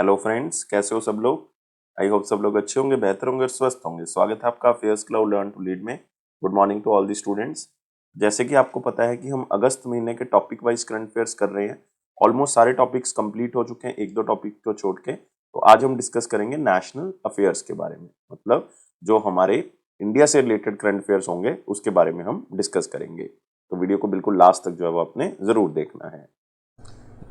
Hello friends, कैसे हो सब लोग। आई होप सब लोग अच्छे होंगे, बेहतर होंगे और स्वस्थ होंगे। स्वागत है आपका affairs club learn to lead में। Good morning to all the students. जैसे कि आपको पता है कि हम अगस्त महीने के टॉपिक वाइज करंट अफेयर्स कर रहे हैं। ऑलमोस्ट सारे टॉपिक्स कंप्लीट हो चुके हैं, एक दो टॉपिक को छोड़ के। तो आज हम डिस्कस करेंगे नेशनल अफेयर्स के बारे में, मतलब जो हमारे इंडिया से रिलेटेड करंट अफेयर्स होंगे उसके बारे में हम डिस्कस करेंगे। तो वीडियो को बिल्कुल लास्ट तक जो है वो आपने जरूर देखना है।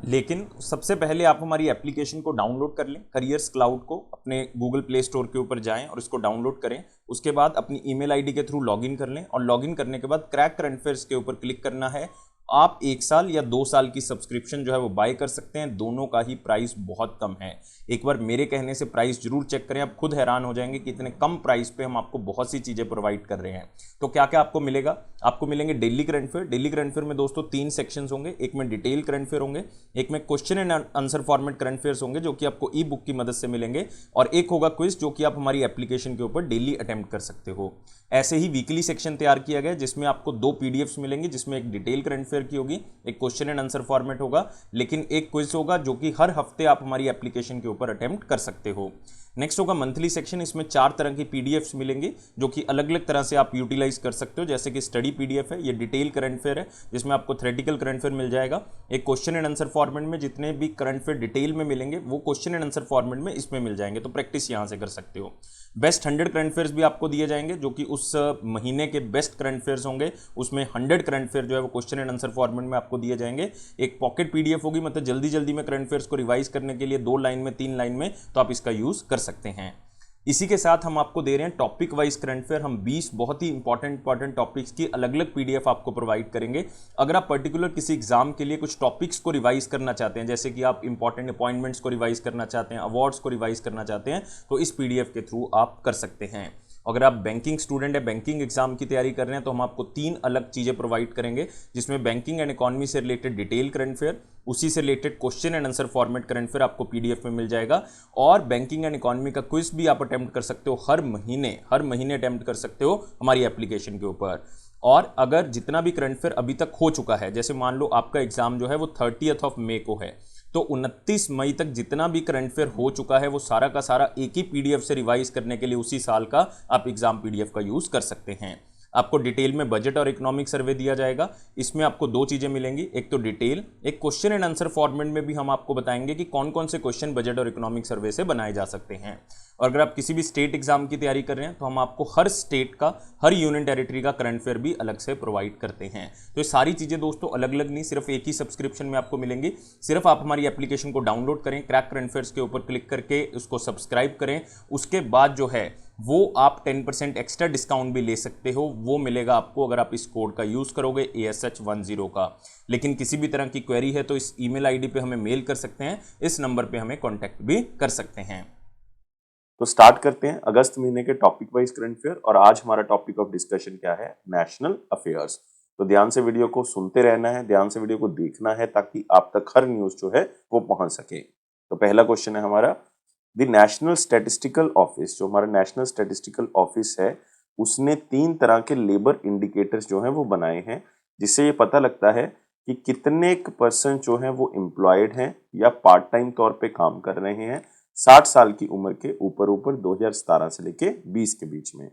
लेकिन सबसे पहले आप हमारी एप्लीकेशन को डाउनलोड कर लें, करियर्स क्लाउड को अपने गूगल प्ले स्टोर के ऊपर जाएं और इसको डाउनलोड करें। उसके बाद अपनी ईमेल आईडी के थ्रू लॉगिन कर लें और लॉगिन करने के बाद क्रैक करंट अफेयर्स के ऊपर क्लिक करना है। आप 1 साल या 2 साल की सब्सक्रिप्शन जो है वो बाय कर सकते हैं। दोनों का ही प्राइस बहुत कम है। एक बार मेरे कहने से प्राइस जरूर चेक करें, आप खुद हैरान हो जाएंगे कि इतने कम प्राइस पे हम आपको बहुत सी चीजें प्रोवाइड कर रहे हैं। तो क्या क्या आपको मिलेगा? आपको मिलेंगे daily current affair. Daily current affair में दोस्तों 3 सेक्शंस होंगे। एक में डिटेल करंट अफेयर होंगे, एक में question and answer format current affairs होंगे जो कि आपको ई बुक की मदद से मिलेंगे, और एक होगा क्विज जो कि आप हमारी एप्लीकेशन के ऊपर डेली अटेम्प्ट कर सकते हो। ऐसे ही वीकली सेक्शन तैयार किया गया जिसमें आपको 2 पीडीएफ्स मिलेंगे, जिसमें एक डिटेल करंट अफेयर की होगी, एक क्वेश्चन एंड आंसर फॉर्मेट होगा, लेकिन एक क्विज होगा जो कि हर हफ्ते आप हमारी एप्लीकेशन के ऊपर अटेम्प्ट कर सकते हो। नेक्स्ट होगा मंथली सेक्शन। इसमें 4 तरह की पीडीएफ्स मिलेंगे जो कि अलग अलग तरह से आप यूटिलाइज कर सकते हो। जैसे कि स्टडी पीडीएफ है, ये डिटेल करंट अफेयर है जिसमें आपको थ्योरेटिकल करंट अफेयर मिल जाएगा। एक क्वेश्चन एंड आंसर फॉर्मेट में जितने भी करंट अफेयर डिटेल में मिलेंगे वो क्वेश्चन एंड आंसर फॉर्मेट में इसमें मिल जाएंगे, तो प्रैक्टिस यहां से कर सकते हो। बेस्ट 100 करंट अफेयर्स भी आपको दिए जाएंगे जो कि उस महीने के बेस्ट करंट अफेयर्स होंगे। उसमें 100 करंट अफेयर जो है वो क्वेश्चन एंड आंसर फॉर्मेट में आपको दिए जाएंगे। एक पॉकेट पीडीएफ होगी, मतलब जल्दी जल्दी में करंट अफेयर्स को रिवाइज करने के लिए 2 लाइन में 3 लाइन में, तो आप इसका यूज कर सकते हैं। इसी के साथ हम आपको दे रहे हैं टॉपिक वाइज करंट अफेयर। हम 20 बहुत ही इंपॉर्टेंट टॉपिक्स की अलग अलग पीडीएफ आपको प्रोवाइड करेंगे। अगर आप पर्टिकुलर किसी एग्जाम के लिए कुछ टॉपिक्स को रिवाइज करना चाहते हैं, जैसे कि आप इंपॉर्टेंट अपॉइंटमेंट्स को रिवाइज करना चाहते हैं, अवार्ड्स को रिवाइज करना चाहते हैं, तो इस पीडीएफ के थ्रू आप कर सकते हैं। अगर आप बैंकिंग स्टूडेंट है, बैंकिंग एग्जाम की तैयारी कर रहे हैं, तो हम आपको 3 अलग चीजें प्रोवाइड करेंगे जिसमें बैंकिंग एंड इकोनॉमी से रिलेटेड डिटेल करंट अफेयर, उसी से related question and answer format current affair आपको पीडीएफ में मिल जाएगा, और बैंकिंग एंड इकोनॉमी का क्विज भी आप अटेम्प्ट कर सकते हो। हर महीने अटेम्प्ट कर सकते हो हमारी एप्लीकेशन के ऊपर। और अगर जितना भी करंट अफेयर अभी तक हो चुका है, जैसे मान लो आपका एग्जाम जो है वो 30 मई को है, तो 29 मई तक जितना भी करंट अफेयर हो चुका है वो सारा का सारा एक ही पीडीएफ से रिवाइज करने के लिए उसी साल का आप एग्जाम पीडीएफ का यूज कर सकते हैं। आपको डिटेल में बजट और इकोनॉमिक सर्वे दिया जाएगा। इसमें आपको 2 चीजें मिलेंगी, एक तो डिटेल, एक क्वेश्चन एंड आंसर फॉर्मेट में भी हम आपको बताएंगे कि कौन कौन से क्वेश्चन बजट और इकोनॉमिक सर्वे से बनाए जा सकते हैं। और अगर आप किसी भी स्टेट एग्जाम की तैयारी कर रहे हैं तो हम आपको हर स्टेट का, हर यूनियन टेरिटरी का करंट अफेयर भी अलग से प्रोवाइड करते हैं। तो ये सारी चीजें दोस्तों अलग अलग नहीं, सिर्फ एक ही सब्सक्रिप्शन में आपको मिलेंगी। सिर्फ आप हमारी एप्लीकेशन को डाउनलोड करें, क्रैक करंट अफेयर्स के ऊपर क्लिक करके उसको सब्सक्राइब करें। उसके बाद जो है वो आप 10% एक्स्ट्रा डिस्काउंट भी ले सकते हो। वो मिलेगा आपको अगर आप इस कोड का यूज करोगे ASH10 का। लेकिन किसी भी तरह की क्वेरी है तो इस ईमेल आईडी पे हमें मेल कर सकते हैं, इस नंबर पे हमें कांटेक्ट भी कर सकते हैं। तो स्टार्ट करते हैं अगस्त महीने के टॉपिक वाइज करंट अफेयर। और आज हमारा टॉपिक ऑफ डिस्कशन क्या है? National affairs. तो ध्यान से वीडियो को सुनते रहना है, ध्यान से वीडियो को देखना है ताकि आप तक हर न्यूज जो है वो पहुंच सके। तो पहला क्वेश्चन है हमारा, द नेशनल स्टैटिस्टिकल ऑफिस, जो हमारा नेशनल स्टैटिस्टिकल ऑफिस है, उसने 3 तरह के लेबर इंडिकेटर्स जो हैं वो बनाए हैं, जिससे ये पता लगता है कि कितने परसेंट जो है वो एम्प्लॉयड हैं या पार्ट टाइम तौर पे काम कर रहे हैं 60 साल की उम्र के ऊपर 2017 से लेके 20 के बीच में।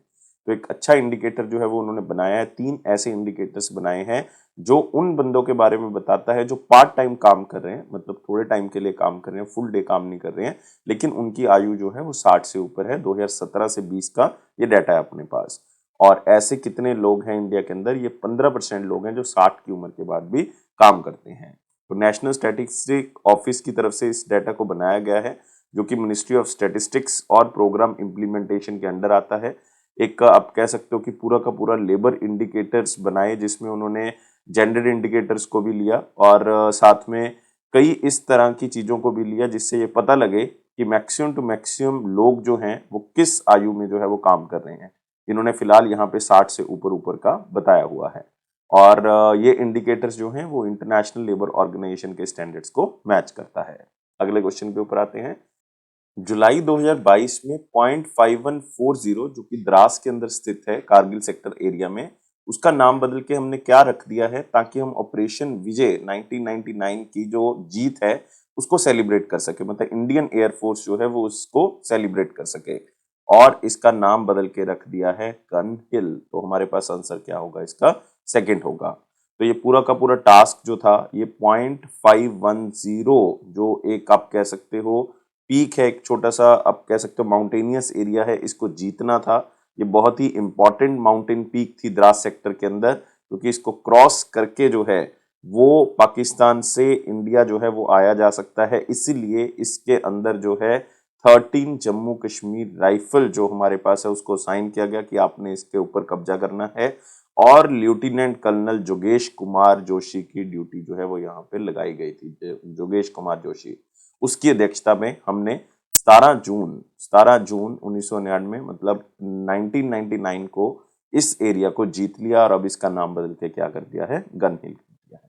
तो एक अच्छा इंडिकेटर जो है वो उन्होंने बनाया है। 3 ऐसे इंडिकेटर्स बनाए हैं जो उन बंदों के बारे में बताता है जो पार्ट टाइम काम कर रहे हैं, मतलब थोड़े टाइम के लिए काम कर रहे हैं, फुल डे काम नहीं कर रहे हैं, लेकिन उनकी आयु जो है वो 60 से ऊपर है। 2017 से 20 का ये डाटा है अपने पास। और ऐसे कितने लोग हैं इंडिया के अंदर? ये 15% लोग हैं जो 60 की उम्र के बाद भी काम करते हैं। तो नेशनल स्टैटिस्टिक ऑफिस की तरफ से इस डाटा को बनाया गया है, जो कि मिनिस्ट्री ऑफ स्टैटिस्टिक्स और प्रोग्राम इम्प्लीमेंटेशन के अंडर आता है। एक आप कह सकते हो कि पूरा का पूरा लेबर इंडिकेटर्स बनाए, जिसमें उन्होंने जेंडर इंडिकेटर्स को भी लिया और साथ में कई इस तरह की चीजों को भी लिया, जिससे ये पता लगे कि मैक्सिमम टू मैक्सिमम लोग जो हैं वो किस आयु में जो है वो काम कर रहे हैं। इन्होंने फिलहाल यहाँ पे 60 से ऊपर का बताया हुआ है। और ये इंडिकेटर्स जो हैं वो इंटरनेशनल लेबर ऑर्गेनाइजेशन के स्टैंडर्ड्स को मैच करता है। अगले क्वेश्चन के ऊपर आते हैं। जुलाई 2022 में 0.5140, जो कि द्रास के अंदर स्थित है कारगिल सेक्टर एरिया में, उसका नाम बदल के हमने क्या रख दिया है ताकि हम ऑपरेशन विजय 1999 की जो जीत है उसको सेलिब्रेट कर सके, मतलब इंडियन एयरफोर्स जो है वो उसको सेलिब्रेट कर सके, और इसका नाम बदल के रख दिया है गन हिल। तो हमारे पास आंसर क्या होगा इसका? सेकंड होगा। तो ये पूरा का पूरा टास्क जो था ये 0.510 जो एक आप कह सकते हो पीक है, एक छोटा सा आप कह सकते हो माउंटेनियस एरिया है, इसको जीतना था। ये बहुत ही इंपॉर्टेंट माउंटेन पीक थी द्रास सेक्टर के अंदर, क्योंकि इसको क्रॉस करके जो है वो पाकिस्तान से इंडिया जो है वो आया जा सकता है। इसीलिए इसके अंदर जो है 13 जम्मू कश्मीर राइफल जो हमारे पास है उसको साइन किया गया कि आपने इसके ऊपर कब्जा करना है, और लेफ्टिनेंट कर्नल जोगेश कुमार जोशी की ड्यूटी जो है वो यहाँ पे लगाई गई थी। जोगेश कुमार जोशी, उसकी अध्यक्षता में हमने 17 जून 1999 मतलब 1999 को इस एरिया को जीत लिया, और अब इसका नाम बदल के क्या कर दिया है? गन हिल कर दिया है।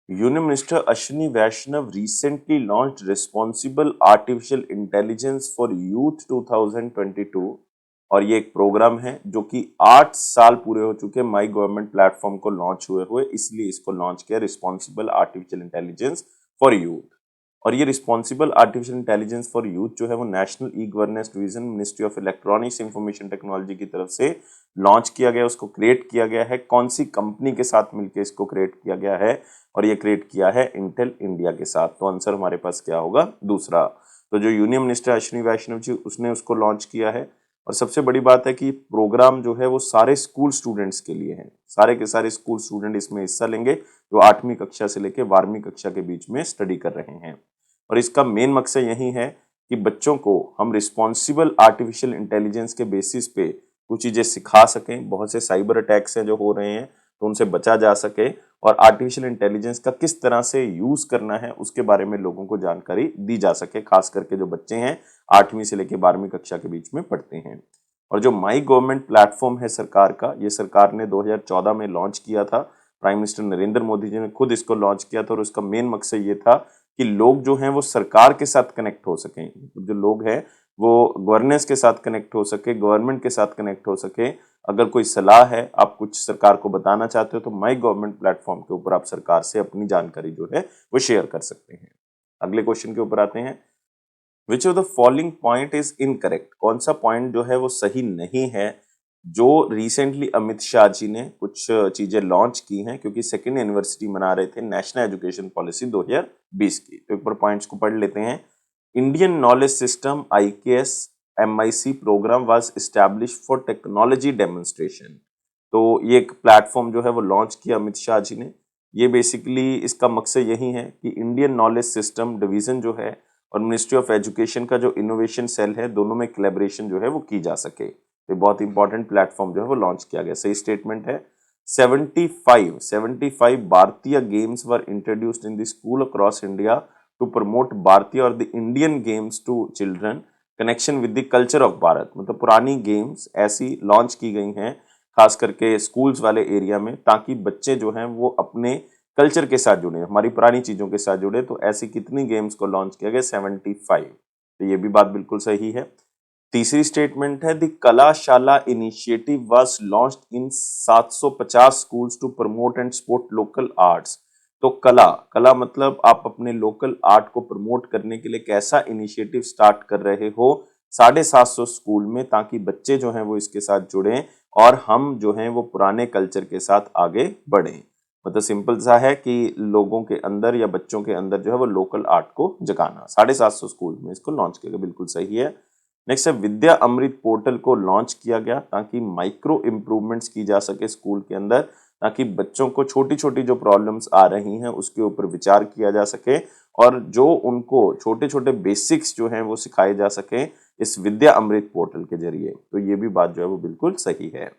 Union minister Ashwini Vaishnaw recently launched responsible artificial intelligence for youth 2022, और ये एक प्रोग्राम है जो कि 8 साल पूरे हो चुके माई गवर्नमेंट प्लेटफॉर्म को लॉन्च हुए, इसलिए इसको लॉन्च किया responsible artificial intelligence for youth. और ये responsible artificial intelligence for youth जो है वो national e governance division ministry of electronics information technology की तरफ से लॉन्च किया गया, उसको क्रिएट किया गया है। कौन सी कंपनी के साथ मिलकर इसको क्रिएट किया गया है? और ये क्रिएट किया है इंटेल इंडिया के साथ। तो आंसर हमारे पास क्या होगा? दूसरा। तो जो यूनियन मिनिस्टर अश्विनी वैष्णव जी उसने उसको लॉन्च किया है, और सबसे बड़ी बात है कि प्रोग्राम जो है वो सारे स्कूल स्टूडेंट्स के लिए है। सारे के सारे स्कूल स्टूडेंट इसमें हिस्सा लेंगे जो 8वीं कक्षा से लेकर 12वीं कक्षा के बीच में स्टडी कर रहे हैं। और इसका मेन मकसद यही है कि बच्चों को हम रिस्पॉन्सिबल आर्टिफिशियल इंटेलिजेंस के बेसिस पे कुछ चीजें सिखा सकें। बहुत से साइबर अटैक्स हैं जो हो रहे हैं, तो उनसे बचा जा सके, और आर्टिफिशियल इंटेलिजेंस का किस तरह से यूज करना है उसके बारे में लोगों को जानकारी दी जा सके, खास करके जो बच्चे हैं 8वीं से लेकर 12वीं कक्षा के बीच में पढ़ते हैं। और जो माई गवर्नमेंट प्लेटफॉर्म है सरकार का, ये सरकार ने 2014 में लॉन्च किया था। प्राइम मिनिस्टर नरेंद्र मोदी जी ने खुद इसको लॉन्च किया था, और उसका मेन मकसद ये था कि लोग जो हैं वो सरकार के साथ कनेक्ट हो सकें, जो लोग हैं वो गवर्नेंस के साथ कनेक्ट हो सके, गवर्नमेंट के साथ कनेक्ट हो सके। अगर कोई सलाह है, आप कुछ सरकार को बताना चाहते हो, तो माई गवर्नमेंट प्लेटफॉर्म के ऊपर आप सरकार से अपनी जानकारी जो है वो शेयर कर सकते हैं। अगले क्वेश्चन के ऊपर आते हैं। विच of the following point is incorrect? कौन सा पॉइंट जो है वो सही नहीं है? जो रिसेंटली अमित शाह जी ने कुछ चीजें लॉन्च की हैं, क्योंकि सेकेंड एनिवर्सरी मना रहे थे नेशनल एजुकेशन पॉलिसी 2020 की। तो एक बार पॉइंट्स को पढ़ लेते हैं। Indian knowledge system IKS MIC programme was establish for technology demonstration. तो ये एक प्लेटफॉर्म जो है वो लॉन्च किया अमित शाह जी ने। ये बेसिकली इसका मकसद यही है कि इंडियन नॉलेज सिस्टम डिवीजन जो है और मिनिस्ट्री ऑफ एजुकेशन का जो इनोवेशन सेल है, दोनों में कोलैबोरेशन जो है वो की जा सके। तो बहुत इंपॉर्टेंट प्लेटफॉर्म जो है वो लॉन्च किया गया। सही स्टेटमेंट है। 75 भारतीय games were introduced in the school across India to promote भारतीय और the Indian games to children connection with the culture of Bharat. मतलब पुरानी गेम्स ऐसी लॉन्च की गई हैं खास करके स्कूल्स वाले एरिया में, ताकि बच्चे जो हैं वो अपने कल्चर के साथ जुड़े, हमारी पुरानी चीजों के साथ जुड़े। तो ऐसी कितनी गेम्स को लॉन्च किया गया? 75। तो ये भी बात बिल्कुल सही है। तीसरी स्टेटमेंट है the Kalashala initiative was launched in 750 schools to promote and support local arts. तो कला मतलब आप अपने लोकल आर्ट को प्रमोट करने के लिए कैसा इनिशिएटिव स्टार्ट कर रहे हो 750 स्कूल में, ताकि बच्चे जो हैं वो इसके साथ जुड़ें और हम जो हैं वो पुराने कल्चर के साथ आगे बढ़ें। मतलब सिंपल सा है कि लोगों के अंदर या बच्चों के अंदर जो है वो लोकल आर्ट को जगाना। 750 स्कूल में इसको लॉन्च किया गया, बिल्कुल सही है। नेक्स्ट है विद्या अमृत पोर्टल को लॉन्च किया गया ताकि माइक्रो इम्प्रूवमेंट्स की जा सके स्कूल के अंदर, ताकि बच्चों को छोटी छोटी जो प्रॉब्लम्स आ रही हैं उसके ऊपर विचार किया जा सके, और जो उनको छोटे छोटे बेसिक्स जो हैं वो सिखाए जा सके इस विद्या अमृत पोर्टल के जरिए। तो ये भी बात जो है वो बिल्कुल सही है।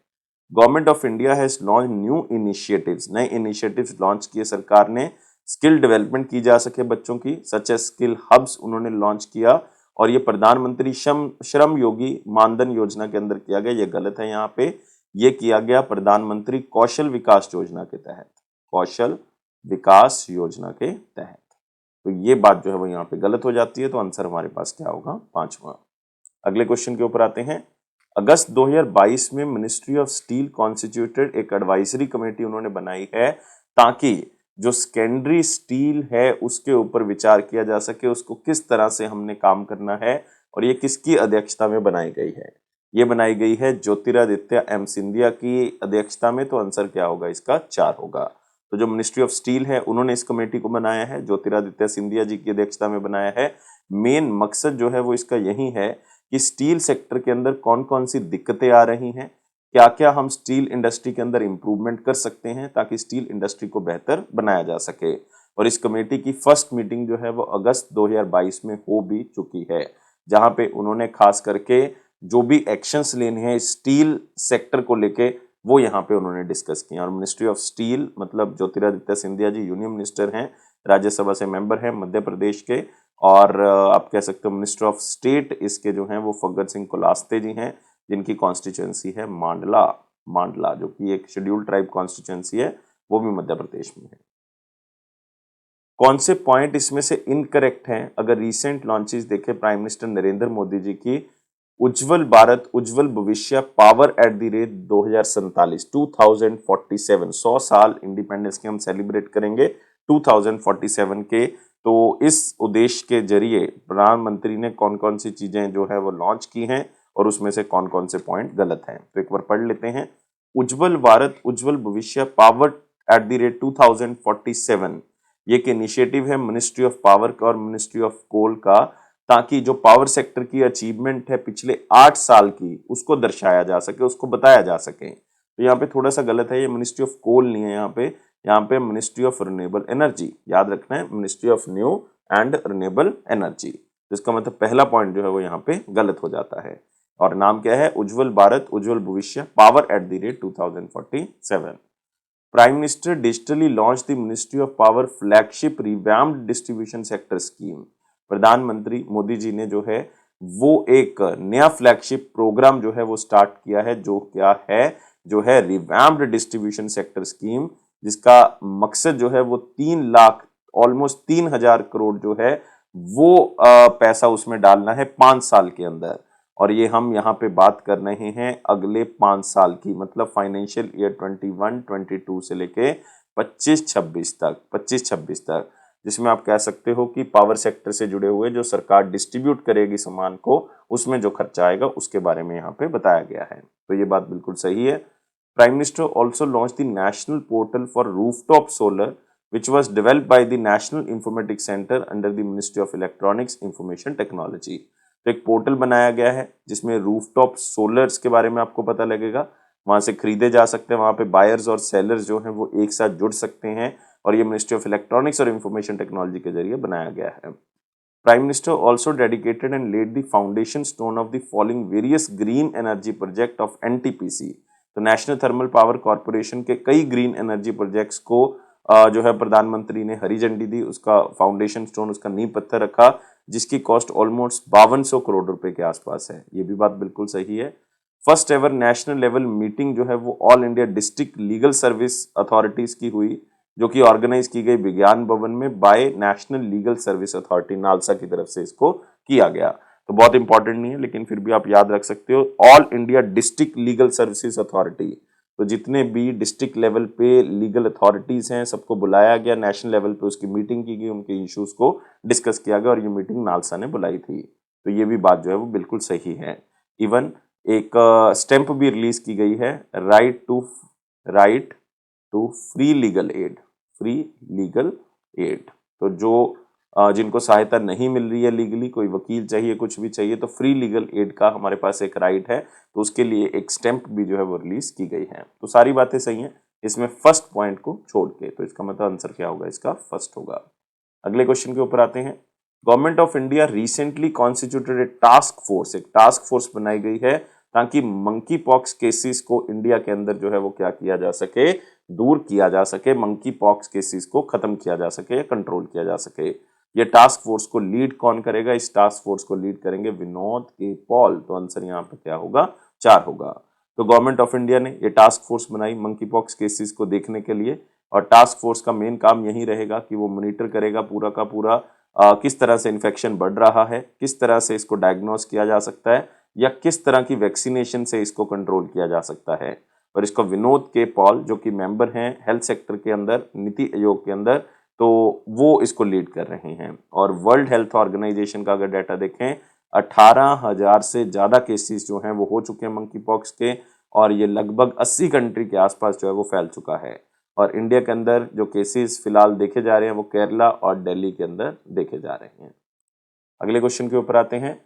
Government of India has launch new initiatives, नए इनिशिएटिव्स लॉन्च किए सरकार ने, स्किल डेवलपमेंट की जा सके बच्चों की, सच एज स्किल हब्स उन्होंने लॉन्च किया। और ये प्रधानमंत्री श्रम योगी मानधन योजना के अंदर किया गया। ये गलत है, यहाँ पे ये किया गया प्रधानमंत्री कौशल विकास योजना के तहत, कौशल विकास योजना के तहत। तो ये बात जो है वो यहाँ पे गलत हो जाती है। तो आंसर हमारे पास क्या होगा? 5वां। अगले क्वेश्चन के ऊपर आते हैं। अगस्त 2022 में मिनिस्ट्री ऑफ स्टील कॉन्स्टिट्यूटेड एक एडवाइजरी कमेटी उन्होंने बनाई है ताकि जो सेकेंडरी स्टील है उसके ऊपर विचार किया जा सके, उसको किस तरह से हमने काम करना है, और ये किसकी अध्यक्षता में बनाई गई है? ये बनाई गई है ज्योतिरादित्य एम सिंधिया की अध्यक्षता में। तो आंसर क्या होगा इसका? 4 होगा। तो जो मिनिस्ट्री ऑफ स्टील है उन्होंने इस कमेटी को बनाया है, ज्योतिरादित्य सिंधिया जी की अध्यक्षता में बनाया है। मेन मकसद जो है वो इसका यही है कि स्टील सेक्टर के अंदर कौन कौन सी दिक्कतें आ रही हैं, क्या क्या हम स्टील इंडस्ट्री के अंदर इंप्रूवमेंट कर सकते हैं ताकि स्टील इंडस्ट्री को बेहतर बनाया जा सके। और इस कमेटी की फर्स्ट मीटिंग जो है वो अगस्त 2022 में हो भी चुकी है, जहां पे उन्होंने खास करके जो भी एक्शंस लेने हैं स्टील सेक्टर को लेके वो यहाँ पे उन्होंने डिस्कस किया। और मिनिस्ट्री ऑफ स्टील मतलब ज्योतिरादित्य सिंधिया जी यूनियन मिनिस्टर हैं, राज्यसभा से मेंबर हैं मध्य प्रदेश के, और आप कह सकते हो मिनिस्टर ऑफ स्टेट इसके जो हैं वो फग्गन सिंह कुलास्ते जी हैं, जिनकी कॉन्स्टिट्यूएंसी है मांडला। मांडला जो कि एक शेड्यूल्ड ट्राइब कॉन्स्टिट्यूएंसी है, वो भी मध्य प्रदेश में है। कौन से पॉइंट इसमें से इनकरेक्ट हैं? अगर रीसेंट लॉन्चेस देखें प्राइम मिनिस्टर नरेंद्र मोदी जी की, उज्जवल भारत उज्जवल भविष्य पावर एट द रेट 2047 2047 100 साल इंडिपेंडेंस के हम सेलिब्रेट करेंगे 2047 के। तो इस उद्देश्य के जरिए प्रधानमंत्री ने कौन कौन सी चीजें जो है वो लॉन्च की हैं और उसमें से कौन कौन से पॉइंट गलत हैं, तो एक बार पढ़ लेते हैं। उज्जवल भारत उज्जवल भविष्य पावर एट द रेट 2047 ये एक इनिशिएटिव है मिनिस्ट्री ऑफ पावर का और मिनिस्ट्री ऑफ कोल का, ताकि जो पावर सेक्टर की अचीवमेंट है पिछले 8 साल की उसको दर्शाया जा सके, उसको बताया जा सके। तो यहाँ पे थोड़ा सा गलत है, ये मिनिस्ट्री ऑफ कोल नहीं है, यहाँ पे मिनिस्ट्री ऑफ रिन्यूएबल एनर्जी, याद रखना है ministry of new and renewable energy. तो इसका मतलब पहला पॉइंट जो है वो यहाँ पे गलत हो जाता है। और नाम क्या है? उज्जवल भारत उज्जवल भविष्य power at the rate 2047। Prime minister digitally launch the ministry of power flagship revamped distribution sector scheme. प्रधानमंत्री मोदी जी ने जो है वो एक नया फ्लैगशिप प्रोग्राम जो है वो स्टार्ट किया है, जो क्या है? जो है रिवैम्प्ड डिस्ट्रीब्यूशन सेक्टर स्कीम, जिसका मकसद जो है वो 3 लाख ऑलमोस्ट 3,000 करोड़ जो है वो पैसा उसमें डालना है 5 साल के अंदर। और ये हम यहाँ पे बात कर रहे हैं अगले 5 साल की, मतलब फाइनेंशियल ईयर 21-22 से लेके 25-26 तक, जिसमें आप कह सकते हो कि पावर सेक्टर से जुड़े हुए जो सरकार डिस्ट्रीब्यूट करेगी सामान को, उसमें जो खर्चा आएगा उसके बारे में यहाँ पे बताया गया है। तो ये बात बिल्कुल सही है। Prime minister also launch the national portal for rooftop solar which was developed by the National Informatics Center under the Ministry of Electronics Information Technology। तो एक पोर्टल बनाया गया है जिसमें रूफटॉप सोलर्स के बारे में आपको पता लगेगा, वहां से खरीदे जा सकते हैं, वहां पे बायर्स और सेलर्स जो हैं वो एक साथ जुड़ सकते हैं, और ये मिनिस्ट्री ऑफ इलेक्ट्रॉनिक्स और इंफॉर्मेशन टेक्नोलॉजी के जरिए बनाया गया है। Prime minister also dedicated and laid the foundation stone of the following various green energy project of NTPC. तो नेशनल थर्मल पावर कॉर्पोरेशन के कई ग्रीन एनर्जी प्रोजेक्ट्स को जो है प्रधानमंत्री ने हरी झंडी दी, उसका फाउंडेशन स्टोन, उसका नींव पत्थर रखा, जिसकी कॉस्ट ऑलमोस्ट 5200 करोड़ रुपए के आसपास है। ये भी बात बिल्कुल सही है। First ever national level meeting जो है वो all India district legal service authorities की हुई, जो कि ऑर्गेनाइज की गई विज्ञान भवन में by national legal service authority, NALSA की तरफ से इसको किया गया। तो बहुत इंपॉर्टेंट नहीं है लेकिन फिर भी आप याद रख सकते हो, all India district legal services authority. तो जितने भी डिस्ट्रिक्ट लेवल पे लीगल अथॉरिटीज हैं सबको बुलाया गया, नेशनल लेवल पे उसकी मीटिंग की गई, उनके इश्यूज को डिस्कस किया गया, और ये मीटिंग नालसा ने बुलाई थी। तो ये भी बात जो है वो बिल्कुल सही है। इवन एक स्टैंप भी रिलीज की गई है, right to free legal aid, free legal aid. तो जो जिनको सहायता नहीं मिल रही है लीगली, कोई वकील चाहिए, कुछ भी चाहिए, तो फ्री लीगल एड का हमारे पास एक राइट है, तो उसके लिए एक स्टैंप भी जो है वो रिलीज की गई है। तो सारी बातें सही हैं इसमें फर्स्ट पॉइंट को छोड़ के, तो इसका मतलब आंसर क्या होगा? इसका फर्स्ट होगा। अगले क्वेश्चन के ऊपर आते हैं। Government of India recently constituted A task force, एक टास्क फोर्स बनाई गई है ताकि मंकी पॉक्स केसेस को इंडिया के अंदर जो है वो क्या किया जा सके? दूर किया जा सके, मंकी पॉक्स केसेस को खत्म किया जा सके, कंट्रोल किया जा सके। ये टास्क फोर्स को लीड कौन करेगा? इस टास्क फोर्स को लीड करेंगे विनोद के पॉल। तो आंसर यहाँ पे क्या होगा? 4 होगा। तो गवर्नमेंट ऑफ इंडिया ने ये टास्क फोर्स बनाई मंकी पॉक्स केसेस को देखने के लिए, और टास्क फोर्स का मेन काम यही रहेगा कि वो मॉनिटर करेगा पूरा का पूरा किस तरह से इन्फेक्शन बढ़ रहा है, किस तरह से इसको डायग्नोस किया जा सकता है, या किस तरह की वैक्सीनेशन से इसको कंट्रोल किया जा सकता है। और इसको विनोद के पॉल जो कि मेंबर हैं हेल्थ सेक्टर के अंदर नीति आयोग के अंदर, तो वो इसको लीड कर रहे हैं। और वर्ल्ड हेल्थ ऑर्गेनाइजेशन का अगर डाटा देखें 18,000 से ज़्यादा केसेस जो हैं वो हो चुके हैं मंकी पॉक्स के, और ये लगभग 80 कंट्री के आसपास जो है वो फैल चुका है। और इंडिया के अंदर जो केसेस फिलहाल देखे जा रहे हैं वो केरला और दिल्ली के अंदर देखे जा रहे हैं। अगले क्वेश्चन के ऊपर आते हैं।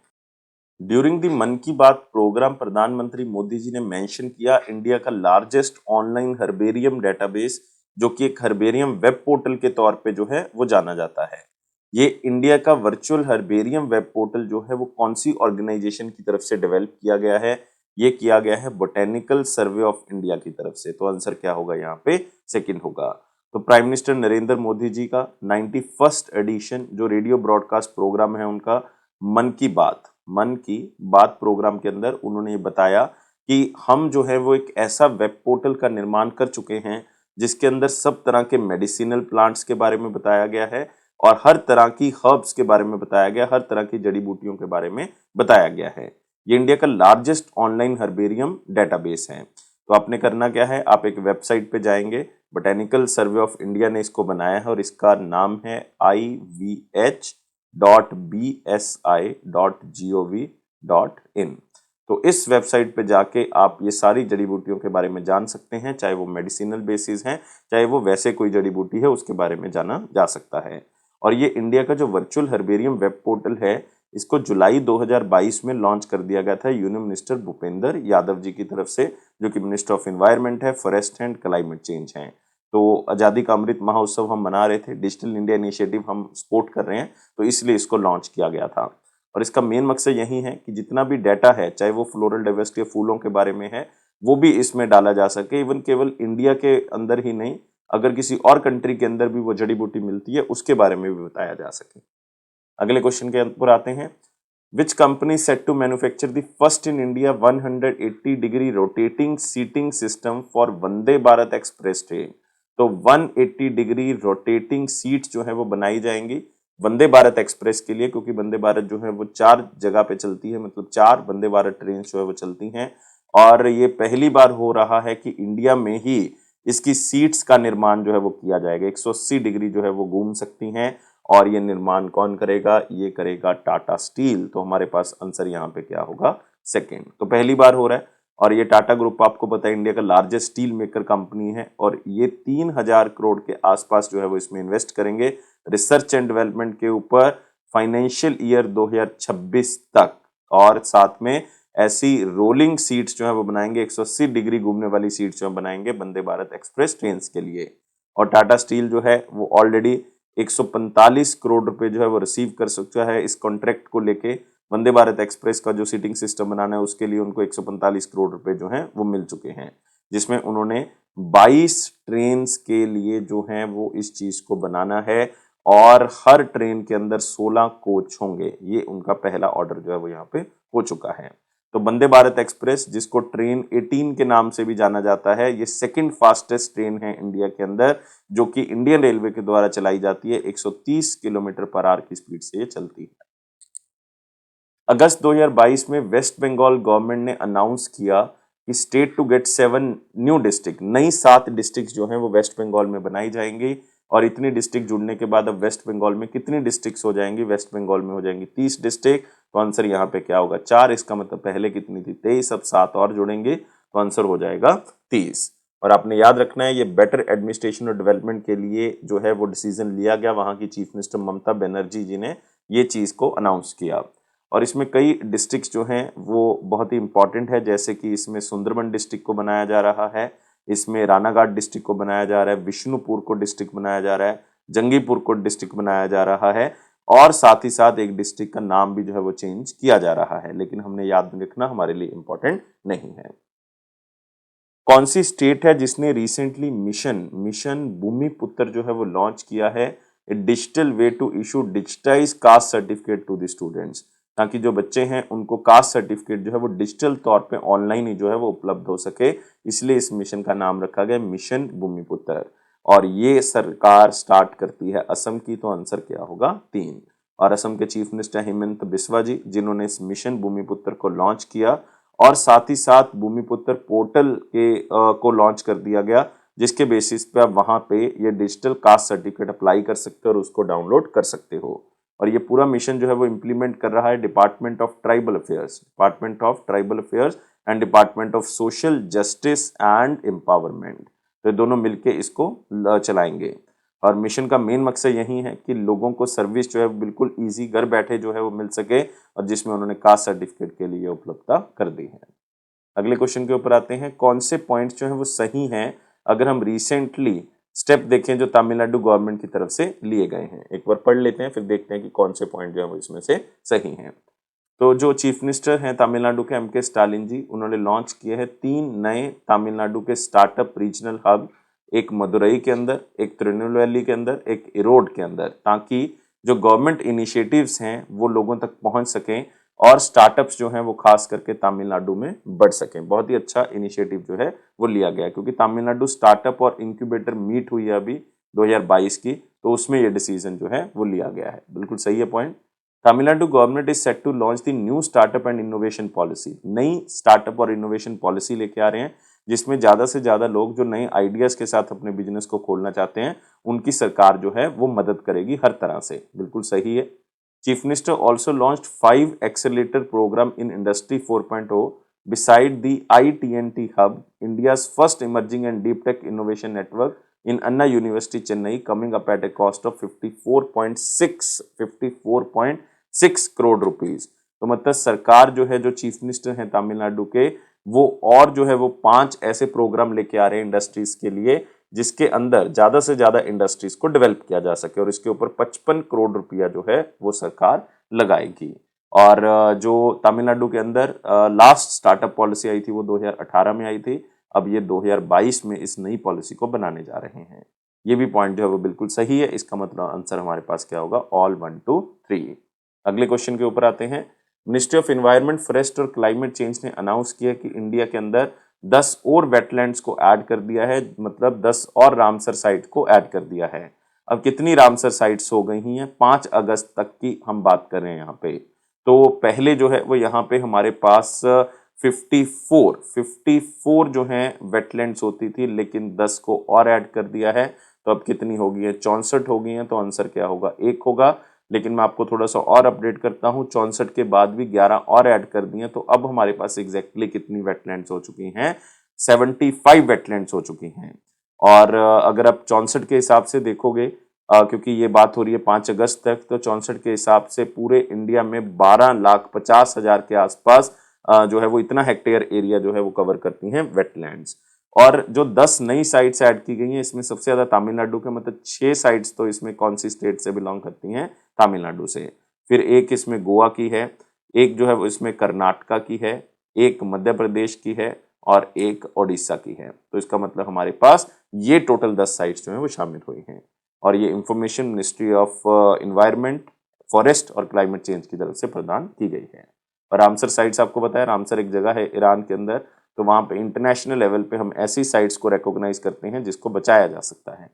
ड्यूरिंग दी मन की बात प्रोग्राम प्रधानमंत्री मोदी जी ने मेंशन किया इंडिया का लार्जेस्ट ऑनलाइन हर्बेरियम डेटाबेस, जो कि एक हर्बेरियम वेब पोर्टल के तौर पे जो है वो जाना जाता है। ये इंडिया का वर्चुअल हर्बेरियम वेब पोर्टल जो है वो कौन सी ऑर्गेनाइजेशन की तरफ से डेवलप किया गया है? ये किया गया है बोटेनिकल सर्वे ऑफ इंडिया की तरफ से। तो आंसर क्या होगा यहाँ पे? सेकंड होगा। तो प्राइम मिनिस्टर नरेंद्र मोदी जी का 91st एडिशन जो रेडियो ब्रॉडकास्ट प्रोग्राम है उनका मन की बात प्रोग्राम के अंदर उन्होंने ये बताया कि हम जो है वो एक ऐसा वेब पोर्टल का निर्माण कर चुके हैं जिसके अंदर सब तरह के मेडिसिनल प्लांट्स के बारे में बताया गया है और हर तरह की हर्ब्स के बारे में बताया गया, हर तरह की जड़ी बूटियों के बारे में बताया गया है। ये इंडिया का लार्जेस्ट ऑनलाइन हर्बेरियम डेटाबेस है। तो आपने करना क्या है, आप एक वेबसाइट पे जाएंगे, बोटेनिकल सर्वे ऑफ इंडिया ने इसको बनाया है और इसका नाम है ivh.bsi.gov.in। तो इस वेबसाइट पे जाके आप ये सारी जड़ी बूटियों के बारे में जान सकते हैं, चाहे वो मेडिसिनल बेसिस हैं, चाहे वो वैसे कोई जड़ी बूटी है, उसके बारे में जाना जा सकता है। और ये इंडिया का जो वर्चुअल हर्बेरियम वेब पोर्टल है, इसको जुलाई 2022 में लॉन्च कर दिया गया था यूनियन मिनिस्टर भूपेंद्र यादव जी की तरफ से, जो कि मिनिस्टर ऑफ एनवायरनमेंट है, फॉरेस्ट एंड क्लाइमेट चेंज हैं। तो आज़ादी का अमृत महोत्सव हम मना रहे थे, डिजिटल इंडिया इनिशिएटिव हम सपोर्ट कर रहे हैं, तो इसलिए इसको लॉन्च किया गया था। और इसका मेन मकसद यही है कि जितना भी डाटा है, चाहे वो फ्लोरल डाइवर्सिटी फूलों के बारे में है, वो भी इसमें डाला जा सके। इवन केवल इंडिया के अंदर ही नहीं, अगर किसी और कंट्री के अंदर भी वो जड़ी बूटी मिलती है उसके बारे में भी बताया जा सके। अगले क्वेश्चन के ऊपर आते हैं। Which company set to manufacture the first in India 180 degree rotating seating system for Vande Bharat express train? तो 180 डिग्री रोटेटिंग सीट जो है वो बनाई जाएंगी वंदे भारत एक्सप्रेस के लिए, क्योंकि वंदे भारत जो है वो 4 जगह पे चलती है, मतलब 4 वंदे भारत ट्रेन जो है वो चलती हैं। और ये पहली बार हो रहा है कि इंडिया में ही इसकी सीट्स का निर्माण जो है वो किया जाएगा। 180 डिग्री जो है वो घूम सकती हैं। और ये निर्माण कौन करेगा? ये करेगा टाटा स्टील। तो हमारे पास आंसर यहाँ पे क्या होगा? सेकेंड। तो पहली बार हो रहा है और ये टाटा ग्रुप आपको पता है इंडिया का लार्जेस्ट स्टील मेकर कंपनी है और ये 3000 करोड़ के आसपास जो है वो इसमें इन्वेस्ट करेंगे रिसर्च एंड डेवलपमेंट के ऊपर फाइनेंशियल ईयर 2026 तक। और साथ में ऐसी रोलिंग सीट्स जो है वो बनाएंगे, 180 डिग्री घूमने वाली सीट्स जो बनाएंगे वंदे भारत एक्सप्रेस ट्रेन के लिए। और टाटा स्टील जो है वो ऑलरेडी 145 करोड़ रुपए जो है वो रिसीव कर सकता है इस कॉन्ट्रैक्ट को लेके। वंदे भारत एक्सप्रेस का जो सीटिंग सिस्टम बनाना है उसके लिए उनको 145 करोड़ रुपए जो हैं वो मिल चुके हैं, जिसमें उन्होंने 22 ट्रेन के लिए जो है वो इस चीज को बनाना है और हर ट्रेन के अंदर 16 कोच होंगे। ये उनका पहला ऑर्डर जो है वो यहाँ पे हो चुका है। तो वंदे भारत एक्सप्रेस, जिसको ट्रेन 18 के नाम से भी जाना जाता है, ये सेकंड फास्टेस्ट ट्रेन है इंडिया के अंदर, जो कि इंडियन रेलवे के द्वारा चलाई जाती है। 130 किलोमीटर पर आवर की स्पीड से ये चलती है। अगस्त 2022 में वेस्ट बंगाल गवर्नमेंट ने अनाउंस किया कि state to get 7 new district, नई 7 डिस्ट्रिक्ट जो हैं वो वेस्ट बंगाल में बनाई जाएंगी। और इतनी डिस्ट्रिक्ट जुड़ने के बाद अब वेस्ट बंगाल में कितनी डिस्ट्रिक्ट हो जाएंगी? वेस्ट बंगाल में हो जाएंगी 30 डिस्ट्रिक्ट। तो आंसर यहाँ पे क्या होगा? 4। इसका मतलब पहले कितनी थी? 23। अब 7 और जुड़ेंगे तो आंसर हो जाएगा 30। और आपने याद रखना है ये बेटर एडमिनिस्ट्रेशन और डेवलपमेंट के लिए जो है वो डिसीजन लिया गया। वहां की चीफ मिनिस्टर ममता बनर्जी जी ने ये चीज को अनाउंस किया। और इसमें कई डिस्ट्रिक्ट जो हैं वो बहुत ही इंपॉर्टेंट है, जैसे कि इसमें सुंदरबन डिस्ट्रिक्ट को बनाया जा रहा है, इसमें रानाघाट डिस्ट्रिक्ट को बनाया जा रहा है, विष्णुपुर को डिस्ट्रिक्ट बनाया जा रहा है, जंगीपुर को डिस्ट्रिक्ट बनाया जा रहा है और साथ ही साथ एक डिस्ट्रिक्ट का नाम भी जो है वो चेंज किया जा रहा है, लेकिन हमने याद रखना हमारे लिए इंपॉर्टेंट नहीं है। कौन सी स्टेट है जिसने रिसेंटली मिशन भूमिपुत्र जो है वो लॉन्च किया है? A digital way to issue digitize caste certificate to the students, ताकि जो बच्चे हैं उनको कास्ट सर्टिफिकेट जो है वो डिजिटल तौर पे ऑनलाइन ही जो है वो उपलब्ध हो सके, इसलिए इस मिशन का नाम रखा गया मिशन भूमिपुत्र। और ये सरकार स्टार्ट करती है असम की। तो आंसर क्या होगा? 3। और असम के चीफ मिनिस्टर हेमंत बिस्वा जी, जिन्होंने इस मिशन भूमिपुत्र को लॉन्च किया और साथ ही साथ भूमिपुत्र पोर्टल को लॉन्च कर दिया गया, जिसके बेसिस पे आप वहां पे ये डिजिटल कास्ट सर्टिफिकेट अप्लाई कर सकते हो और उसको डाउनलोड कर सकते हो। और ये पूरा मिशन जो है वो इम्प्लीमेंट कर रहा है department of tribal affairs and department of social justice and empowerment. तो दोनों मिलके इसको चलाएंगे और मिशन का मेन मकसद यही है कि लोगों को सर्विस जो है बिल्कुल इजी घर बैठे जो है वो मिल सके, और जिसमें उन्होंने कास्ट सर्टिफिकेट के लिए उपलब्धता कर दी है। अगले क्वेश्चन के ऊपर आते हैं, कौन से पॉइंट्स जो है वो सही हैं अगर हम रिसेंटली स्टेप देखें जो तमिलनाडु गवर्नमेंट की तरफ से लिए गए हैं। एक बार पढ़ लेते हैं फिर देखते हैं कि कौन से पॉइंट जो है वो इसमें से सही हैं। तो जो चीफ मिनिस्टर हैं तमिलनाडु के एम.के. स्टालिन जी, उन्होंने लॉन्च किए हैं 3 नए तमिलनाडु के स्टार्टअप रीजनल हब, एक मदुरई के अंदर, एक तिरुनेलवेली के अंदर, एक इरोड के अंदर, ताकि जो गवर्नमेंट इनिशिएटिव्स हैं वो लोगों तक पहुंच सकें और स्टार्टअप्स जो हैं वो खास करके तमिलनाडु में बढ़ सकें। बहुत ही अच्छा इनिशिएटिव जो है वो लिया गया, क्योंकि तमिलनाडु स्टार्टअप और इंक्यूबेटर मीट हुई है अभी 2022 की, तो उसमें ये डिसीजन जो है वो लिया गया है। बिल्कुल सही है point. Tamil Nadu government is set to launch the new startup and innovation policy. नई स्टार्टअप और इनोवेशन पॉलिसी लेके आ रहे हैं, जिसमें ज्यादा से ज्यादा लोग जो नए आइडियाज के साथ अपने बिजनेस को खोलना चाहते हैं उनकी सरकार जो है वो मदद करेगी हर तरह से। बिल्कुल सही है। Chief minister also launched 5 accelerator programme in industry 4.0 beside the ITNT hub, India's first emerging and deep tech innovation network in Anna University, Chennai, coming up at a cost of 54.6 crore rupees. तो मतलब सरकार जो है, जो chief minister हैं तमिलनाडु के, वो और जो है वो 5 ऐसे प्रोग्राम लेके आ रहे हैं इंडस्ट्रीज के लिए, जिसके अंदर ज्यादा से ज्यादा इंडस्ट्रीज को डेवलप किया जा सके, और इसके ऊपर 55 करोड़ रुपया जो है वो सरकार लगाएगी। और जो तमिलनाडु के अंदर लास्ट स्टार्टअप पॉलिसी आई थी वो 2018 में आई थी, अब ये 2022 में इस नई पॉलिसी को बनाने जा रहे हैं। ये भी पॉइंट जो है वो बिल्कुल सही है। इसका मतलब आंसर हमारे पास क्या होगा, ऑल 1 2 3। अगले क्वेश्चन के ऊपर आते हैं। मिनिस्ट्री ऑफ एनवायरनमेंट, फॉरेस्ट और क्लाइमेट चेंज ने अनाउंस किया कि इंडिया के अंदर 10 और वेटलैंड्स को ऐड कर दिया है, मतलब 10 और रामसर साइट को ऐड कर दिया है। अब कितनी रामसर साइट्स हो गई हैं? 5 अगस्त तक की हम बात कर रहे हैं यहाँ पे। तो पहले जो है वो यहाँ पे हमारे पास 54 जो है वेटलैंड्स होती थी, लेकिन 10 को और ऐड कर दिया है। तो अब कितनी हो गई है? 64 हो गई है। तो आंसर क्या होगा? 1 होगा। लेकिन मैं आपको थोड़ा सा और अपडेट करता हूँ, 64 के बाद भी 11 और ऐड कर दिए, तो अब हमारे पास एग्जैक्टली कितनी वेटलैंड्स हो चुकी हैं? 75 वेटलैंड्स हो चुकी हैं। और अगर आप 64 के हिसाब से देखोगे, क्योंकि ये बात हो रही है 5 अगस्त तक, तो 64 के हिसाब से पूरे इंडिया में 12,50,000 के आसपास जो है वो इतना हेक्टेयर एरिया जो है वो कवर करती हैं वेटलैंड्स। और जो 10 नई साइट्स ऐड की गई हैं, इसमें सबसे ज्यादा तमिलनाडु के, मतलब 6 साइट्स तो इसमें कौन सी स्टेट से बिलोंग करती हैं? तमिलनाडु से। फिर एक इसमें गोवा की है, एक जो है वो इसमें कर्नाटका की है, एक मध्य प्रदेश की है और एक ओडिशा की है। तो इसका मतलब हमारे पास ये टोटल 10 साइट्स जो है वो शामिल हुई हैं। और ये information ministry of environment, forest और क्लाइमेट चेंज की तरफ से प्रदान की गई है। और रामसर साइट्स आपको बताया, रामसर एक जगह है ईरान के अंदर, तो वहां पे इंटरनेशनल लेवल पे हम ऐसी साइट्स को रिकॉग्नाइज करते हैं जिसको बचाया जा सकता है।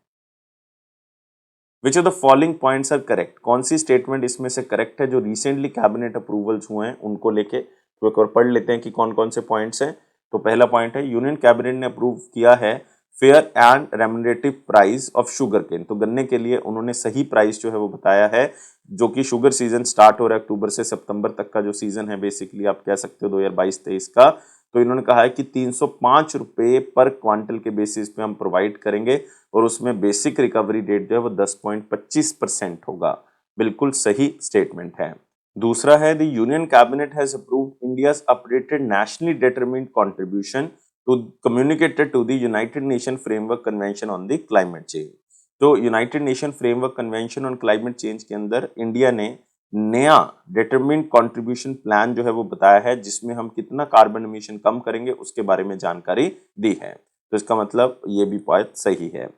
Which of the following points are correct? कौन सी स्टेटमेंट इसमें से करेक्ट है जो रिसेंटली कैबिनेट अप्रूवल्स हुए हैं उनको लेके? तो एक और पढ़ लेते हैं कि कौन कौन से पॉइंट्स हैं। तो पहला पॉइंट है, यूनियन कैबिनेट ने अप्रूव किया है fair and remunerative price of sugarcane. तो गन्ने के लिए उन्होंने सही प्राइस जो है वो बताया है, जो कि शुगर सीजन स्टार्ट हो रहा है अक्टूबर से सितंबर तक का जो सीजन है, बेसिकली आप कह सकते हो 2022-23 का। तो इन्होंने कहा है कि 305 रुपये पर क्वांटल के बेसिस पे हम प्रोवाइड करेंगे, और उसमें बेसिक रिकवरी रेट जो है वो 10.25% होगा। बिल्कुल सही स्टेटमेंट है। दूसरा है, the union cabinet has approved India's updated nationally determined contribution to communicated to the United Nation framework convention on the climate change. तो United Nation framework convention on climate change के अंदर इंडिया ने नया determined contribution plan जो है वो बताया है, जिसमें हम कितना कार्बन एमिशन कम करेंगे उसके बारे में जानकारी दी है। तो इसका मतलब ये भी बात सही है।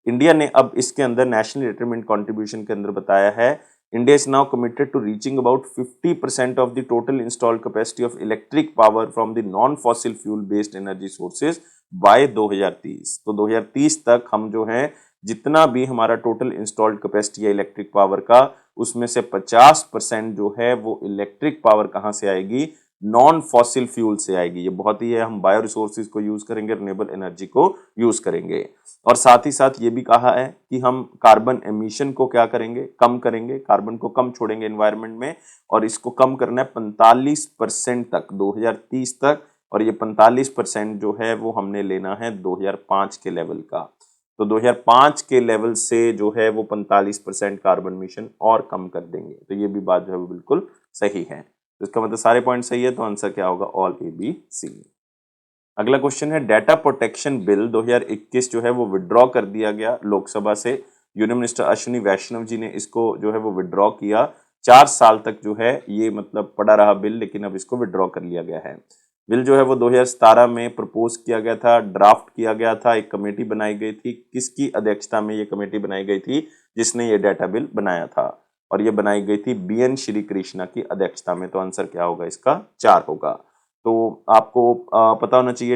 इंडिया ने अब इसके अंदर नेशनल डिटरमिन्ड कंट्रीब्यूशन के अंदर बताया है, India is now committed to reaching about 50% of the total installed capacity of electric power from the non-fossil fuel based energy sources by 2030। तो 2030 तक हम जो है जितना भी हमारा टोटल इंस्टॉल्ड कैपेसिटी है इलेक्ट्रिक पावर का, उसमें से 50% जो है वो इलेक्ट्रिक पावर कहाँ से आएगी? नॉन फॉसिल फ्यूल से आएगी। ये बहुत ही है, हम बायो रिसोर्सेज को यूज करेंगे, रिन्यूएबल एनर्जी को यूज करेंगे। और साथ ही साथ ये भी कहा है कि हम कार्बन एमिशन को क्या करेंगे, कम करेंगे, कार्बन को कम छोड़ेंगे एनवायरनमेंट में, और इसको कम करना है 45% तक 2030 तक। और ये 45% जो है वो हमने लेना है 2005 के लेवल का। तो 2005 के लेवल से जो है वो 45% कार्बन एमिशन और कम कर देंगे। तो ये भी बात जो है वो बिल्कुल सही है। तो इसका मतलब सारे पॉइंट सही है, तो आंसर क्या होगा, ऑल ए बी सी। अगला क्वेश्चन है, डाटा प्रोटेक्शन बिल 2021 जो है वो विड्रॉ कर दिया गया लोकसभा से। यूनियन मिनिस्टर अश्विनी वैष्णव जी ने इसको जो है वो विड्रॉ किया। 4 साल तक जो है ये मतलब पड़ा रहा बिल, लेकिन अब इसको विड्रॉ कर लिया गया है। बिल जो है वो 2017 में प्रपोज किया गया था, ड्राफ्ट किया गया था, एक कमेटी बनाई गई थी। किसकी अध्यक्षता में ये कमेटी बनाई गई थी जिसने ये डाटा बिल बनाया था? और ये बनाई गई थी BN श्री कृष्णा की अध्यक्षता में। तो आंसर क्या होगा इसका, 4 होगा। तो आपको पता होना चाहिए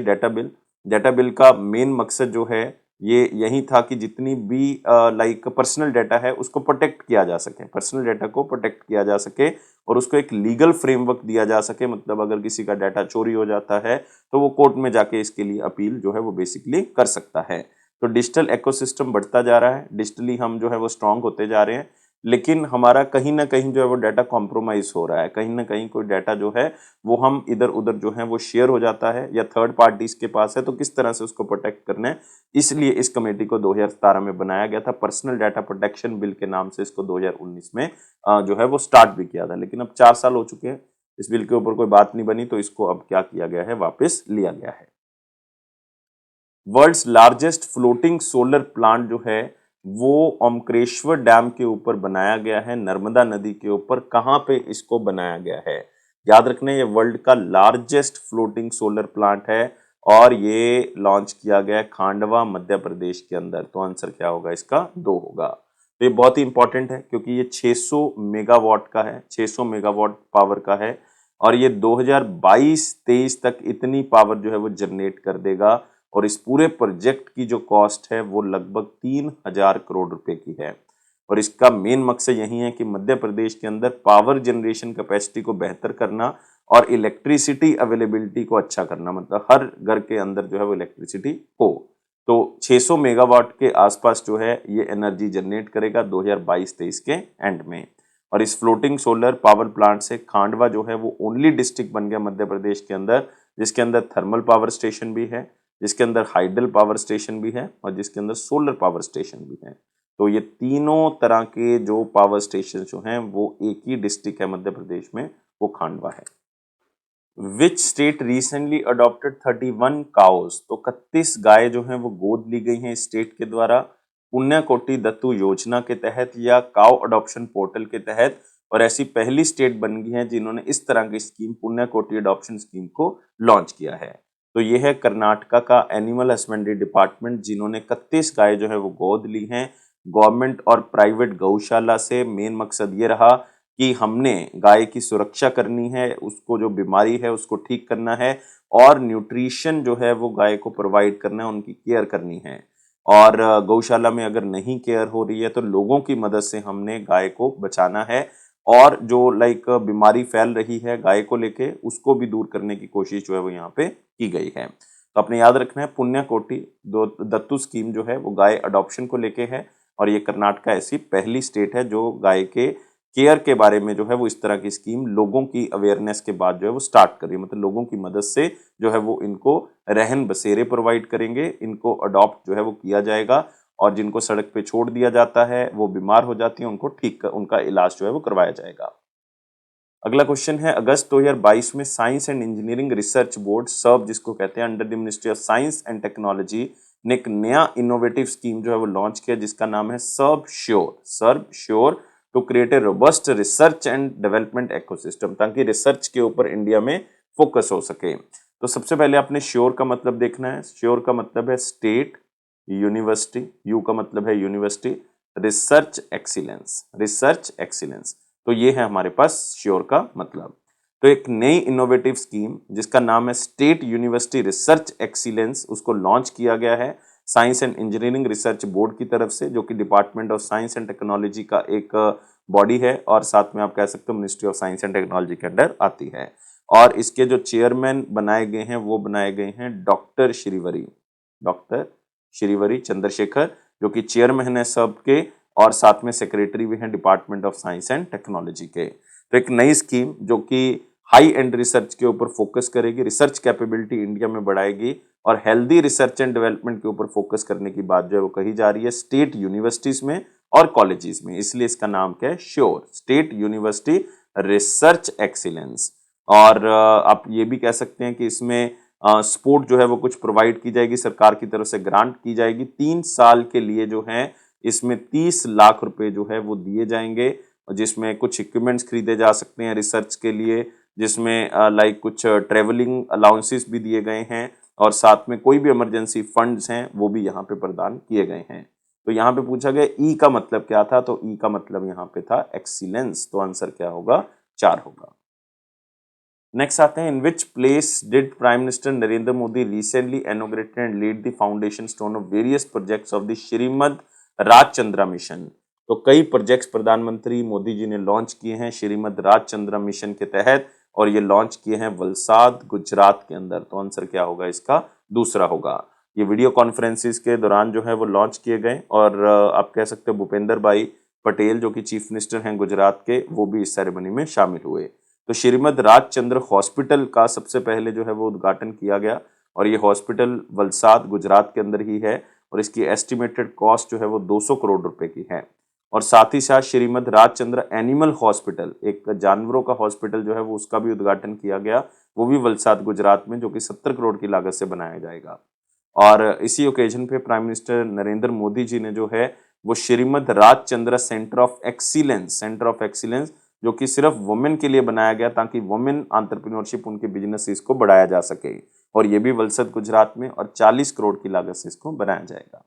डाटा बिल का मेन मकसद जो है ये यही था कि जितनी भी लाइक पर्सनल डाटा है उसको प्रोटेक्ट किया जा सके, पर्सनल डाटा को प्रोटेक्ट किया जा सके और उसको एक लीगल फ्रेमवर्क दिया जा सके। मतलब अगर किसी का डाटा चोरी हो जाता है तो वो कोर्ट में जाके इसके लिए अपील जो है वो बेसिकली कर सकता है। तो डिजिटल इकोसिस्टम बढ़ता जा रहा है, डिजिटली हम जो है वो स्ट्रांग होते जा रहे हैं, लेकिन हमारा कहीं ना कहीं जो है वो डाटा कॉम्प्रोमाइज हो रहा है। कहीं ना कहीं कोई डाटा जो है वो हम इधर उधर जो है वो शेयर हो जाता है या थर्ड पार्टीज के पास है, तो किस तरह से उसको प्रोटेक्ट करना है, इसलिए इस कमेटी को 2017 में बनाया गया था। पर्सनल डाटा प्रोटेक्शन बिल के नाम से इसको 2019 में जो है वो स्टार्ट भी किया था, लेकिन अब 4 साल हो चुके हैं, इस बिल के ऊपर कोई बात नहीं बनी, तो इसको अब क्या किया गया है, वापस लिया गया है। World's largest floating solar plant जो है वो ओमकारेश्वर डैम के ऊपर बनाया गया है, नर्मदा नदी के ऊपर। कहाँ पे इसको बनाया गया है? याद रखना, ये वर्ल्ड का लार्जेस्ट फ्लोटिंग सोलर प्लांट है और ये लॉन्च किया गया है खांडवा मध्य प्रदेश के अंदर। तो आंसर क्या होगा इसका, 2 होगा। तो ये बहुत ही इंपॉर्टेंट है क्योंकि ये 600 मेगावाट का है, 600 मेगावाट पावर का है, और ये 2022-23 तक इतनी पावर जो है वो जनरेट कर देगा। और इस पूरे प्रोजेक्ट की जो कॉस्ट है वो लगभग 3000 करोड़ रुपए की है। और इसका मेन मकसद यही है कि मध्य प्रदेश के अंदर पावर जनरेशन कैपेसिटी को बेहतर करना और इलेक्ट्रिसिटी अवेलेबिलिटी को अच्छा करना, मतलब हर घर के अंदर जो है वो इलेक्ट्रिसिटी हो। तो 600 मेगावाट के आसपास जो है ये एनर्जी जनरेट करेगा 2022-23 के एंड में। और इस फ्लोटिंग सोलर पावर प्लांट से खांडवा जो है वो ओनली डिस्ट्रिक्ट बन गया मध्य प्रदेश के अंदर जिसके अंदर थर्मल पावर स्टेशन भी है, जिसके अंदर हाइडल पावर स्टेशन भी है और जिसके अंदर सोलर पावर स्टेशन भी है। तो ये तीनों तरह के जो पावर स्टेशन जो हैं वो एक ही डिस्ट्रिक्ट है मध्य प्रदेश में, वो खांडवा है। Which state recently adopted 31 cows? तो 31 गाय जो हैं वो गोद ली गई हैं स्टेट के द्वारा, पुण्यकोटि दत्तू योजना के तहत या काउ अडॉप्शन पोर्टल के तहत। और ऐसी पहली स्टेट बन गई है जिन्होंने इस तरह की स्कीम, पुण्यकोटि अडॉप्शन स्कीम को लॉन्च किया है। तो ये है कर्नाटका का एनिमल हस्बेंड्री डिपार्टमेंट, जिन्होंने 31 गाय जो है वो गोद ली हैं गवर्नमेंट और प्राइवेट गौशाला से। मेन मकसद ये रहा कि हमने गाय की सुरक्षा करनी है, उसको जो बीमारी है उसको ठीक करना है और न्यूट्रिशन जो है वो गाय को प्रोवाइड करना है, उनकी केयर करनी है। और गौशाला में अगर नहीं केयर हो रही है तो लोगों की मदद से हमने गाय को बचाना है और जो लाइक बीमारी फैल रही है गाय को लेके उसको भी दूर करने की कोशिश जो है वो यहाँ पे की गई है। तो आपने याद रखना है, पुण्यकोटि दत्तू स्कीम जो है वो गाय अडॉप्शन को लेके है और ये कर्नाटका ऐसी पहली स्टेट है जो गाय के केयर के बारे में जो है वो इस तरह की स्कीम लोगों की अवेयरनेस के बाद जो है वो स्टार्ट कर रही है। मतलब लोगों की मदद से जो है वो इनको रहन बसेरे प्रोवाइड करेंगे, इनको अडॉप्ट जो है वो किया जाएगा और जिनको सड़क पे छोड़ दिया जाता है, वो बीमार हो जाती है, उनको ठीक उनका इलाज जो है वो करवाया जाएगा। अगला क्वेश्चन है, अगस्त 2022 में science and engineering research board SERB जिसको कहते हैं under the ministry of science and technology ने एक नया इनोवेटिव स्कीम जो है वो लॉन्च किया जिसका नाम है SERB SURE to create a robust research and development ecosystem, ताकि रिसर्च के ऊपर इंडिया में फोकस हो सके। तो सबसे पहले आपने श्योर का मतलब देखना है। श्योर का मतलब है स्टेट, यूनिवर्सिटी, यू का मतलब है यूनिवर्सिटी, रिसर्च एक्सीलेंस। तो ये है हमारे पास श्योर का मतलब। तो एक नई इनोवेटिव स्कीम जिसका नाम है स्टेट यूनिवर्सिटी रिसर्च एक्सीलेंस, उसको लॉन्च किया गया है science and engineering research board की तरफ से, जो कि department of science and technology का एक बॉडी है और साथ में आप कह सकते हो ministry of science and technology के अंडर आती है। और इसके जो चेयरमैन बनाए गए हैं वो बनाए गए हैं डॉक्टर श्रीवरी चंद्रशेखर, जो कि चेयरमैन है सबके और साथ में सेक्रेटरी भी हैं department of science and technology के। तो एक नई स्कीम जो कि हाई एंड रिसर्च के ऊपर फोकस करेगी, रिसर्च कैपेबिलिटी इंडिया में बढ़ाएगी और हेल्दी रिसर्च एंड डेवलपमेंट के ऊपर फोकस करने की बात जो है वो कही जा रही है स्टेट यूनिवर्सिटीज में और कॉलेजेस में। इसलिए इसका नाम क्या है, sure, state university research excellence. और आप ये भी कह सकते हैं कि इसमें सपोर्ट जो है वो कुछ प्रोवाइड की जाएगी, सरकार की तरफ से ग्रांट की जाएगी 3 साल के लिए जो है इसमें 30 लाख रुपए जो है वो दिए जाएंगे, जिसमें कुछ इक्विपमेंट्स खरीदे जा सकते हैं रिसर्च के लिए, जिसमें लाइक कुछ ट्रेवलिंग अलाउंसेस भी दिए गए हैं और साथ में कोई भी इमरजेंसी फंड्स हैं वो भी यहाँ पे प्रदान किए गए हैं। तो यहाँ पे पूछा गया ई का मतलब क्या था, तो ई का मतलब यहाँ पे था एक्सीलेंस, तो आंसर क्या होगा, 4 होगा। नेक्स्ट आते हैं, in which place did prime minister Narendra Modi recently inaugurated and laid the foundation stone of various projects of the Shrimad Rajchandra mission. तो कई प्रोजेक्ट्स प्रधानमंत्री मोदी जी ने लॉन्च किए हैं श्रीमद राजचंद्रा मिशन के तहत और ये लॉन्च किए हैं वलसाद गुजरात के अंदर। तो आंसर क्या होगा इसका, दूसरा होगा। ये वीडियो कॉन्फ्रेंसिस के दौरान जो है वो लॉन्च किए गए और आप कह सकते हो भूपेंद्र भाई पटेल जो कि चीफ मिनिस्टर हैं गुजरात के, वो भी इस सेरेमनी में शामिल हुए। तो श्रीमद राजचंद्र हॉस्पिटल का सबसे पहले जो है वो उद्घाटन किया गया और ये हॉस्पिटल वलसाद गुजरात के अंदर ही है और इसकी एस्टिमेटेड कॉस्ट जो है वो 200 करोड़ रुपए की है। और साथ ही साथ श्रीमद राजचंद्र एनिमल हॉस्पिटल, एक जानवरों का हॉस्पिटल जो है वो उसका भी उद्घाटन किया गया, वो भी वलसाद गुजरात में, जो कि 70 करोड़ की लागत से बनाया जाएगा। और इसी ओकेजन पे प्राइम मिनिस्टर नरेंद्र मोदी जी ने जो है वो Shrimad Rajchandra centre of excellence जो कि सिर्फ वुमेन के लिए बनाया गया ताकि वुमेन एंटरप्रेन्योरशिप, उनके बिजनेस इसको बढ़ाया जा सके, और ये भी वलसद गुजरात में, और 40 करोड़ की लागत से इसको बनाया जाएगा।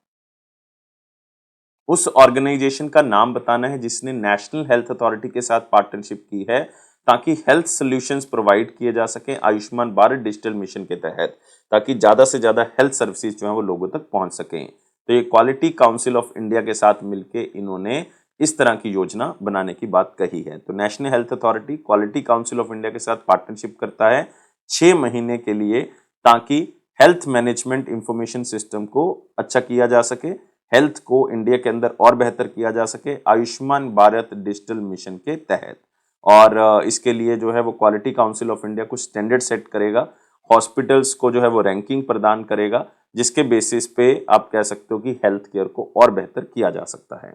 उस ऑर्गेनाइजेशन का नाम बताना है जिसने नेशनल हेल्थ अथॉरिटी के साथ पार्टनरशिप की है ताकि हेल्थ सॉल्यूशंस प्रोवाइड किए जा सके आयुष्मान भारत डिजिटल मिशन के तहत, ताकि ज्यादा से ज्यादा हेल्थ सर्विसेज जो है वो लोगों तक पहुंच सकें। तो ये क्वालिटी काउंसिल ऑफ इंडिया के साथ मिलके इन्होंने इस तरह की योजना बनाने की बात कही है। तो national health authority quality council of India के साथ पार्टनरशिप करता है 6 महीने के लिए ताकि हेल्थ मैनेजमेंट इंफॉर्मेशन सिस्टम को अच्छा किया जा सके, हेल्थ को इंडिया के अंदर और बेहतर किया जा सके आयुष्मान भारत डिजिटल मिशन के तहत। और इसके लिए जो है वो क्वालिटी काउंसिल ऑफ इंडिया कुछ स्टैंडर्ड सेट करेगा, हॉस्पिटल्स को जो है वो रैंकिंग प्रदान करेगा, जिसके बेसिस पे आप कह सकते हो कि हेल्थ केयर को और बेहतर किया जा सकता है।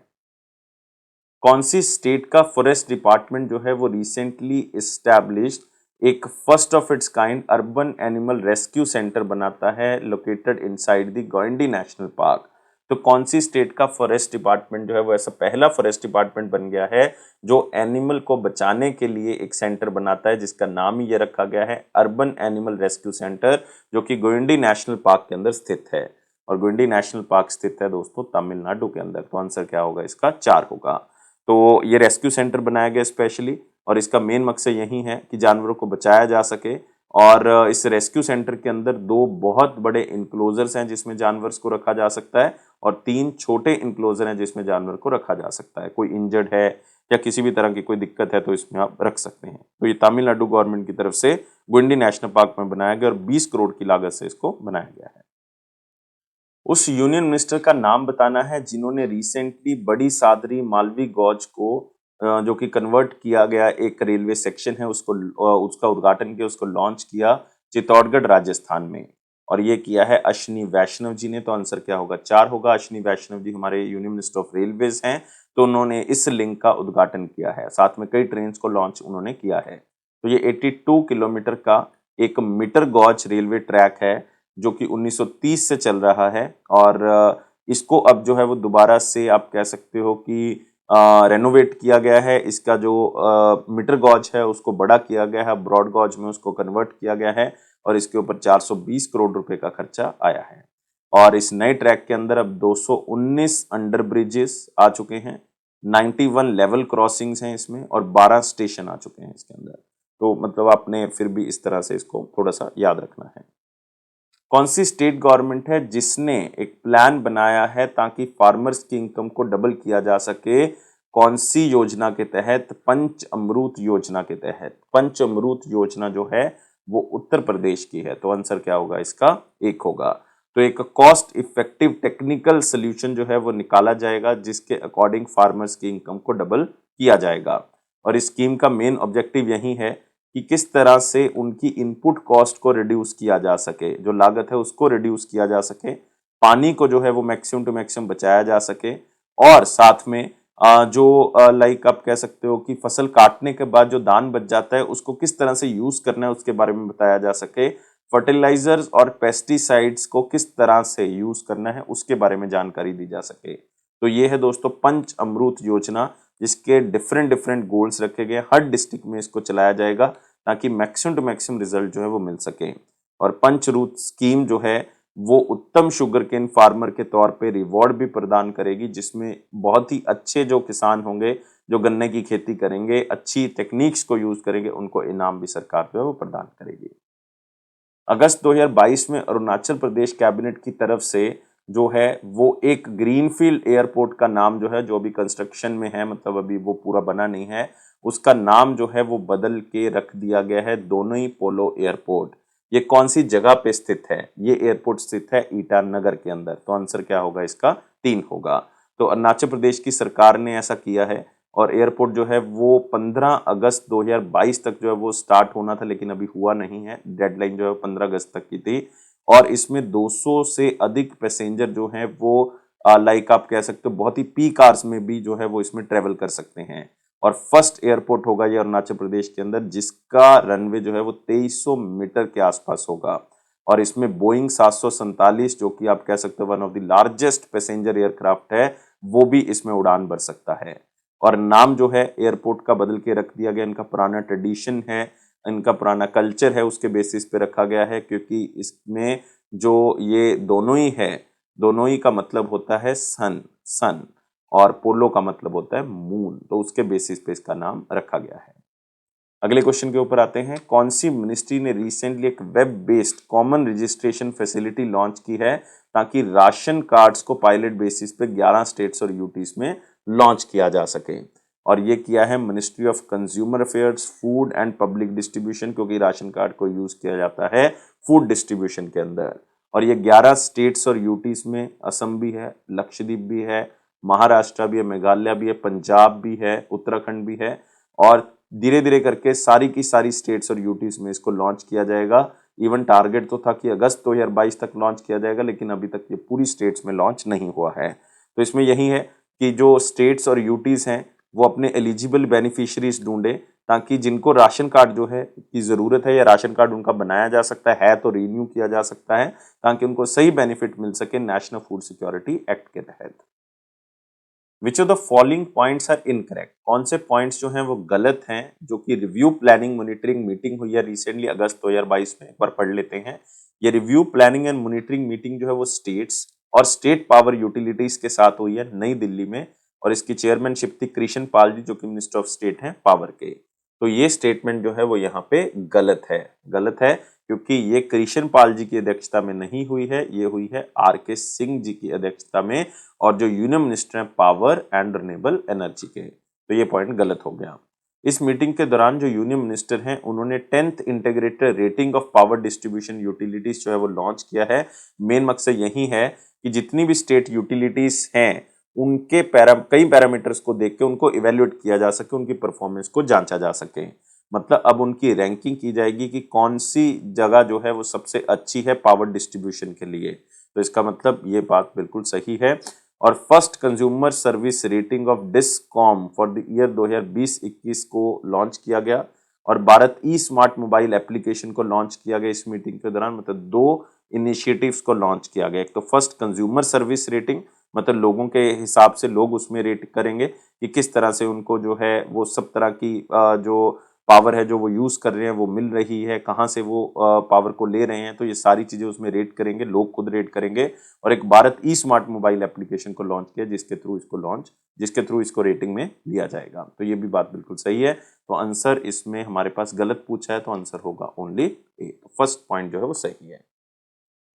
कौन सी स्टेट का फॉरेस्ट डिपार्टमेंट जो है वो रिसेंटली एस्टैब्लिश्ड एक first of its kind urban animal rescue centre बनाता है located inside the Guindy national park. तो कौन सी स्टेट का फॉरेस्ट डिपार्टमेंट जो है वो ऐसा पहला फॉरेस्ट डिपार्टमेंट बन गया है जो एनिमल को बचाने के लिए एक सेंटर बनाता है, जिसका नाम ही ये रखा गया है अर्बन एनिमल रेस्क्यू सेंटर, जो कि गोइंडी नेशनल पार्क के अंदर स्थित है। और गोइंडी नेशनल पार्क स्थित है दोस्तों तमिलनाडु के अंदर। तो आंसर क्या होगा इसका, 4 होगा। तो ये रेस्क्यू सेंटर बनाया गया स्पेशली, और इसका मेन मकसद यही है कि जानवरों को बचाया जा सके। और इस रेस्क्यू सेंटर के अंदर 2 बहुत बड़े इंक्लोजर्स हैं जिसमें जानवर को रखा जा सकता है, और 3 छोटे इंक्लोजर हैं जिसमें जानवर को रखा जा सकता है। कोई इंजर्ड है या किसी भी तरह की कोई दिक्कत है तो इसमें आप रख सकते हैं। तो ये तमिलनाडु गवर्नमेंट की तरफ से गुंडी नेशनल पार्क में बनाया गया और 20 करोड़ की लागत से इसको बनाया गया है। उस यूनियन मिनिस्टर का नाम बताना है जिन्होंने रिसेंटली बड़ी सादरी मालवी गौज को जो कि कन्वर्ट किया गया एक रेलवे सेक्शन है उसको उसका उद्घाटन किया, उसको लॉन्च किया चित्तौड़गढ़ राजस्थान में, और ये किया है अश्विनी वैष्णव जी ने। तो आंसर क्या होगा, 4 होगा। अश्विनी वैष्णव जी हमारे यूनियन मिनिस्टर ऑफ रेलवेज हैं, तो उन्होंने इस लिंक का उद्घाटन किया है, साथ में कई ट्रेन को लॉन्च उन्होंने किया है। तो ये 82 किलोमीटर का एक मीटर गॉज रेलवे ट्रैक है जो कि 1930 से चल रहा है, और इसको अब जो है वो दोबारा से आप कह सकते हो कि रेनोवेट किया गया है। इसका जो मीटर गॉज है उसको बड़ा किया गया है, ब्रॉड गॉज में उसको कन्वर्ट किया गया है, और इसके ऊपर 420 करोड़ रुपए का खर्चा आया है। और इस नए ट्रैक के अंदर अब 219 अंडर ब्रिजेस आ चुके हैं, 91 लेवल क्रॉसिंग्स हैं इसमें, और 12 स्टेशन आ चुके हैं इसके अंदर। तो मतलब आपने फिर भी इस तरह से इसको थोड़ा सा याद रखना है। कौन सी स्टेट गवर्नमेंट है जिसने एक प्लान बनाया है ताकि फार्मर्स की इनकम को डबल किया जा सके कौन सी योजना के तहत? पंच अमृत योजना के तहत। पंच अमृत योजना जो है वो उत्तर प्रदेश की है, तो आंसर क्या होगा इसका? एक होगा। तो एक कॉस्ट इफेक्टिव टेक्निकल सोल्यूशन जो है वो निकाला जाएगा जिसके अकॉर्डिंग फार्मर्स की इनकम को डबल किया जाएगा। और इस स्कीम का मेन ऑब्जेक्टिव यही है कि किस तरह से उनकी इनपुट कॉस्ट को रिड्यूस किया जा सके, जो लागत है उसको रिड्यूस किया जा सके, पानी को जो है वो मैक्सिमम टू मैक्सिमम बचाया जा सके, और साथ में जो लाइक आप कह सकते हो कि फसल काटने के बाद जो दान बच जाता है उसको किस तरह से यूज करना है उसके बारे में बताया जा सके, फर्टिलाइजर्स और पेस्टिसाइड्स को किस तरह से यूज करना है उसके बारे में जानकारी दी जा सके। तो ये है दोस्तों पंच अमृत योजना, जिसके डिफरेंट डिफरेंट गोल्स रखे गए। हर डिस्ट्रिक्ट में इसको चलाया जाएगा ताकि मैक्सिमम टू मैक्सिमम रिजल्ट जो है वो मिल सके। और पंचरूत स्कीम जो है वो उत्तम शुगर केन फार्मर के तौर पे रिवॉर्ड भी प्रदान करेगी, जिसमें बहुत ही अच्छे जो किसान होंगे जो गन्ने की खेती करेंगे, अच्छी टेक्निक्स को यूज करेंगे, उनको इनाम भी सरकार जो है वो प्रदान करेगी। अगस्त 2022 में अरुणाचल प्रदेश कैबिनेट की तरफ से जो है वो एक ग्रीनफील्ड एयरपोर्ट का नाम जो है, जो अभी कंस्ट्रक्शन में है, मतलब अभी वो पूरा बना नहीं है, उसका नाम जो है वो बदल के रख दिया गया है दोनोई पोलो एयरपोर्ट। ये कौन सी जगह पे स्थित है? ये एयरपोर्ट स्थित है ईटानगर के अंदर। तो आंसर क्या होगा इसका? 3 होगा। तो अरुणाचल प्रदेश की सरकार ने ऐसा किया है और एयरपोर्ट जो है वो 15 अगस्त 2022 तक जो है वो स्टार्ट होना था, लेकिन अभी हुआ नहीं है। डेडलाइन जो है 15 अगस्त तक की थी और इसमें 200 से अधिक पैसेंजर जो हैं वो लाइक आप कह सकते हो बहुत ही पीक आवर्स में भी जो है वो इसमें ट्रेवल कर सकते हैं। और फर्स्ट एयरपोर्ट होगा ये अरुणाचल प्रदेश के अंदर जिसका रनवे जो है वो 2300 मीटर के आसपास होगा। और इसमें बोइंग 747 जो कि आप कह सकते हो one of the largest passenger aircraft है, वो भी इसमें उड़ान भर सकता है। और नाम जो है एयरपोर्ट का बदल के रख दिया गया, इनका पुराना ट्रेडिशन है, इनका पुराना कल्चर है, उसके बेसिस पे रखा गया है, क्योंकि इसमें जो ये दोनों ही है, दोनों ही का मतलब होता है सन, सन, और पोलो का मतलब होता है मून, तो उसके बेसिस पे इसका नाम रखा गया है। अगले क्वेश्चन के ऊपर आते हैं। कौन सी मिनिस्ट्री ने रिसेंटली एक web based common registration facility launch की है ताकि राशन कार्ड्स को पायलट बेसिस पे 11 स्टेट्स और यूटीज में लॉन्च किया जा सके? और ये किया है ministry of consumer affairs, food and public distribution, क्योंकि राशन कार्ड को यूज किया जाता है फूड डिस्ट्रीब्यूशन के अंदर। और ये 11 स्टेट्स और यूटीज में असम भी है, लक्षद्वीप भी है, महाराष्ट्र भी है, मेघालय भी है, पंजाब भी है, उत्तराखंड भी है, और धीरे धीरे करके सारी की सारी स्टेट्स और यूटीज में इसको लॉन्च किया जाएगा। इवन टारगेट तो था कि अगस्त 2022 तक लॉन्च किया जाएगा, लेकिन अभी तक ये पूरी स्टेट्स में लॉन्च नहीं हुआ है। तो इसमें यही है कि जो स्टेट्स और यूटीज हैं वो अपने एलिजिबल बेनिफिशियरीज ढूंढे, ताकि जिनको राशन कार्ड जो है की जरूरत है या राशन कार्ड उनका बनाया जा सकता है तो रिन्यू किया जा सकता है, ताकि उनको सही बेनिफिट मिल सके नेशनल फूड सिक्योरिटी एक्ट के तहत। Which of the following points are incorrect? कौन से पॉइंट्स जो हैं वो गलत हैं, जो कि रिव्यू प्लानिंग मॉनिटरिंग मीटिंग हुई है रिसेंटली अगस्त 2022 में, एक बार पढ़ लेते हैं। ये review planning and monitoring meeting जो है वो स्टेट्स और स्टेट पावर यूटिलिटीज के साथ हुई है नई दिल्ली में, और इसकी चेयरमैनशिप थी कृष्ण पाल जी, जो कि मिनिस्टर ऑफ स्टेट हैं पावर के। तो ये स्टेटमेंट जो है वो यहाँ पे गलत है, गलत है, क्योंकि ये कृष्ण पाल जी की अध्यक्षता में नहीं हुई है, ये हुई है आर.के. सिंह जी की अध्यक्षता में, और जो यूनियन मिनिस्टर हैं पावर एंड रिन्यूएबल एनर्जी के। तो ये पॉइंट गलत हो गया। इस मीटिंग के दौरान जो यूनियन मिनिस्टर हैं उन्होंने 10th integrated rating of power distribution utilities जो है वो लॉन्च किया है। मेन मकसद यही है कि जितनी भी स्टेट यूटिलिटीज हैं उनके कई पैरामीटर्स को देख के उनको इवेल्युएट किया जा सके, उनकी परफॉर्मेंस को जांचा जा सके। मतलब अब उनकी रैंकिंग की जाएगी कि कौन सी जगह जो है वो सबसे अच्छी है पावर डिस्ट्रीब्यूशन के लिए। तो इसका मतलब ये बात बिल्कुल सही है। और first consumer service rating of discom for the year 2020-21 को लॉन्च किया गया, और भारत ई स्मार्ट मोबाइल एप्लीकेशन को लॉन्च किया गया इस मीटिंग के दौरान। मतलब 2 इनिशिएटिव्स को लॉन्च किया गया। एक तो फर्स्ट कंज्यूमर सर्विस रेटिंग, मतलब लोगों के हिसाब से लोग उसमें रेट करेंगे कि किस तरह से उनको जो है वो सब तरह की जो पावर है जो वो यूज कर रहे हैं वो मिल रही है, कहाँ से वो पावर को ले रहे हैं, तो ये सारी चीजें उसमें रेट करेंगे, लोग खुद रेट करेंगे। और एक भारत ई स्मार्ट मोबाइल एप्लीकेशन को लॉन्च किया जिसके थ्रू इसको रेटिंग में लिया जाएगा। तो ये भी बात बिल्कुल सही है। तो आंसर इसमें हमारे पास गलत पूछा है, तो आंसर होगा ओनली ए। फर्स्ट पॉइंट जो है वो सही है।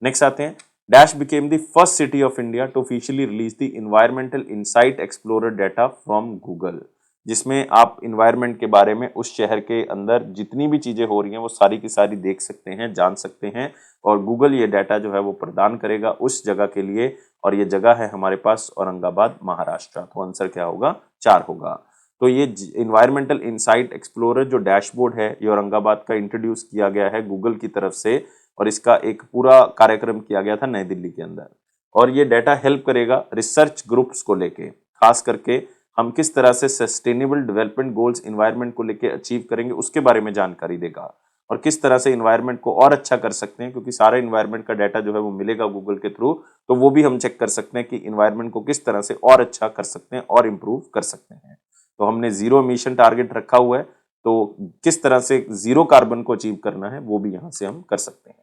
नेक्स्ट आते हैं, dash became the first city of India to officially release the environmental insight explorer data from Google, जिसमें आप इन्वायरमेंट के बारे में उस शहर के अंदर जितनी भी चीजें हो रही हैं वो सारी की सारी देख सकते हैं, जान सकते हैं, और गूगल ये डाटा जो है वो प्रदान करेगा उस जगह के लिए, और ये जगह है हमारे पास औरंगाबाद महाराष्ट्र। तो आंसर क्या होगा? 4 होगा। तो ये इन्वायरमेंटल इंसाइट एक्सप्लोरर जो डैशबोर्ड है ये औरंगाबाद का इंट्रोड्यूस किया गया है गूगल की तरफ से, और इसका एक पूरा कार्यक्रम किया गया था नई दिल्ली के अंदर। और ये डाटा हेल्प करेगा रिसर्च ग्रुप्स को लेके, खास करके हम किस तरह से सस्टेनेबल डेवलपमेंट गोल्स इन्वायरमेंट को लेके अचीव करेंगे उसके बारे में जानकारी देगा, और किस तरह से इन्वायरमेंट को और अच्छा कर सकते हैं, क्योंकि सारा इन्वायरमेंट का डाटा जो है वो मिलेगा गूगल के थ्रू, तो वो भी हम चेक कर सकते हैं कि इन्वायरमेंट को किस तरह से और अच्छा कर सकते हैं और इम्प्रूव कर सकते हैं। तो हमने जीरो एमिशन टारगेट रखा हुआ है, तो किस तरह से जीरो कार्बन को अचीव करना है वो भी यहां से हम कर सकते हैं।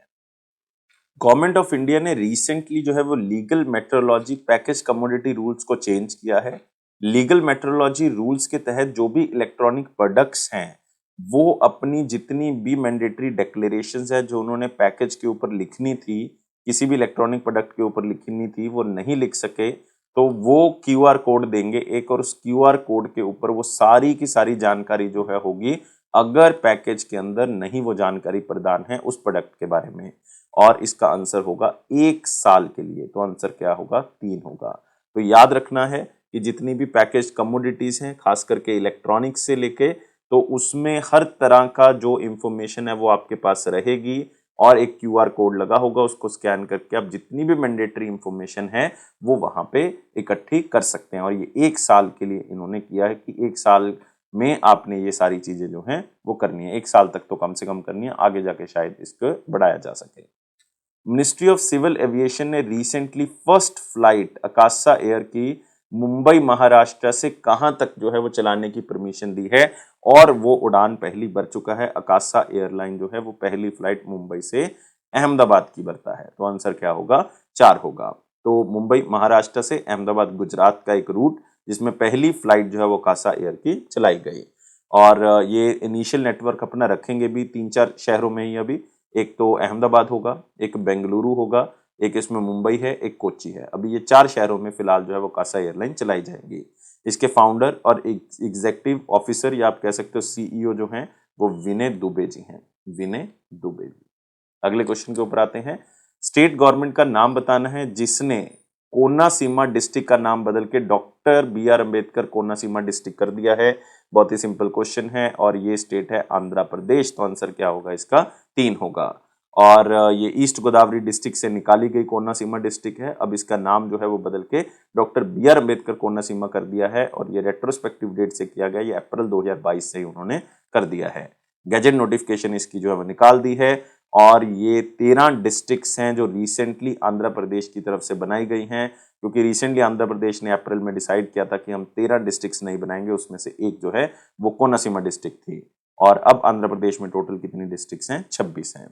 गवर्नमेंट ऑफ इंडिया ने रिसेंटली जो है वो legal metrology package commodity rules को चेंज किया है। लीगल मेट्रोलॉजी रूल्स के तहत जो भी इलेक्ट्रॉनिक प्रोडक्ट्स हैं वो अपनी जितनी भी मैंडेटरी डिक्लेरेशंस है जो उन्होंने पैकेज के ऊपर लिखनी थी, किसी भी इलेक्ट्रॉनिक प्रोडक्ट के ऊपर लिखनी थी, वो नहीं लिख सके, तो वो क्यूआर कोड देंगे एक, और उस क्यूआर कोड के ऊपर वो सारी की सारी जानकारी जो है होगी, अगर पैकेज के अंदर नहीं वो जानकारी प्रदान है उस प्रोडक्ट के बारे में। और इसका आंसर होगा 1 साल के लिए। तो आंसर क्या होगा? 3 होगा। तो याद रखना है कि जितनी भी पैकेज कमोडिटीज हैं, खास करके इलेक्ट्रॉनिक्स से लेके, तो उसमें हर तरह का जो इंफॉर्मेशन है वो आपके पास रहेगी, और एक क्यूआर कोड लगा होगा, उसको स्कैन करके आप जितनी भी मैंडेटरी इंफॉर्मेशन है वो वहां पे इकट्ठी कर सकते हैं। और ये 1 साल के लिए इन्होंने किया है कि 1 साल में आपने ये सारी चीजें जो हैं वो करनी है। 1 साल तक तो कम से कम करनी है, आगे जाके शायद इसको बढ़ाया जा सके। मिनिस्ट्री ऑफ सिविल एविएशन ने रिसेंटली फर्स्ट फ्लाइट आकाशा एयर की मुंबई महाराष्ट्र से कहां तक जो है वो चलाने की परमिशन दी है, और वो उड़ान पहली भर चुका है। आकाशा एयरलाइन जो है वो पहली फ्लाइट मुंबई से अहमदाबाद की भरता है। तो आंसर क्या होगा? 4 होगा। तो मुंबई महाराष्ट्र से अहमदाबाद गुजरात का एक रूट, जिसमें पहली फ्लाइट जो है वो आकाशा एयर की चलाई गई। और ये इनिशियल नेटवर्क अपना रखेंगे भी 3-4 शहरों में ही अभी। एक तो अहमदाबाद होगा, एक बेंगलुरु होगा, एक इसमें मुंबई है, एक कोच्चि है। अभी ये 4 शहरों में फिलहाल जो है वो आकाशा एयरलाइन चलाई जाएगी। इसके फाउंडर और एग्जीक्यूटिव ऑफिसर या आप कह सकते हो सीईओ जो हैं वो विनय दुबे जी हैं। विनय दुबे जी। अगले क्वेश्चन के ऊपर आते हैं। स्टेट गवर्नमेंट का नाम बताना है जिसने कोनासीमा डिस्ट्रिक्ट का नाम बदल के doctor BR Ambedkar Konaseema district कर दिया है। बहुत ही सिंपल क्वेश्चन है, और ये स्टेट है आंध्र प्रदेश। तो आंसर क्या होगा इसका? 3 होगा। और ये ईस्ट गोदावरी डिस्ट्रिक्ट से निकाली गई कोनासीमा डिस्ट्रिक्ट है। अब इसका नाम जो है वो बदल के डॉक्टर BR अम्बेडकर कोनासीमा कर दिया है, और ये रेट्रोस्पेक्टिव डेट से किया गया, ये अप्रैल 2022 से ही उन्होंने कर दिया है। गैजेट नोटिफिकेशन इसकी जो है वो निकाल दी है, और ये 13 डिस्ट्रिक्ट्स हैं जो रिसेंटली आंध्र प्रदेश की तरफ से बनाई गई हैं, क्योंकि रिसेंटली आंध्र प्रदेश ने अप्रैल में डिसाइड किया था कि हम 13 डिस्ट्रिक्ट्स नहीं बनाएंगे, उसमें से एक जो है वो कोनासीमा डिस्ट्रिक्ट थी। और अब आंध्र प्रदेश में टोटल कितनी डिस्ट्रिक्ट्स हैं? 26 हैं।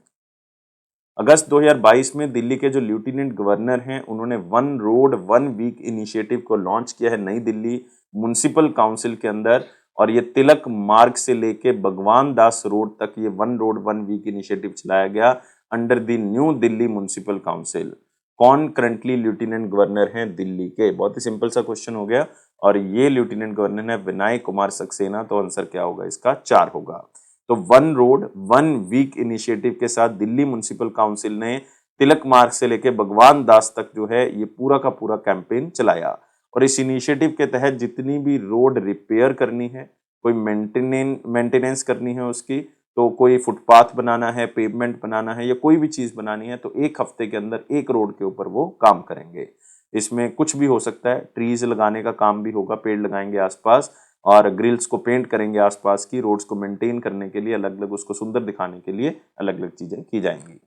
अगस्त 2022 में दिल्ली के जो लेफ्टिनेंट गवर्नर हैं उन्होंने one road one week initiative को लॉन्च किया है नई दिल्ली म्युनिसिपल काउंसिल के अंदर, और ये तिलक मार्ग से लेके भगवान दास रोड तक ये one road one week initiative चलाया गया under the New Delhi municipal council. कौन करंटली लेफ्टिनेंट गवर्नर हैं दिल्ली के? बहुत ही सिंपल सा क्वेश्चन हो गया, और ये लेफ्टिनेंट गवर्नर है विनय कुमार सक्सेना। तो आंसर क्या होगा इसका? 4 होगा। तो one road one week initiative के साथ दिल्ली म्युनिसिपल काउंसिल ने तिलक मार्ग से लेके भगवान दास तक जो है ये पूरा का पूरा कैंपेन चलाया, और इस इनिशिएटिव के तहत जितनी भी रोड रिपेयर करनी है, कोई मेंटेनेंस करनी है उसकी, तो कोई फुटपाथ बनाना है, पेवमेंट बनाना है, या कोई भी चीज बनानी है, तो 1 हफ्ते के अंदर एक रोड के ऊपर वो काम करेंगे। इसमें कुछ भी हो सकता है, ट्रीज लगाने का काम भी होगा, पेड़ लगाएंगे आसपास, और ग्रिल्स को पेंट करेंगे आसपास की, रोड्स को मेंटेन करने के लिए अलग अलग, उसको सुंदर दिखाने के लिए अलग अलग चीजें की जाएंगी।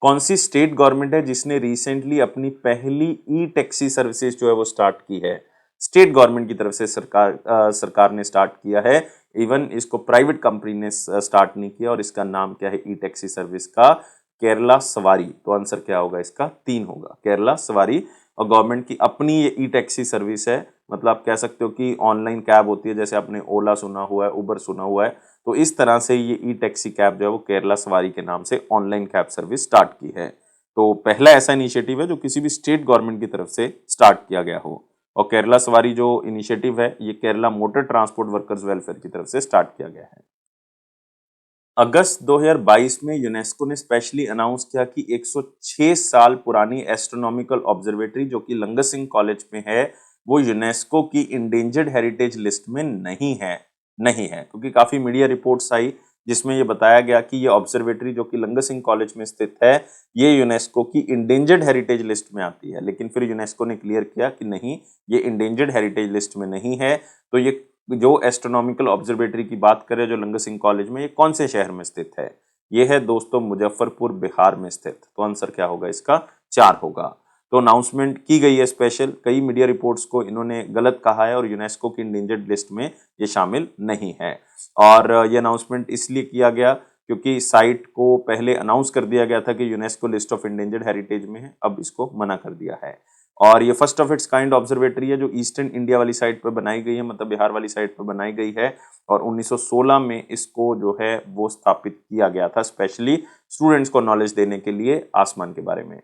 कौन सी स्टेट गवर्नमेंट है जिसने रिसेंटली अपनी पहली ई टैक्सी सर्विसेज जो है वो स्टार्ट की है? स्टेट गवर्नमेंट की तरफ से सरकार ने स्टार्ट किया है। इवन इसको प्राइवेट कंपनी ने स्टार्ट नहीं किया, और इसका नाम क्या है ई टैक्सी सर्विस का? केरला सवारी। तो आंसर क्या होगा इसका? 3 होगा, केरला सवारी। और गवर्नमेंट की अपनी ये ई टैक्सी सर्विस है, मतलब आप कह सकते हो कि ऑनलाइन कैब होती है, जैसे आपने ओला सुना हुआ है, उबर सुना हुआ है, तो इस तरह से ये ई टैक्सी कैब जो है वो केरला सवारी के नाम से ऑनलाइन कैब सर्विस स्टार्ट की है। तो पहला ऐसा इनिशिएटिव है जो किसी भी स्टेट गवर्नमेंट की तरफ से स्टार्ट किया गया हो। और केरला सवारी जो इनिशिएटिव है ये Kerala motor transport workers welfare की तरफ से स्टार्ट किया गया है। अगस्त 2022 में यूनेस्को ने स्पेशली अनाउंस किया कि 106 साल पुरानी एस्ट्रोनॉमिकल ऑब्जर्वेटरी जो कि लंगर सिंह कॉलेज में है वो यूनेस्को की इंडेंजर्ड हेरिटेज लिस्ट में नहीं है क्योंकि काफी मीडिया रिपोर्ट्स आई जिसमें ये बताया गया कि ये ऑब्जर्वेटरी जो कि लंगर सिंह कॉलेज में स्थित है ये यूनेस्को की इंडेंजर्ड हेरिटेज लिस्ट में आती है, लेकिन फिर यूनेस्को ने क्लियर किया कि नहीं, ये इंडेंजर्ड हेरिटेज लिस्ट में नहीं है। तो ये जो एस्ट्रोनॉमिकल ऑब्जर्वेटरी की बात करें जो लंगर सिंह कॉलेज में, ये कौन से शहर में स्थित है? ये है दोस्तों मुजफ्फरपुर बिहार में स्थित। तो आंसर क्या होगा इसका? 4 होगा। तो अनाउंसमेंट की गई है स्पेशल, कई मीडिया रिपोर्ट्स को इन्होंने गलत कहा है और यूनेस्को की इंडेंजर्ड लिस्ट में ये शामिल नहीं है। और ये अनाउंसमेंट इसलिए किया गया क्योंकि साइट को पहले अनाउंस कर दिया गया था कि UNESCO list of endangered heritage में है, अब इसको मना कर दिया है। और ये first of its kind observatory है जो ईस्टर्न इंडिया वाली साइड पर बनाई गई है, मतलब बिहार वाली साइड पर बनाई गई है। और 1916 में इसको जो है वो स्थापित किया गया था स्पेशली स्टूडेंट्स को नॉलेज देने के लिए आसमान के बारे में।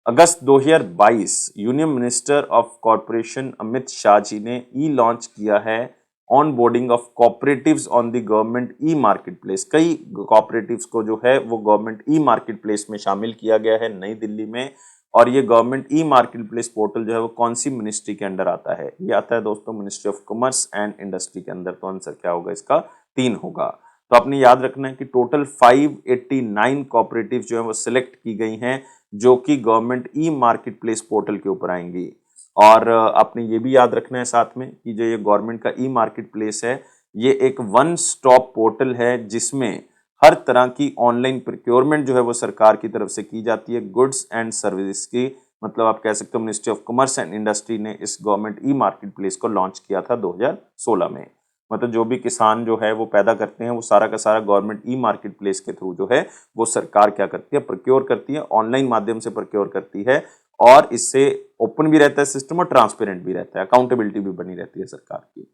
अगस्त 2022 union minister of corporation Amit Shah ji ने ई लॉन्च किया है on boarding of cooperatives on the government e marketplace. कई कॉपरेटिव्स को जो है वो गवर्नमेंट ई मार्केट प्लेस में शामिल किया गया है नई दिल्ली में। और ये government e market place portal जो है वो कौन सी मिनिस्ट्री के अंडर आता है? ये आता है दोस्तों ministry of commerce and industry के अंदर। तो आंसर क्या होगा इसका? 3 होगा। तो आपने याद रखना है कि टोटल 589 कॉपरेटिव जो है वो सिलेक्ट की गई हैं जो कि government e market place portal के ऊपर आएंगी। और आपने ये भी याद रखना है साथ में कि जो ये गवर्नमेंट का ई मार्केट प्लेस है ये एक वन स्टॉप पोर्टल है जिसमें हर तरह की ऑनलाइन प्रोक्योरमेंट जो है वो सरकार की तरफ से की जाती है गुड्स एंड सर्विसेज की। मतलब आप कह सकते हो ministry of commerce and industry ने इस गवर्नमेंट ई मार्केट प्लेस को लॉन्च किया था 2016 में। मतलब जो भी किसान जो है वो पैदा करते हैं वो सारा का सारा गवर्नमेंट ई मार्केट प्लेस के थ्रू जो है वो सरकार क्या करती है? प्रोक्योर करती है, ऑनलाइन माध्यम से प्रोक्योर करती है। और इससे ओपन भी रहता है सिस्टम और ट्रांसपेरेंट भी रहता है, अकाउंटेबिलिटी भी बनी रहती है सरकार की।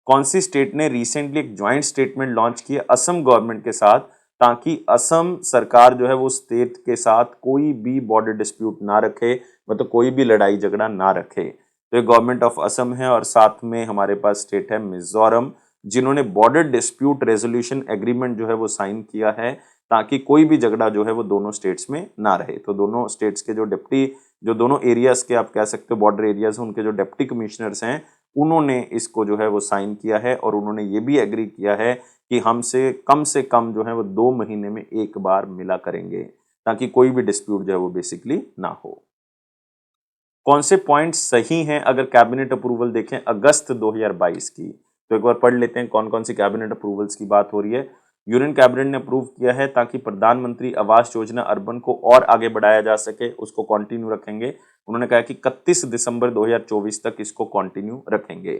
कौन सी स्टेट ने रिसेंटली एक ज्वाइंट स्टेटमेंट लॉन्च की है असम गवर्नमेंट के साथ ताकि असम सरकार जो है वो स्टेट के साथ कोई भी बॉर्डर डिस्प्यूट ना रखे, मतलब कोई भी लड़ाई झगड़ा ना रखे? तो ये गवर्नमेंट ऑफ असम है और साथ में हमारे पास स्टेट है मिजोरम जिन्होंने बॉर्डर डिस्प्यूट रेजोल्यूशन एग्रीमेंट जो है वो साइन किया है ताकि कोई भी झगड़ा जो है वो दोनों स्टेट्स में ना रहे। तो दोनों स्टेट्स के जो दोनों एरियाज के आप कह सकते हो बॉर्डर एरियाज हैं उनके जो डिप्टी कमिश्नर्स हैं उन्होंने इसको जो है वो साइन किया है और उन्होंने ये भी एग्री किया है कि हमसे कम जो है वो 2 महीने में एक बार मिला करेंगे ताकि कोई भी डिस्प्यूट जो है वो बेसिकली ना हो। कौन से पॉइंट सही हैं अगर कैबिनेट अप्रूवल देखें अगस्त 2022 की? तो एक बार पढ़ लेते हैं कौन कौन सी कैबिनेट अप्रूवल्स की बात हो रही है। यूनियन कैबिनेट ने अप्रूव किया है ताकि प्रधानमंत्री आवास योजना अर्बन को और आगे बढ़ाया जा सके, उसको कंटिन्यू रखेंगे। उन्होंने कहा कि 31 दिसंबर 2024 तक इसको कंटिन्यू रखेंगे।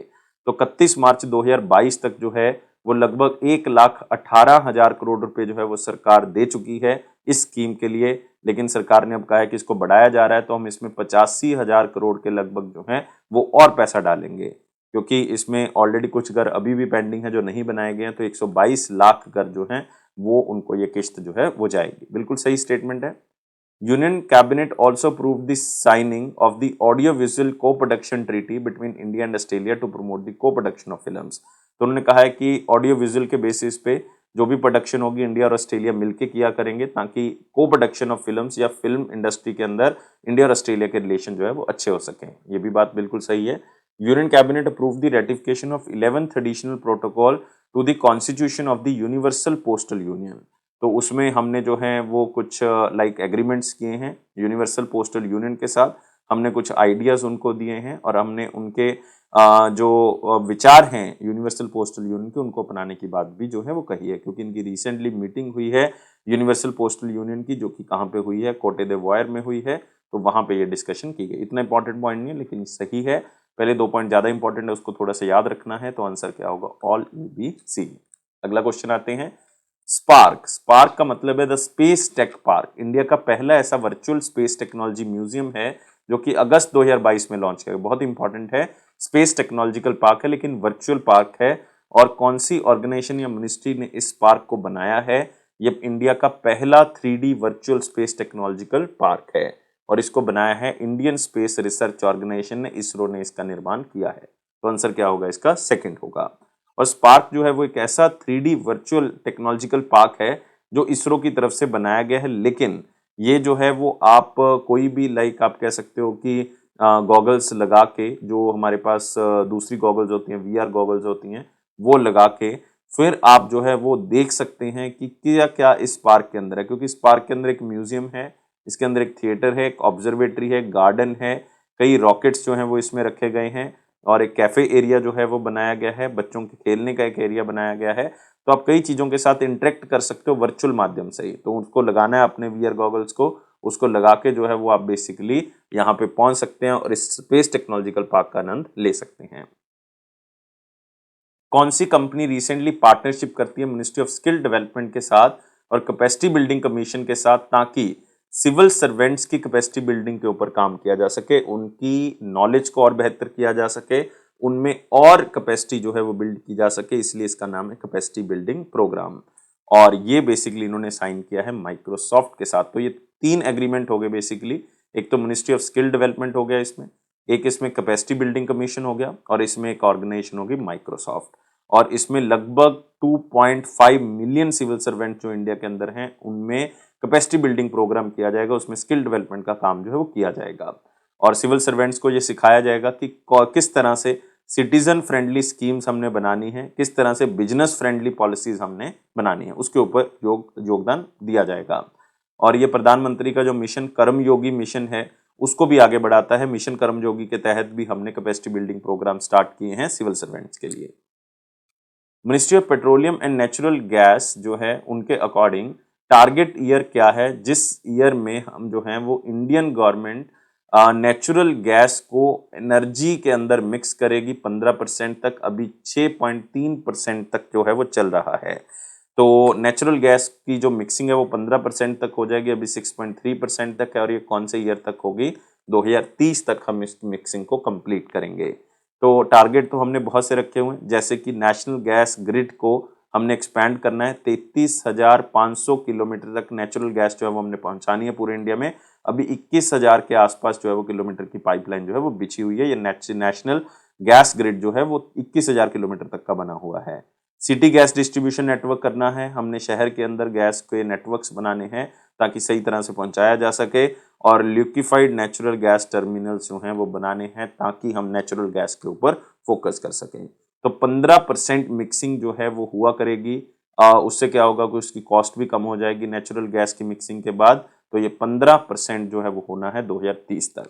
तो 31 मार्च 2022 तक जो है वो लगभग 1,18,000 करोड़ रुपए जो है वो सरकार दे चुकी है इस स्कीम के लिए। लेकिन सरकार ने अब कहा है कि इसको बढ़ाया जा रहा है तो हम इसमें 85,000 करोड़ के लगभग जो है वो और पैसा डालेंगे क्योंकि इसमें ऑलरेडी कुछ घर अभी भी पेंडिंग है जो नहीं बनाए गए हैं। तो 122 लाख घर जो हैं वो उनको ये किश्त जो है वो जाएगी। बिल्कुल सही स्टेटमेंट है। Union cabinet also approve the signing of the audio visual co production treaty between India and Australia to promote the co production of films. तो उन्होंने कहा है कि ऑडियो विजुअल के बेसिस पे जो भी प्रोडक्शन होगी इंडिया और ऑस्ट्रेलिया मिलकर किया करेंगे ताकि को प्रोडक्शन ऑफ फिल्म्स या फिल्म इंडस्ट्री के अंदर इंडिया और ऑस्ट्रेलिया के रिलेशन जो है वो अच्छे हो सकें। ये भी बात बिल्कुल सही है। Union cabinet approve the ratification of 11th additional protocol to the constitution of the universal postal union. तो उसमें हमने जो है वो कुछ लाइक एग्रीमेंट्स किए हैं यूनिवर्सल पोस्टल यूनियन के साथ, हमने कुछ आइडियाज उनको दिए हैं और हमने उनके जो विचार हैं यूनिवर्सल पोस्टल यूनियन के उनको अपनाने की बात भी जो है वो कही है क्योंकि इनकी रिसेंटली मीटिंग हुई है यूनिवर्सल पोस्टल यूनियन की जो कि कहाँ पे हुई है? कोटे दे वॉयर में हुई है। तो वहां पे ये डिस्कशन की गई। इतना इंपॉर्टेंट पॉइंट नहीं है लेकिन सही है। पहले 2 पॉइंट ज्यादा इंपॉर्टेंट है उसको थोड़ा सा याद रखना है। तो आंसर क्या होगा? All A B C. अगला क्वेश्चन आते हैं स्पार्क का मतलब है the space tech park. India का पहला ऐसा वर्चुअल स्पेस टेक्नोलॉजी म्यूजियम है जो कि अगस्त 2022 में लॉन्च किया गया। बहुत इंपॉर्टेंट है। स्पेस टेक्नोलॉजिकल पार्क है लेकिन वर्चुअल पार्क है। और कौन सी ऑर्गेनाइजेशन या मिनिस्ट्री ने इस पार्क को बनाया है? ये इंडिया का पहला 3D virtual space technological park है और इसको बनाया है इंडियन स्पेस रिसर्च ऑर्गेनाइजेशन ने, इसरो ने इसका निर्माण किया है। तो आंसर क्या होगा इसका? सेकंड होगा। और स्पार्क जो है वो एक ऐसा 3D वर्चुअल टेक्नोलॉजिकल पार्क है जो इसरो की तरफ से बनाया गया है, लेकिन ये जो है वो आप कोई भी लाइक आप कह सकते हो कि गॉगल्स लगा के, जो हमारे पास दूसरी गॉगल्स होती हैं, VR गॉगल्स होती हैं, वो लगा के फिर आप जो है वो देख सकते हैं कि क्या क्या इस पार्क के अंदर है, क्योंकि इस पार्क के अंदर एक म्यूजियम है, इसके अंदर एक थिएटर है, एक ऑब्जर्वेटरी है, गार्डन है, कई रॉकेट्स जो हैं वो इसमें रखे गए हैं और एक कैफे एरिया जो है वो बनाया गया है, बच्चों के खेलने का एक एरिया बनाया गया है। तो आप कई चीज़ों के साथ इंटरेक्ट कर सकते हो वर्चुअल माध्यम से ही। तो उसको लगाना है अपने VR गॉगल्स को, उसको लगा के जो है वो आप बेसिकली यहाँ पे पहुंच सकते हैं और इस स्पेस टेक्नोलॉजिकल पार्क का आनंद ले सकते हैं। कौन सी कंपनी रिसेंटली पार्टनरशिप करती है मिनिस्ट्री ऑफ स्किल डेवलपमेंट के साथ और कैपेसिटी बिल्डिंग कमीशन के साथ, ताकि सिविल सर्वेंट्स की कैपेसिटी बिल्डिंग के ऊपर काम किया जा सके, उनकी नॉलेज को और बेहतर किया जा सके, उनमें और कैपेसिटी जो है वो बिल्ड की जा सके, इसलिए इसका नाम है कैपेसिटी बिल्डिंग प्रोग्राम। और ये बेसिकली इन्होंने साइन किया है माइक्रोसॉफ्ट के साथ। तो ये 3 एग्रीमेंट हो गए बेसिकली, एक तो मिनिस्ट्री ऑफ स्किल डेवलपमेंट हो गया इसमें, एक इसमें कैपेसिटी बिल्डिंग कमीशन हो गया और इसमें एक ऑर्गेनाइजेशन होगी माइक्रोसॉफ्ट। और इसमें लगभग 2.5 मिलियन सिविल सर्वेंट जो इंडिया के अंदर हैं उनमें कैपेसिटी बिल्डिंग प्रोग्राम किया जाएगा, उसमें स्किल डेवलपमेंट का काम जो है वो किया जाएगा और सिविल सर्वेंट्स को ये सिखाया जाएगा कि किस तरह से सिटीजन फ्रेंडली स्कीम्स हमने बनानी है, किस तरह से बिजनेस फ्रेंडली पॉलिसीज हमने बनानी है, उसके ऊपर योगदान दिया जाएगा। और ये प्रधानमंत्री का जो मिशन कर्मयोगी मिशन है उसको भी आगे बढ़ाता है। मिशन कर्मयोगी के तहत भी हमने कैपेसिटी बिल्डिंग प्रोग्राम स्टार्ट किए हैं सिविल सर्वेंट्स के लिए। Ministry of petroleum and natural gas जो है उनके अकॉर्डिंग टारगेट ईयर क्या है जिस ईयर में हम जो हैं वो इंडियन गवर्नमेंट नेचुरल गैस को एनर्जी के अंदर मिक्स करेगी 15% तक, अभी 6.3% तक जो है वो चल रहा है। तो नेचुरल गैस की जो मिक्सिंग है वो 15% तक हो जाएगी, अभी 6.3% तक है और ये कौन से ईयर तक होगी? 2030 तक हम इस मिक्सिंग को कंप्लीट करेंगे। तो टारगेट तो हमने बहुत से रखे हुए हैं, जैसे कि नेशनल गैस ग्रिड को हमने एक्सपैंड करना है, 33,500 किलोमीटर तक नेचुरल गैस जो है वो हमने पहुंचानी है पूरे इंडिया में। अभी 21,000 के आसपास जो है वो किलोमीटर की पाइपलाइन जो है वो बिछी हुई है। ये नेशनल गैस ग्रिड जो है वो 21,000 किलोमीटर तक का बना हुआ है। सिटी गैस डिस्ट्रीब्यूशन नेटवर्क करना है, हमने शहर के अंदर गैस के नेटवर्क्स बनाने हैं ताकि सही तरह से पहुंचाया जा सके, और लिक्विफाइड नेचुरल गैस टर्मिनल्स जो हैं वो बनाने हैं ताकि हम नेचुरल गैस के ऊपर फोकस कर सकें। तो 15% मिक्सिंग जो है वो हुआ करेगी। उससे क्या होगा कि उसकी कॉस्ट भी कम हो जाएगी नेचुरल गैस की मिक्सिंग के बाद। तो ये 15% जो है वो होना है 2030 तक।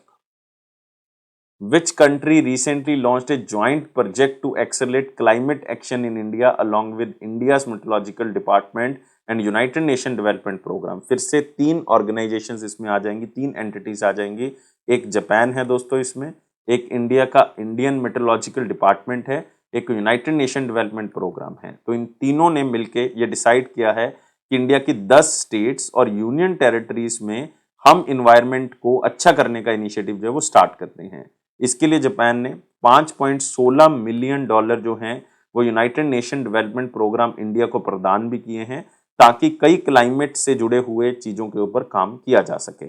Which country recently launched a joint project to accelerate climate action in India along with India's Meteorological Department and United Nation Development Program? फिर से 3 ऑर्गेनाइजेशंस इसमें आ जाएंगी, 3 एंटिटीज आ जाएंगी। एक जापान है दोस्तों इसमें, एक इंडिया का इंडियन मेट्रोलॉजिकल डिपार्टमेंट है, एक यूनाइटेड नेशन डेवलपमेंट प्रोग्राम है। तो इन तीनों ने मिलकर ये डिसाइड किया है कि इंडिया की 10 स्टेट्स और यूनियन टेरिटरीज में हम इन्वायरमेंट को अच्छा करने का इनिशिएटिव जो है वो स्टार्ट करते हैं। इसके लिए जापान ने $5.16 मिलियन जो हैं वो united nation development programme India को प्रदान भी किए हैं ताकि कई क्लाइमेट से जुड़े हुए चीजों के ऊपर काम किया जा सके।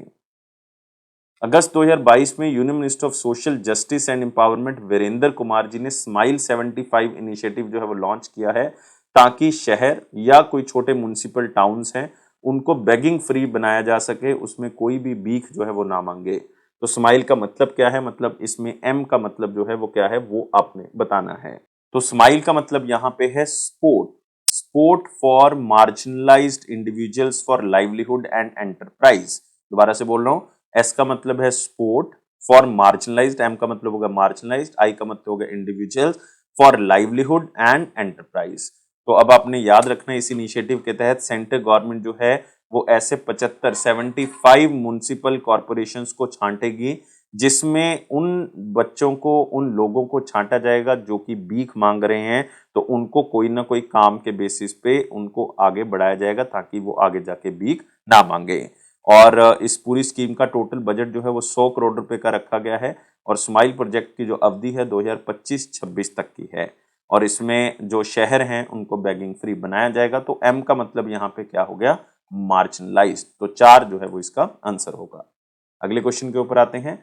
अगस्त 2022 में union minister of social justice and empowerment Virendra Kumar ji ने स्माइल 75 इनिशिएटिव जो है वो लॉन्च किया है ताकि शहर या कोई छोटे म्युनिसिपल टाउन्स हैं उनको बेगिंग फ्री बनाया जा सके, उसमें कोई भी भीख जो है वो ना मांगे। तो स्माइल का मतलब क्या है? मतलब इसमें एम का मतलब जो है वो क्या है वो आपने बताना है। तो स्माइल का मतलब यहाँ पे है support, support for marginalised individuals for livelihood and enterprise. दोबारा से बोल रहा हूँ, एस का मतलब है सपोर्ट फॉर मार्जिनलाइज्ड, एम का मतलब होगा मार्जिनलाइज्ड, आई का मतलब होगा individuals for livelihood and enterprise. तो अब आपने याद रखना है इस इनिशिएटिव के तहत सेंट्रल गवर्नमेंट जो है वो ऐसे 75 म्युनिसिपल कॉर्पोरेशंस को छांटेगी जिसमें उन बच्चों को, उन लोगों को छांटा जाएगा जो कि भीख मांग रहे हैं, तो उनको कोई ना कोई काम के बेसिस पे उनको आगे बढ़ाया जाएगा ताकि वो आगे जाके भीख ना मांगे। और इस पूरी स्कीम का टोटल बजट जो है वो 100 करोड़ रुपए का रखा गया है और स्माइल प्रोजेक्ट की जो अवधि है 2025-26 तक की है। और इसमें जो शहर हैं उनको बैगिंग फ्री बनाया जाएगा। तो एम का मतलब यहाँ पे क्या हो गया, मार्जिनलाइज्ड। तो 4 जो है वो इसका आंसर होगा। अगले क्वेश्चन के ऊपर आते हैं।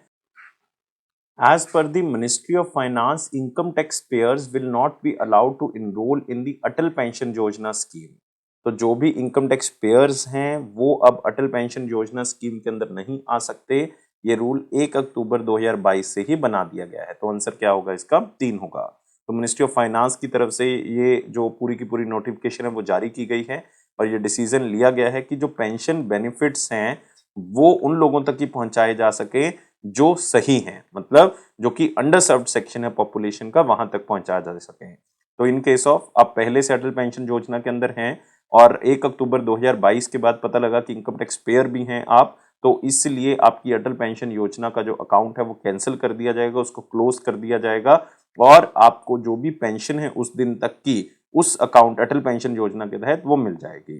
As per the Ministry of Finance, income taxpayers will not be allowed to enroll in the Atal pension योजना स्कीम। तो जो भी इनकम टैक्स पेयर्स हैं वो अब अटल पेंशन योजना स्कीम के अंदर नहीं आ सकते। ये रूल 1 अक्टूबर 2022 से ही बना दिया गया है। तो आंसर क्या होगा इसका, 3 होगा। तो मिनिस्ट्री ऑफ फाइनेंस की तरफ से ये जो पूरी की पूरी नोटिफिकेशन है वो जारी की गई है और ये डिसीजन लिया गया है कि जो पेंशन बेनिफिट्स हैं वो उन लोगों तक ही पहुंचाए जा सके जो सही हैं, मतलब जो कि अंडर सर्व्ड सेक्शन है पॉपुलेशन का, वहां तक पहुंचाया जा सके। तो इन केस ऑफ आप पहले से अटल पेंशन योजना के अंदर हैं और 1 अक्टूबर 2022 के बाद पता लगा कि इनकम टैक्स पेयर भी हैं आप, तो इसलिए आपकी अटल पेंशन योजना का जो अकाउंट है वो कैंसिल कर दिया जाएगा, उसको क्लोज कर दिया जाएगा और आपको जो भी पेंशन है उस दिन तक की उस अकाउंट अटल पेंशन योजना के तहत वो मिल जाएगी।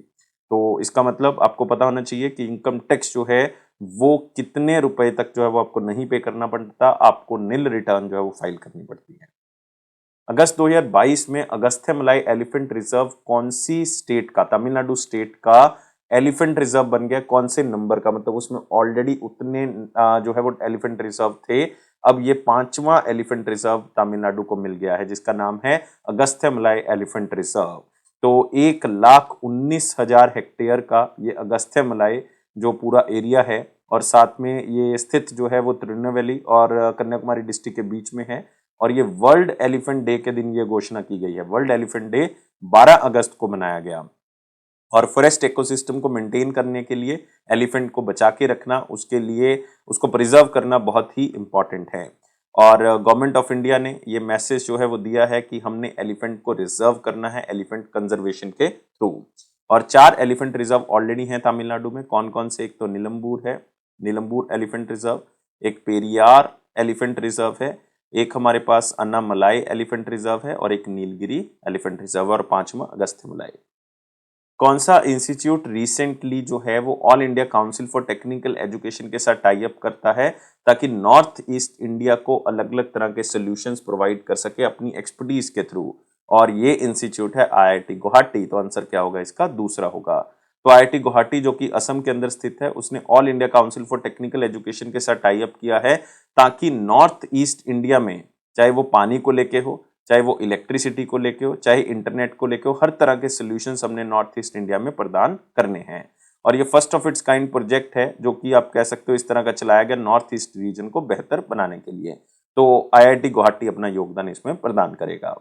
तो इसका मतलब आपको पता होना चाहिए कि इनकम टैक्स जो है वो कितने रुपए तक जो है वो आपको नहीं पे करना पड़ता, आपको नील रिटर्न जो है वो फाइल करनी पड़ती है। अगस्त 2022 में अगस्थ्यमलाई एलिफेंट रिजर्व कौन सी स्टेट का, तमिलनाडु स्टेट का एलिफेंट रिजर्व बन गया, कौन से नंबर का, मतलब उसमें ऑलरेडी उतने जो है वो एलिफेंट रिजर्व थे, अब ये 5वां एलिफेंट रिजर्व तमिलनाडु को मिल गया है जिसका नाम है अगस्थ्यमलाई एलिफेंट रिजर्व। तो 1,19,000 हेक्टेयर का ये अगस्थ्यमलाई जो पूरा एरिया है और साथ में ये स्थित जो है वो तिरुनेलवेली और कन्याकुमारी डिस्ट्रिक्ट के बीच में है और ये वर्ल्ड एलिफेंट डे के दिन ये घोषणा की गई है। वर्ल्ड एलिफेंट डे 12 अगस्त को मनाया गया और फॉरेस्ट इकोसिस्टम को मेंटेन करने के लिए, एलिफेंट को बचा के रखना, उसके लिए उसको प्रिजर्व करना बहुत ही इंपॉर्टेंट है। और गवर्नमेंट ऑफ इंडिया ने ये मैसेज जो है वो दिया है कि हमने एलिफेंट को रिजर्व करना है एलिफेंट कंजर्वेशन के थ्रू। और 4 एलिफेंट रिजर्व ऑलरेडी हैं तमिलनाडु में। कौन कौन से, एक तो नीलंबूर है, नीलंबूर एलिफेंट रिजर्व, एक पेरियार एलिफेंट रिजर्व है, एक हमारे पास अन्नामलाई एलिफेंट रिजर्व है और एक नीलगिरी एलिफेंट रिजर्व और 5वां अगस्थ्यमलाई। कौन सा इंस्टीट्यूट रिसेंटली जो है वो all India council for technical education के साथ टाई अप करता है ताकि नॉर्थ ईस्ट इंडिया को अलग अलग तरह के सॉल्यूशंस प्रोवाइड कर सके अपनी एक्सपर्टीज के थ्रू, और ये इंस्टीट्यूट है आईआईटी गुवाहाटी। तो आंसर क्या होगा इसका, दूसरा होगा। तो आईआईटी गुवाहाटी जो कि असम के अंदर स्थित है उसने all India council for technical education के साथ टाई अप किया है ताकि नॉर्थ ईस्ट इंडिया में, चाहे वो पानी को लेके हो, चाहे वो इलेक्ट्रिसिटी को लेके हो, चाहे इंटरनेट को लेके हो, हर तरह के सॉल्यूशंस हमने नॉर्थ ईस्ट इंडिया में प्रदान करने हैं। और ये first of its kind project है जो कि आप कह सकते हो इस तरह का चलाया गया नॉर्थ ईस्ट रीजन को बेहतर बनाने के लिए। तो आईआईटी गुवाहाटी अपना योगदान इसमें प्रदान करेगा।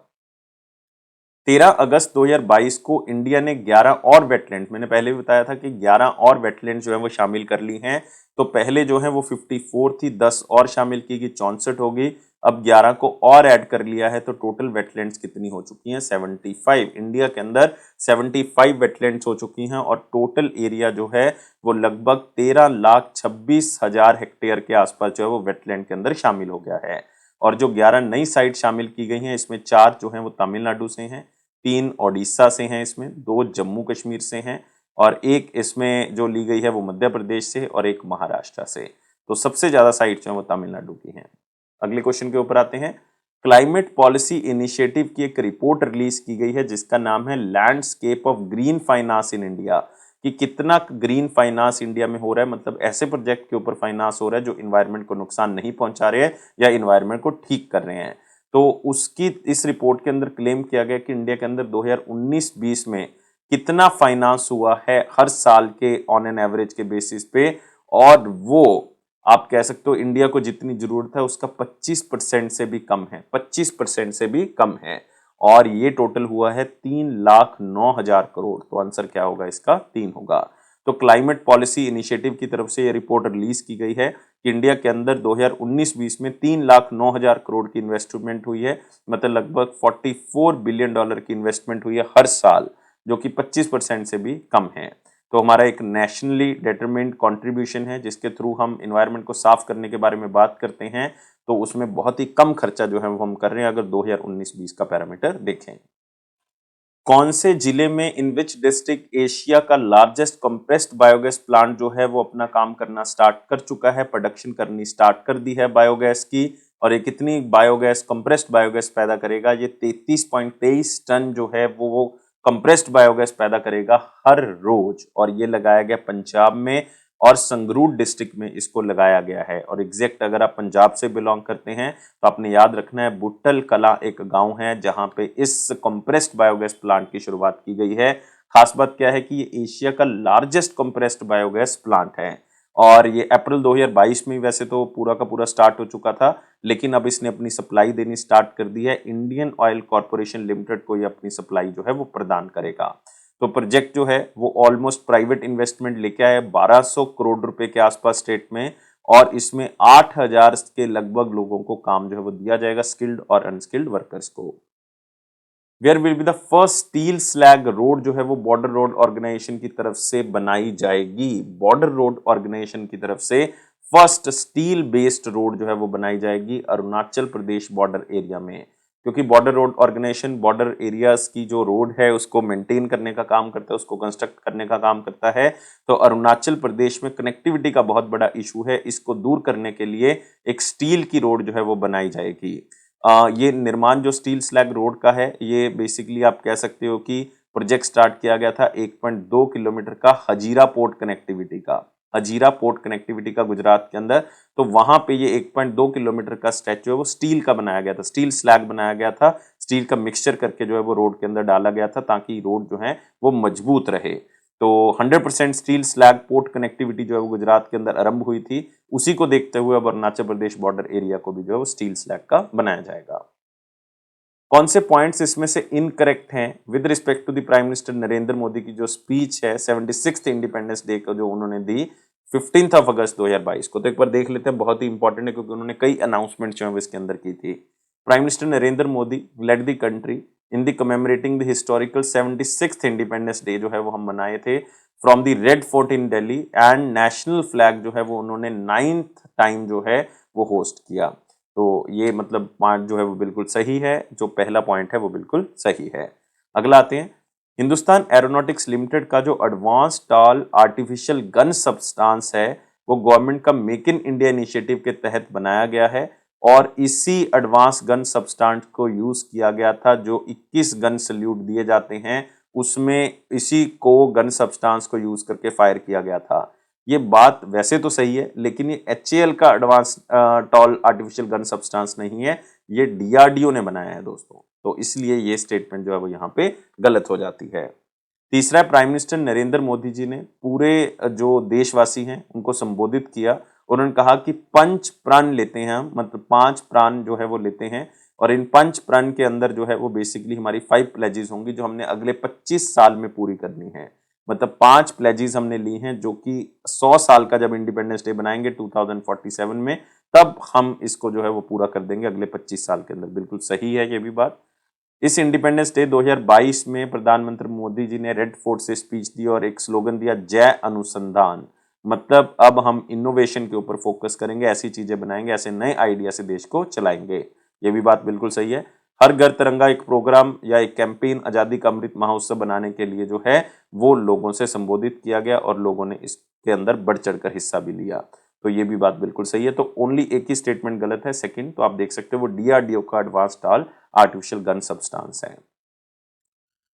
13 अगस्त 2022 को इंडिया ने 11 और वेटलैंड, मैंने पहले भी बताया था कि 11 और वेटलैंड जो है वो शामिल कर ली हैं। तो पहले जो है वो 54 थी, 10 और शामिल की गई, 64 होगी। अब 11 को और ऐड कर लिया है तो टोटल वेटलैंड्स कितनी हो चुकी हैं, 75। इंडिया के अंदर 75 वेटलैंड्स हो चुकी हैं और टोटल एरिया जो है वो लगभग 13,26,000 हेक्टेयर के आसपास जो है वो वेटलैंड के अंदर शामिल हो गया है। और जो 11 नई साइट शामिल की गई हैं इसमें 4 जो हैं वो तमिलनाडु से हैं, 3 ओडिशा से हैं, इसमें 2 जम्मू कश्मीर से हैं और एक इसमें जो ली गई है वो मध्य प्रदेश से और एक महाराष्ट्र से। तो सबसे ज्यादा साइट जो है वो तमिलनाडु की हैं। अगले क्वेश्चन के ऊपर आते हैं। क्लाइमेट पॉलिसी इनिशिएटिव की एक रिपोर्ट रिलीज की गई है जिसका नाम है landscape of green finance in India, कि कितना ग्रीन फाइनेंस इंडिया में हो रहा है, मतलब ऐसे प्रोजेक्ट के ऊपर फाइनेंस हो रहा है जो इन्वायरमेंट को नुकसान नहीं पहुंचा रहे हैं या इन्वायरमेंट को ठीक कर रहे हैं। तो उसकी इस रिपोर्ट के अंदर क्लेम किया गया कि इंडिया के अंदर 2019-20 में कितना फाइनेंस हुआ है हर साल के ऑन एन एवरेज के बेसिस पे, और वो आप कह सकते हो इंडिया को जितनी जरूरत है उसका 25% से भी कम है, 25% से भी कम है। और ये टोटल हुआ है 3,09,000 करोड़। तो आंसर क्या होगा इसका, 3 होगा। तो क्लाइमेट पॉलिसी इनिशिएटिव की तरफ से ये रिपोर्ट रिलीज की गई है कि इंडिया के अंदर 2019-20 में 3,09,000 करोड़ की इन्वेस्टमेंट हुई है, मतलब लगभग $44 बिलियन की इन्वेस्टमेंट हुई है हर साल, जो कि 25% से भी कम है। तो हमारा एक नेशनली डिटरमिन्ड कंट्रीब्यूशन है जिसके थ्रू हम इन्वायरमेंट को साफ करने के बारे में बात करते हैं। तो उसमें बहुत ही कम खर्चा जो है वो हम कर रहे हैं अगर 2019-20 का पैरामीटर देखें। कौन से जिले में, इन विच डिस्ट्रिक्ट एशिया का लार्जेस्ट कंप्रेस्ड बायोगैस प्लांट जो है वो अपना काम करना स्टार्ट कर चुका है, प्रोडक्शन करनी स्टार्ट कर दी है बायोगैस की, और ये कितनी बायोगैस, कंप्रेस्ड बायोगैस पैदा करेगा? ये 33.23 टन जो है वो कंप्रेस्ड बायोगैस पैदा करेगा हर रोज, और ये लगाया गया पंजाब में और संगरूर डिस्ट्रिक्ट में इसको लगाया गया है। और एग्जैक्ट अगर आप पंजाब से बिलोंग करते हैं तो आपने याद रखना है, बुट्टल कला एक गांव है जहां पे इस कंप्रेस्ड बायोगैस प्लांट की शुरुआत की गई है। खास बात क्या है कि ये एशिया का लार्जेस्ट कंप्रेस्ड बायोगैस प्लांट है, और ये अप्रैल 2022 में वैसे तो पूरा का पूरा स्टार्ट हो चुका था, लेकिन अब इसने अपनी सप्लाई देनी स्टार्ट कर दी है। इंडियन ऑयल कॉर्पोरेशन लिमिटेड को ये अपनी सप्लाई जो है वो प्रदान करेगा। तो प्रोजेक्ट जो है वो ऑलमोस्ट प्राइवेट इन्वेस्टमेंट लेके आया 1200 करोड़ रुपए के आसपास स्टेट में, और इसमें 8000 के लगभग लोगों को काम जो है वो दिया जाएगा, स्किल्ड और अनस्किल्ड वर्कर्स को। Where will be the first steel slag road जो है वो बॉर्डर रोड ऑर्गेनाइजेशन की तरफ से बनाई जाएगी। बॉर्डर रोड ऑर्गेनाइजेशन की तरफ से फर्स्ट स्टील बेस्ड रोड जो है वो बनाई जाएगी अरुणाचल प्रदेश बॉर्डर एरिया में, क्योंकि border road organisation border areas की जो रोड है उसको मेंटेन करने का काम करता है, उसको कंस्ट्रक्ट करने का काम करता है। तो अरुणाचल प्रदेश में कनेक्टिविटी का बहुत बड़ा इशू है, इसको दूर करने के लिए एक स्टील की रोड जो है वो बनाई जाएगी। ये निर्माण जो स्टील स्लैग रोड का है, ये बेसिकली आप कह सकते हो कि प्रोजेक्ट स्टार्ट किया गया था 1.2 किलोमीटर का हजीरा पोर्ट कनेक्टिविटी का, हजीरा पोर्ट कनेक्टिविटी का गुजरात के अंदर। तो वहां पे ये 1.2 किलोमीटर का स्टैच्यू है वो स्टील का बनाया गया था, स्टील स्लैग बनाया गया था, स्टील का मिक्सचर करके जो है वो रोड के अंदर डाला गया था ताकि रोड जो है वो मजबूत रहे। तो 100% स्टील स्लैग पोर्ट कनेक्टिविटी जो है वो गुजरात के अंदर आरंभ हुई थी, उसी को देखते हुए अब अरुणाचल प्रदेश बॉर्डर एरिया को भी जो है वो स्टील स्लैग का बनाया जाएगा। कौन से पॉइंट्स इसमें से इनकरेक्ट हैं with respect to the prime minister Narendra Modi की जो स्पीच है 76th इंडिपेंडेंस डे को जो उन्होंने दी 15 अगस्त 2022 को? तो एक बार देख लेते हैं, बहुत ही इंपॉर्टेंट है क्योंकि उन्होंने कई अनाउंसमेंट जो है इसके अंदर की थी। Prime minister Narendra Modi led the country in the commemorating the historical 76th independence day जो है वो हम मनाए थे from the red fort in Delhi, and national flag जो है वो उन्होंने 9th टाइम जो है वो होस्ट किया। तो ये मतलब पॉइंट जो है वो बिल्कुल सही है, जो पहला पॉइंट है वो बिल्कुल सही है। अगला आते हैं, हिंदुस्तान एरोनॉटिक्स लिमिटेड का जो advance tall artificial gun substance है वो गवर्नमेंट का मेक इन इंडिया इनिशिएटिव के तहत बनाया गया है, और इसी एडवांस गन सब्सटेंस को यूज किया गया था। जो 21 गन सल्यूट दिए जाते हैं उसमें इसी को गन सब्सटेंस को यूज करके फायर किया गया था। ये बात वैसे तो सही है, लेकिन ये HAL का advance tall artificial gun substance नहीं है, ये DRDO ने बनाया है दोस्तों। तो इसलिए ये स्टेटमेंट जो है वो यहाँ पे गलत हो जाती है। तीसरा, प्राइम मिनिस्टर नरेंद्र मोदी जी ने पूरे जो देशवासी हैं उनको संबोधित किया। उन्होंने कहा कि पंच प्राण लेते हैं हम, मतलब 5 प्राण जो है वो लेते हैं, और इन पंच प्राण के अंदर जो है वो बेसिकली हमारी 5 प्लेजेस होंगी जो हमने अगले 25 साल में पूरी करनी है। मतलब 5 प्लेजेस हमने ली हैं जो कि 100 साल का जब इंडिपेंडेंस डे बनाएंगे 2047 में, तब हम इसको जो है वो पूरा कर देंगे अगले 25 साल के अंदर। बिल्कुल सही है ये भी बात। इस इंडिपेंडेंस डे 2022 में प्रधानमंत्री मोदी जी ने रेड फोर्ट से स्पीच दी और एक स्लोगन दिया, जय अनुसंधान। मतलब अब हम इनोवेशन के ऊपर फोकस करेंगे, ऐसी चीजें बनाएंगे, ऐसे नए आइडिया से देश को चलाएंगे। ये भी बात बिल्कुल सही है। हर घर तिरंगा एक प्रोग्राम या एक कैंपेन आजादी का अमृत महोत्सव बनाने के लिए जो है वो लोगों से संबोधित किया गया, और लोगों ने इसके अंदर बढ़ चढ़कर हिस्सा भी लिया। तो ये भी बात बिल्कुल सही है। तो ओनली एक ही स्टेटमेंट गलत है, सेकंड। तो आप देख सकते हो वो DRDO का advance tall artificial gun substance है।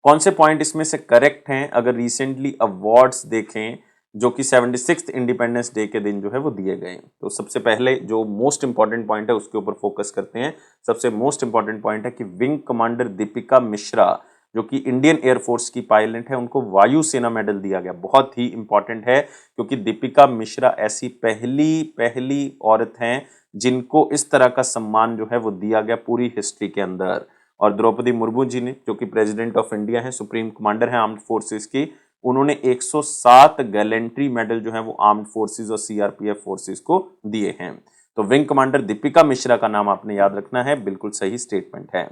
कौन से पॉइंट इसमें से करेक्ट हैं? अगर रिसेंटली अवार्ड्स देखें जो कि 76th इंडिपेंडेंस डे के दिन जो है वो दिए गए, तो सबसे पहले जो मोस्ट इंपॉर्टेंट पॉइंट है उसके ऊपर फोकस करते हैं। सबसे मोस्ट इंपॉर्टेंट पॉइंट है कि विंग कमांडर दीपिका मिश्रा जो कि इंडियन एयरफोर्स की पायलट है, उनको वायुसेना मेडल दिया गया। बहुत ही इंपॉर्टेंट है क्योंकि दीपिका मिश्रा ऐसी पहली औरत हैं जिनको इस तरह का सम्मान जो है वो दिया गया पूरी हिस्ट्री के अंदर। और द्रौपदी मुर्मू जी ने, जो कि प्रेसिडेंट ऑफ इंडिया है, सुप्रीम कमांडर है आर्म्ड फोर्सेस की, उन्होंने 107 गैलेंट्री मेडल जो है वो आर्म्ड फोर्सेस और CRPF फोर्सेस को दिए हैं। तो विंग कमांडर दीपिका मिश्रा का नाम आपने याद रखना है, बिल्कुल सही स्टेटमेंट है।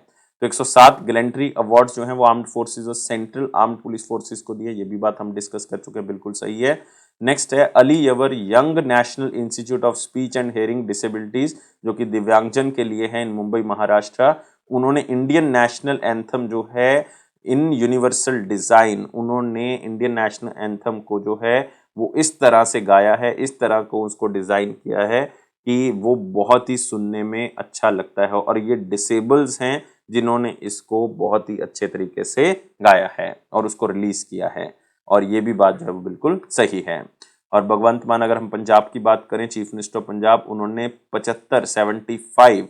तो 107 गैलेंट्री अवार्ड्स जो हैं वो आर्म्ड फोर्सेस और सेंट्रल आर्म्ड पुलिस फोर्सेस को दिए, ये भी बात हम डिस्कस कर चुके हैं, बिल्कुल सही है। नेक्स्ट है Ali Yavar Jung national institute of speech and hearing disabilities जो कि दिव्यांगजन के लिए है इन मुंबई महाराष्ट्र। उन्होंने इंडियन नेशनल एंथम जो है इन यूनिवर्सल डिजाइन, उन्होंने इंडियन नेशनल एंथम को जो है वो इस तरह से गाया है, इस तरह को उसको डिजाइन किया है कि वो बहुत ही सुनने में अच्छा लगता है और ये डिसेबल्स हैं जिन्होंने इसको बहुत ही अच्छे तरीके से गाया है और उसको रिलीज किया है, और ये भी बात जो है वो बिल्कुल सही है। और भगवंत मान अगर हम पंजाब की बात करें, चीफ मिनिस्टर ऑफ पंजाब, उन्होंने 75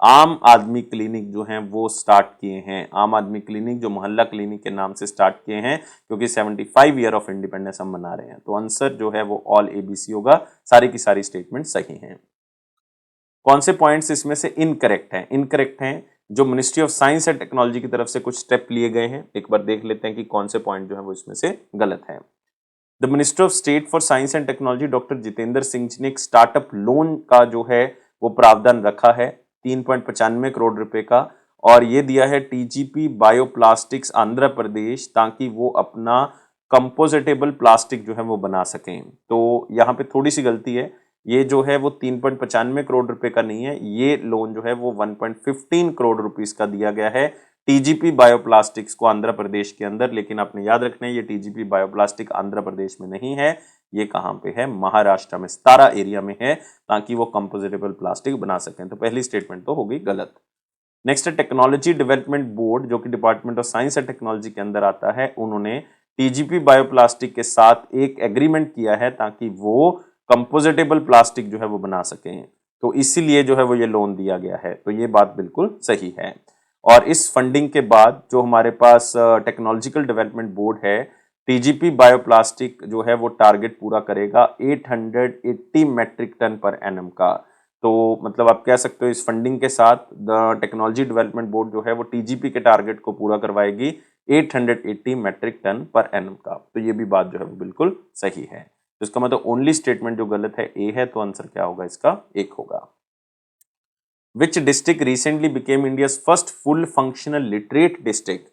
आम आदमी क्लिनिक जो हैं वो स्टार्ट किए हैं। आम आदमी क्लिनिक जो मोहल्ला क्लिनिक के नाम से स्टार्ट किए हैं, क्योंकि 75 ईयर ऑफ इंडिपेंडेंस हम मना रहे हैं। तो आंसर जो है वो ऑल ABC होगा, सारी की सारी स्टेटमेंट सही हैं। कौन से पॉइंट्स इसमें से इनकरेक्ट हैं? इनकरेक्ट हैं जो ministry of science and technology की तरफ से कुछ स्टेप लिए गए हैं, एक बार देख लेते हैं कि कौन से पॉइंट जो है वो इसमें से गलत है। The minister of state for science and technology doctor Jitendra Singh ji ने एक स्टार्टअप लोन का जो है वो प्रावधान रखा है 3.95 करोड़ रुपए का, और ये दिया है TGP बायोप्लास्टिक्स आंध्र प्रदेश, ताकि वो अपना कंपोजिटेबल प्लास्टिक जो है वो बना सकें। तो यहाँ पे थोड़ी सी गलती है, ये जो है वो 3.95 करोड़ रुपए का नहीं है, ये लोन जो है वो 1.15 करोड़ रुपीस का दिया गया है TGP बायोप्लास्टिक्स को आंध्र प्रदेश के अंदर। लेकिन आपने याद रखना है ये TGP बायोप्लास्टिक आंध्र प्रदेश में नहीं है, ये कहाँ पे है? महाराष्ट्र में, सतारा एरिया में है, ताकि वो कंपोजिटेबल प्लास्टिक बना सकें। तो पहली स्टेटमेंट तो हो गई गलत। नेक्स्ट है टेक्नोलॉजी डेवलपमेंट बोर्ड, जो कि department of science and technology के अंदर आता है, उन्होंने TGP बायोप्लास्टिक के साथ एक एग्रीमेंट किया है ताकि वो कंपोजिटेबल प्लास्टिक जो है वो बना सकें, तो इसीलिए जो है वो ये लोन दिया गया है। तो ये बात बिल्कुल सही है। और इस फंडिंग के बाद जो हमारे पास टेक्नोलॉजिकल डेवलपमेंट बोर्ड है, TGP बायोप्लास्टिक जो है वो टारगेट पूरा करेगा 880 मेट्रिक टन पर एनम का। तो मतलब आप कह सकते हो इस फंडिंग के साथ द टेक्नोलॉजी डेवलपमेंट बोर्ड जो है वो TGP के टारगेट को पूरा करवाएगी 880 मेट्रिक टन पर एनम का। तो ये भी बात जो है वो बिल्कुल सही है। तो इसका मतलब ओनली स्टेटमेंट जो गलत है ए है, तो आंसर क्या होगा इसका? एक होगा। Which district recently became India's first full functional literate district?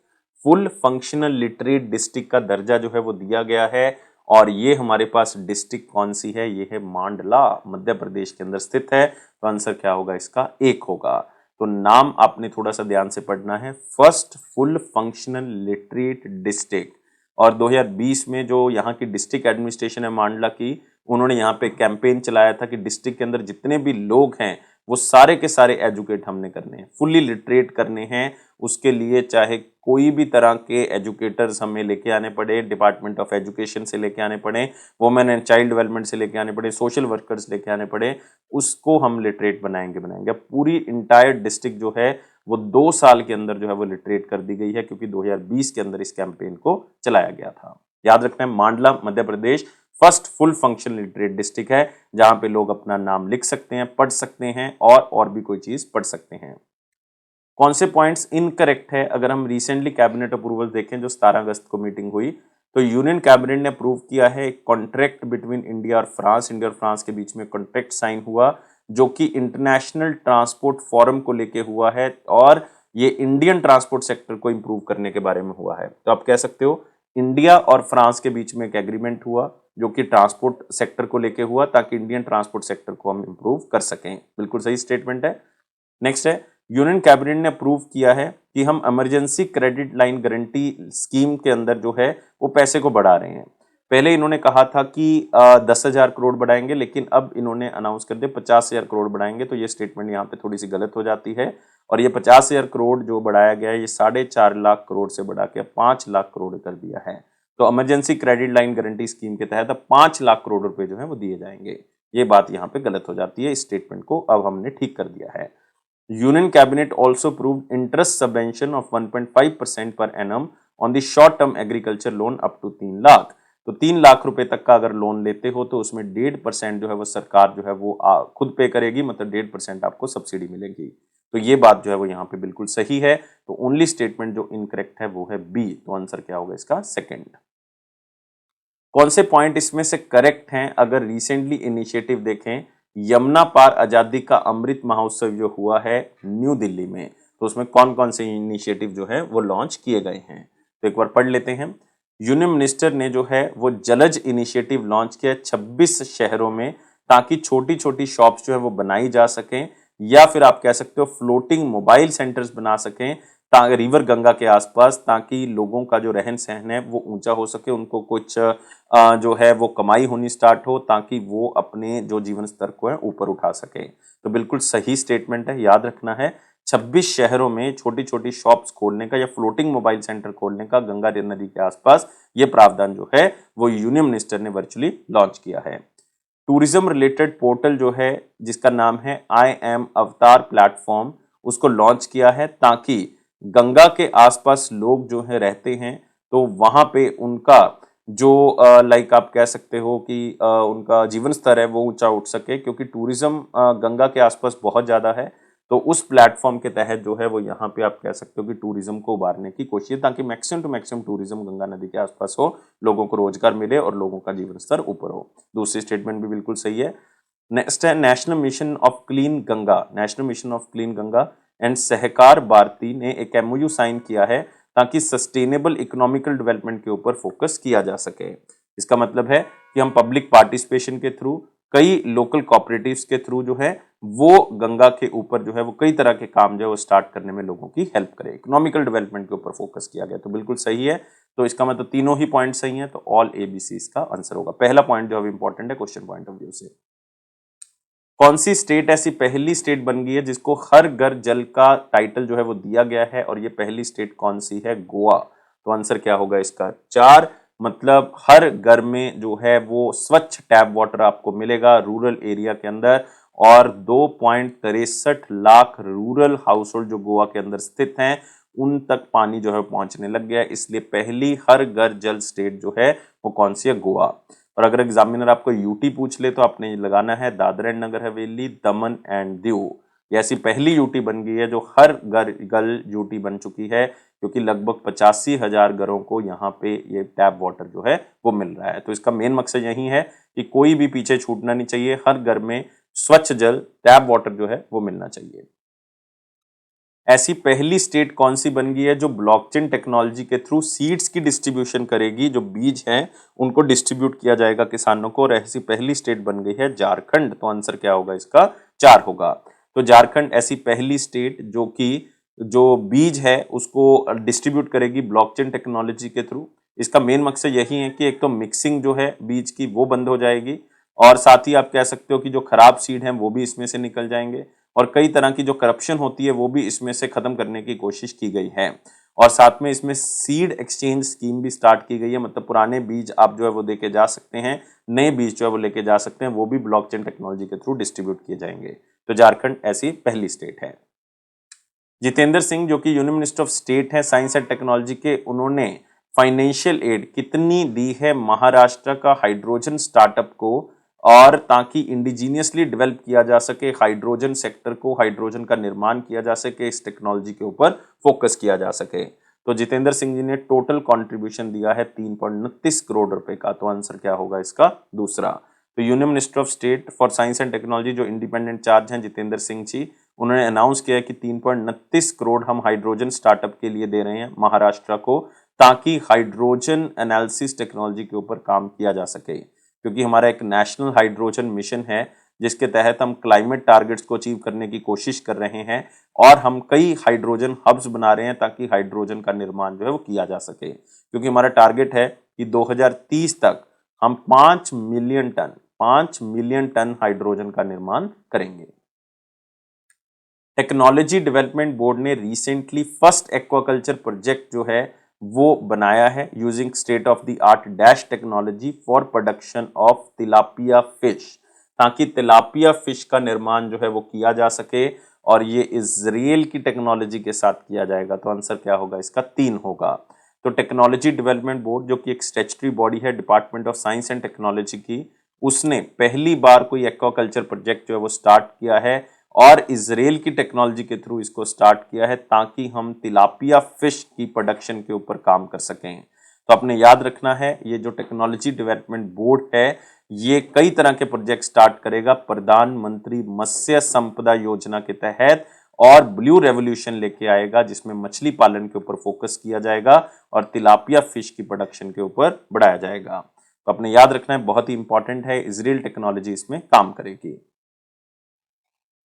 Full functional literate district का दर्जा जो है वो दिया गया है, और ये हमारे पास डिस्ट्रिक्ट कौन सी है? ये है मांडला, मध्य प्रदेश के अंदर स्थित है। तो आंसर क्या होगा इसका? एक होगा। तो नाम आपने थोड़ा सा ध्यान से पढ़ना है, first full functional literate district. और 2020 में जो यहाँ की डिस्ट्रिक्ट एडमिनिस्ट्रेशन है मांडला की, उन्होंने यहाँ पे कैंपेन चलाया था कि डिस्ट्रिक्ट के अंदर जितने भी लोग हैं वो सारे के सारे एजुकेट हमने करने हैं, फुल्ली लिटरेट करने हैं। उसके लिए चाहे कोई भी तरह के एजुकेटर्स हमें लेके आने पड़े, डिपार्टमेंट ऑफ एजुकेशन से लेके आने पड़े, वुमेन एंड चाइल्ड डेवलपमेंट से लेके आने पड़े, सोशल वर्कर्स लेके आने पड़े, उसको हम लिटरेट बनाएंगे। पूरी इंटायर डिस्ट्रिक्ट जो है वो 2 साल के अंदर जो है वो लिटरेट कर दी गई है, क्योंकि 2020 के अंदर इस कैंपेन को चलाया गया था। याद रखना है, Mandla Madhya Pradesh first full functional literate district है, जहां पे लोग अपना नाम लिख सकते हैं, पढ़ सकते हैं और भी कोई चीज पढ़ सकते हैं। कौन से पॉइंट्स इनकरेक्ट है? अगर हम रिसेंटली कैबिनेट अप्रूवल देखें जो 17 अगस्त को मीटिंग हुई, तो यूनियन कैबिनेट ने अप्रूव किया है एक कॉन्ट्रैक्ट बिटवीन इंडिया और फ्रांस। इंडिया और फ्रांस के बीच में कॉन्ट्रैक्ट साइन हुआ, जो कि इंटरनेशनल ट्रांसपोर्ट फोरम को लेके हुआ है, और ये इंडियन ट्रांसपोर्ट सेक्टर को इंप्रूव करने के बारे में हुआ है। तो आप कह सकते हो इंडिया और फ्रांस के बीच में एक एग्रीमेंट हुआ जो कि ट्रांसपोर्ट सेक्टर को लेके हुआ, ताकि इंडियन ट्रांसपोर्ट सेक्टर को हम इंप्रूव कर सकें। बिल्कुल सही स्टेटमेंट है। नेक्स्ट है, यूनियन कैबिनेट ने अप्रूव किया है कि हम emergency credit line guarantee scheme के अंदर जो है वो पैसे को बढ़ा रहे हैं। पहले इन्होंने कहा था कि 10,000 करोड़ बढ़ाएंगे, लेकिन अब इन्होंने अनाउंस कर दिया 50,000 करोड़ बढ़ाएंगे। तो ये स्टेटमेंट यहाँ पे थोड़ी सी गलत हो जाती है, और ये 50,000 करोड़ जो बढ़ाया गया है ये 4.5 लाख करोड़ से बढ़ा के 5 लाख करोड़ कर दिया है। तो emergency credit line guarantee scheme के तहत 5 लाख करोड़ रुपए जो है वो दिए जाएंगे। ये बात यहाँ पे गलत हो जाती है, इस स्टेटमेंट को अब हमने ठीक कर दिया है। Union cabinet also approved interest subvention of 1.5% per annum on the short term agriculture loan up to 3 lakh. तो 3 लाख रुपए तक का अगर लोन लेते हो तो उसमें 1.5% जो है वो सरकार जो है वो खुद पे करेगी, मतलब 1.5% आपको सब्सिडी मिलेगी। तो ये बात जो है वो यहाँ पे बिल्कुल सही है। तो ओनली स्टेटमेंट जो इनकरेक्ट है वो है बी। तो आंसर क्या होगा इसका? सेकंड। कौन से पॉइंट इसमें से करेक्ट हैं? अगर रिसेंटली इनिशिएटिव देखें, यमुना पार आजादी का अमृत महोत्सव जो हुआ है न्यू दिल्ली में, तो उसमें कौन कौन से इनिशिएटिव जो है वो लॉन्च किए गए हैं? तो एक बार पढ़ लेते हैं। यूनियन मिनिस्टर ने जो है वो जलज इनिशिएटिव लॉन्च किया 26 शहरों में, ताकि छोटी छोटी शॉप्स जो है वो बनाई जा सकें, या फिर आप कह सकते हो फ्लोटिंग मोबाइल सेंटर्स बना सकें, रिवर गंगा के आसपास, ताकि लोगों का जो रहन सहन है वो ऊंचा हो सके, उनको कुछ जो है वो कमाई होनी स्टार्ट हो, ताकि वो अपने जो जीवन स्तर को है ऊपर उठा सके। तो बिल्कुल सही स्टेटमेंट है, याद रखना है। 26 शहरों में छोटी छोटी शॉप्स खोलने का या फ्लोटिंग मोबाइल सेंटर खोलने का गंगा नदी के आसपास ये प्रावधान जो है वो यूनियन मिनिस्टर ने वर्चुअली लॉन्च किया है। टूरिज्म रिलेटेड पोर्टल जो है जिसका नाम है आई एम अवतार प्लेटफॉर्म, उसको लॉन्च किया है ताकि गंगा के आसपास लोग जो है रहते हैं तो वहां पे उनका जो लाइक आप कह सकते हो कि उनका जीवन स्तर है वो ऊंचा उठ सके, क्योंकि टूरिज्म गंगा के आसपास बहुत ज्यादा है। तो उस प्लेटफॉर्म के तहत जो है वो यहाँ पे आप कह सकते हो कि टूरिज्म को उभारने की कोशिश है, ताकि maximum to maximum tourism Ganga नदी के आसपास हो, लोगों को रोजगार मिले और लोगों का जीवन स्तर ऊपर हो। दूसरी स्टेटमेंट भी बिल्कुल सही है। नेक्स्ट है national mission of clean Ganga. National mission of clean Ganga and Sahakar Bharati ने एक एमओयू साइन किया है ताकि सस्टेनेबल इकोनॉमिकल डेवलपमेंट के ऊपर फोकस किया जा सके। इसका मतलब है कि हम पब्लिक पार्टिसिपेशन के थ्रू, कई लोकल कोऑपरेटिव्स के थ्रू जो है वो गंगा के ऊपर जो है वो कई तरह के काम जो है वो स्टार्ट करने में लोगों की हेल्प करे। इकोनॉमिकल डेवलपमेंट के ऊपर फोकस किया गया, तो बिल्कुल सही है। तो इसका मतलब तीनों ही पॉइंट सही है, तो ऑल एबीसी इसका आंसर होगा। पहला पॉइंट जो है इंपॉर्टेंट है क्वेश्चन पॉइंट ऑफ व्यू से। कौन सी स्टेट ऐसी पहली स्टेट बन गई है जिसको हर घर जल का टाइटल जो है वो दिया गया है, और ये पहली स्टेट कौन सी है? गोवा। तो आंसर क्या होगा इसका? 4, मतलब हर घर में जो है वो स्वच्छ टैप वाटर आपको मिलेगा रूरल एरिया के अंदर, और 2.63 लाख रूरल हाउस होल्ड जो गोवा के अंदर स्थित हैं उन तक पानी जो है पहुंचने लग गया है। इसलिए पहली हर घर जल स्टेट जो है वो कौन सी है? गोवा। और अगर एग्जामिनर आपको यूटी पूछ ले तो आपने लगाना है Dadra and Nagar Haveli, Daman and Diu. ये ऐसी पहली यूटी बन गई है जो हर घर गल यूटी बन चुकी है, क्योंकि लगभग 85,000 घरों को यहाँ पे ये टैप वाटर जो है वो मिल रहा है। तो इसका मेन मकसद यही है कि कोई भी पीछे छूटना नहीं चाहिए, हर घर में स्वच्छ जल टैप वाटर जो है वो मिलना चाहिए। ऐसी पहली स्टेट कौन सी बन गई है जो ब्लॉकचेन टेक्नोलॉजी के थ्रू सीड्स की डिस्ट्रीब्यूशन करेगी? जो बीज हैं उनको डिस्ट्रीब्यूट किया जाएगा किसानों को, और ऐसी पहली स्टेट बन गई है झारखंड। तो आंसर क्या होगा इसका? 4 होगा। तो झारखंड ऐसी पहली स्टेट जो कि जो बीज है उसको डिस्ट्रीब्यूट करेगी ब्लॉकचेन टेक्नोलॉजी के थ्रू। इसका मेन मकसद यही है कि एक तो मिक्सिंग जो है बीज की वो बंद हो जाएगी, और साथ ही आप कह सकते हो कि जो खराब सीड हैं वो भी इसमें से निकल जाएंगे, और कई तरह की जो करप्शन होती है वो भी इसमें से खत्म करने की कोशिश की गई है। और साथ में इसमें सीड एक्सचेंज स्कीम भी स्टार्ट की गई है, मतलब पुराने बीज आप जो है वो देके जा सकते हैं, नए बीज जो है वो लेके जा सकते हैं, वो भी ब्लॉकचेन टेक्नोलॉजी के थ्रू डिस्ट्रीब्यूट किए जाएंगे। तो झारखंड ऐसी पहली स्टेट है। जितेंद्र सिंह जो कि यूनियन मिनिस्टर ऑफ स्टेट है साइंस एंड टेक्नोलॉजी के, उन्होंने फाइनेंशियल एड कितनी दी है महाराष्ट्र का हाइड्रोजन स्टार्टअप को, और ताकि इंडिजीनियसली डेवलप किया जा सके हाइड्रोजन सेक्टर को, हाइड्रोजन का निर्माण किया जा सके, इस टेक्नोलॉजी के ऊपर फोकस किया जा सके। तो जितेंद्र सिंह जी ने टोटल कंट्रीब्यूशन दिया है 3.29 करोड़ रुपए का। तो आंसर क्या होगा इसका? दूसरा। तो union minister of state for science and technology जो इंडिपेंडेंट चार्ज हैं जितेंद्र सिंह जी, उन्होंने अनाउंस किया कि 3.29 करोड़ हम हाइड्रोजन स्टार्टअप के लिए दे रहे हैं महाराष्ट्र को, ताकि हाइड्रोजन एनालिसिस टेक्नोलॉजी के ऊपर काम किया जा सके, क्योंकि हमारा एक नेशनल हाइड्रोजन मिशन है जिसके तहत हम क्लाइमेट टारगेट्स को अचीव करने की कोशिश कर रहे हैं, और हम कई हाइड्रोजन हब्स बना रहे हैं ताकि हाइड्रोजन का निर्माण जो है वो किया जा सके। क्योंकि हमारा टारगेट है कि 2030 तक हम 5 मिलियन टन हाइड्रोजन का निर्माण करेंगे। टेक्नोलॉजी डेवलपमेंट बोर्ड ने रिसेंटली फर्स्ट एक्वाकल्चर प्रोजेक्ट जो है वो बनाया है using state of the art dash technology for production of tilapia fish, ताकि तिलापिया फिश का निर्माण जो है वो किया जा सके, और ये इजराइल की टेक्नोलॉजी के साथ किया जाएगा। तो आंसर क्या होगा इसका? 3 होगा। तो टेक्नोलॉजी डेवलपमेंट बोर्ड जो कि एक स्टैट्यूटरी बॉडी है department of science and technology की, उसने पहली बार कोई एक्वाकल्चर प्रोजेक्ट जो है वो स्टार्ट किया है, और इजराइल की टेक्नोलॉजी के थ्रू इसको स्टार्ट किया है ताकि हम तिलापिया फिश की प्रोडक्शन के ऊपर काम कर सकें। तो आपने याद रखना है ये जो टेक्नोलॉजी डेवलपमेंट बोर्ड है ये कई तरह के प्रोजेक्ट स्टार्ट करेगा प्रधानमंत्री मत्स्य संपदा योजना के तहत, और ब्लू रेवोल्यूशन लेके आएगा जिसमें मछली पालन के ऊपर फोकस किया जाएगा और तिलापिया फिश की प्रोडक्शन के ऊपर बढ़ाया जाएगा। तो आपने याद रखना है, बहुत ही इंपॉर्टेंट है, इजराइल टेक्नोलॉजी इसमें काम करेगी।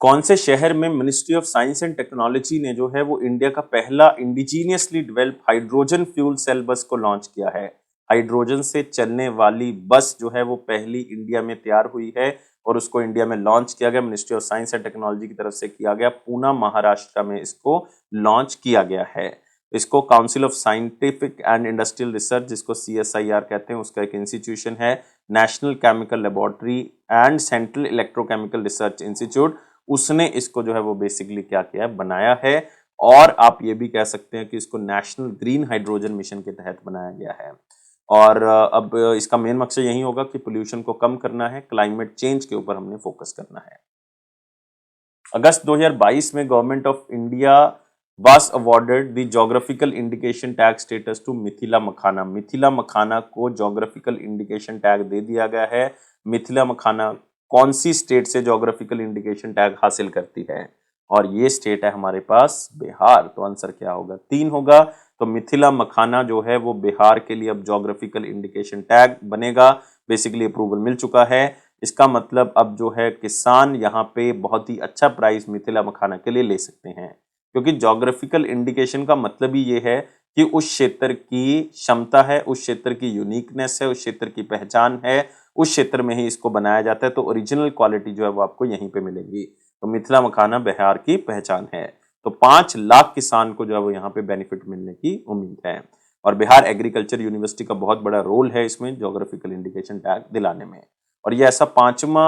कौन से शहर में ministry of science and technology ने जो है वो इंडिया का पहला indigenously develop hydrogen fuel cell bus को लॉन्च किया है? हाइड्रोजन से चलने वाली बस जो है वो पहली इंडिया में तैयार हुई है और उसको इंडिया में लॉन्च किया गया, ministry of science and technology की तरफ से किया गया। पूना महाराष्ट्र में इसको लॉन्च किया गया है। इसको council of scientific and industrial research, जिसको CSIR कहते हैं, उसका एक इंस्टीट्यूशन है, national chemical laboratory and central electrochemical research institute, उसने इसको जो है वो बेसिकली क्या किया है, बनाया है। और आप ये भी कह सकते हैं कि इसको नेशनल ग्रीन हाइड्रोजन मिशन के तहत बनाया गया है। और अब इसका मेन मकसद यही होगा कि पोल्यूशन को कम करना है, क्लाइमेट चेंज के ऊपर हमने फोकस करना है। अगस्त 2022 में government of India was awarded the geographical indication tag status to Mithila makhana. Mithila makhana को geographical indication tag दे दिया गया है। मिथिला मखाना कौन सी स्टेट से geographical indication tag हासिल करती है? और ये स्टेट है हमारे पास बिहार। तो आंसर क्या होगा? 3 होगा। तो मिथिला मखाना जो है वो बिहार के लिए अब geographical indication tag बनेगा। बेसिकली अप्रूवल मिल चुका है। इसका मतलब अब जो है किसान यहाँ पे बहुत ही अच्छा प्राइस मिथिला मखाना के लिए ले सकते हैं, क्योंकि जोग्राफिकल इंडिकेशन का मतलब ही ये है कि उस क्षेत्र की क्षमता है, उस क्षेत्र की यूनिकनेस है, उस क्षेत्र की पहचान है, उस क्षेत्र में ही इसको बनाया जाता है। तो ओरिजिनल क्वालिटी जो है वो आपको यहीं पे मिलेगी। तो मिथिला मखाना बिहार की पहचान है। तो 5 लाख किसान को जो है वो यहाँ पे बेनिफिट मिलने की उम्मीद है। और बिहार एग्रीकल्चर यूनिवर्सिटी का बहुत बड़ा रोल है इसमें जोग्राफिकल इंडिकेशन टैग दिलाने में। और ये ऐसा 5वां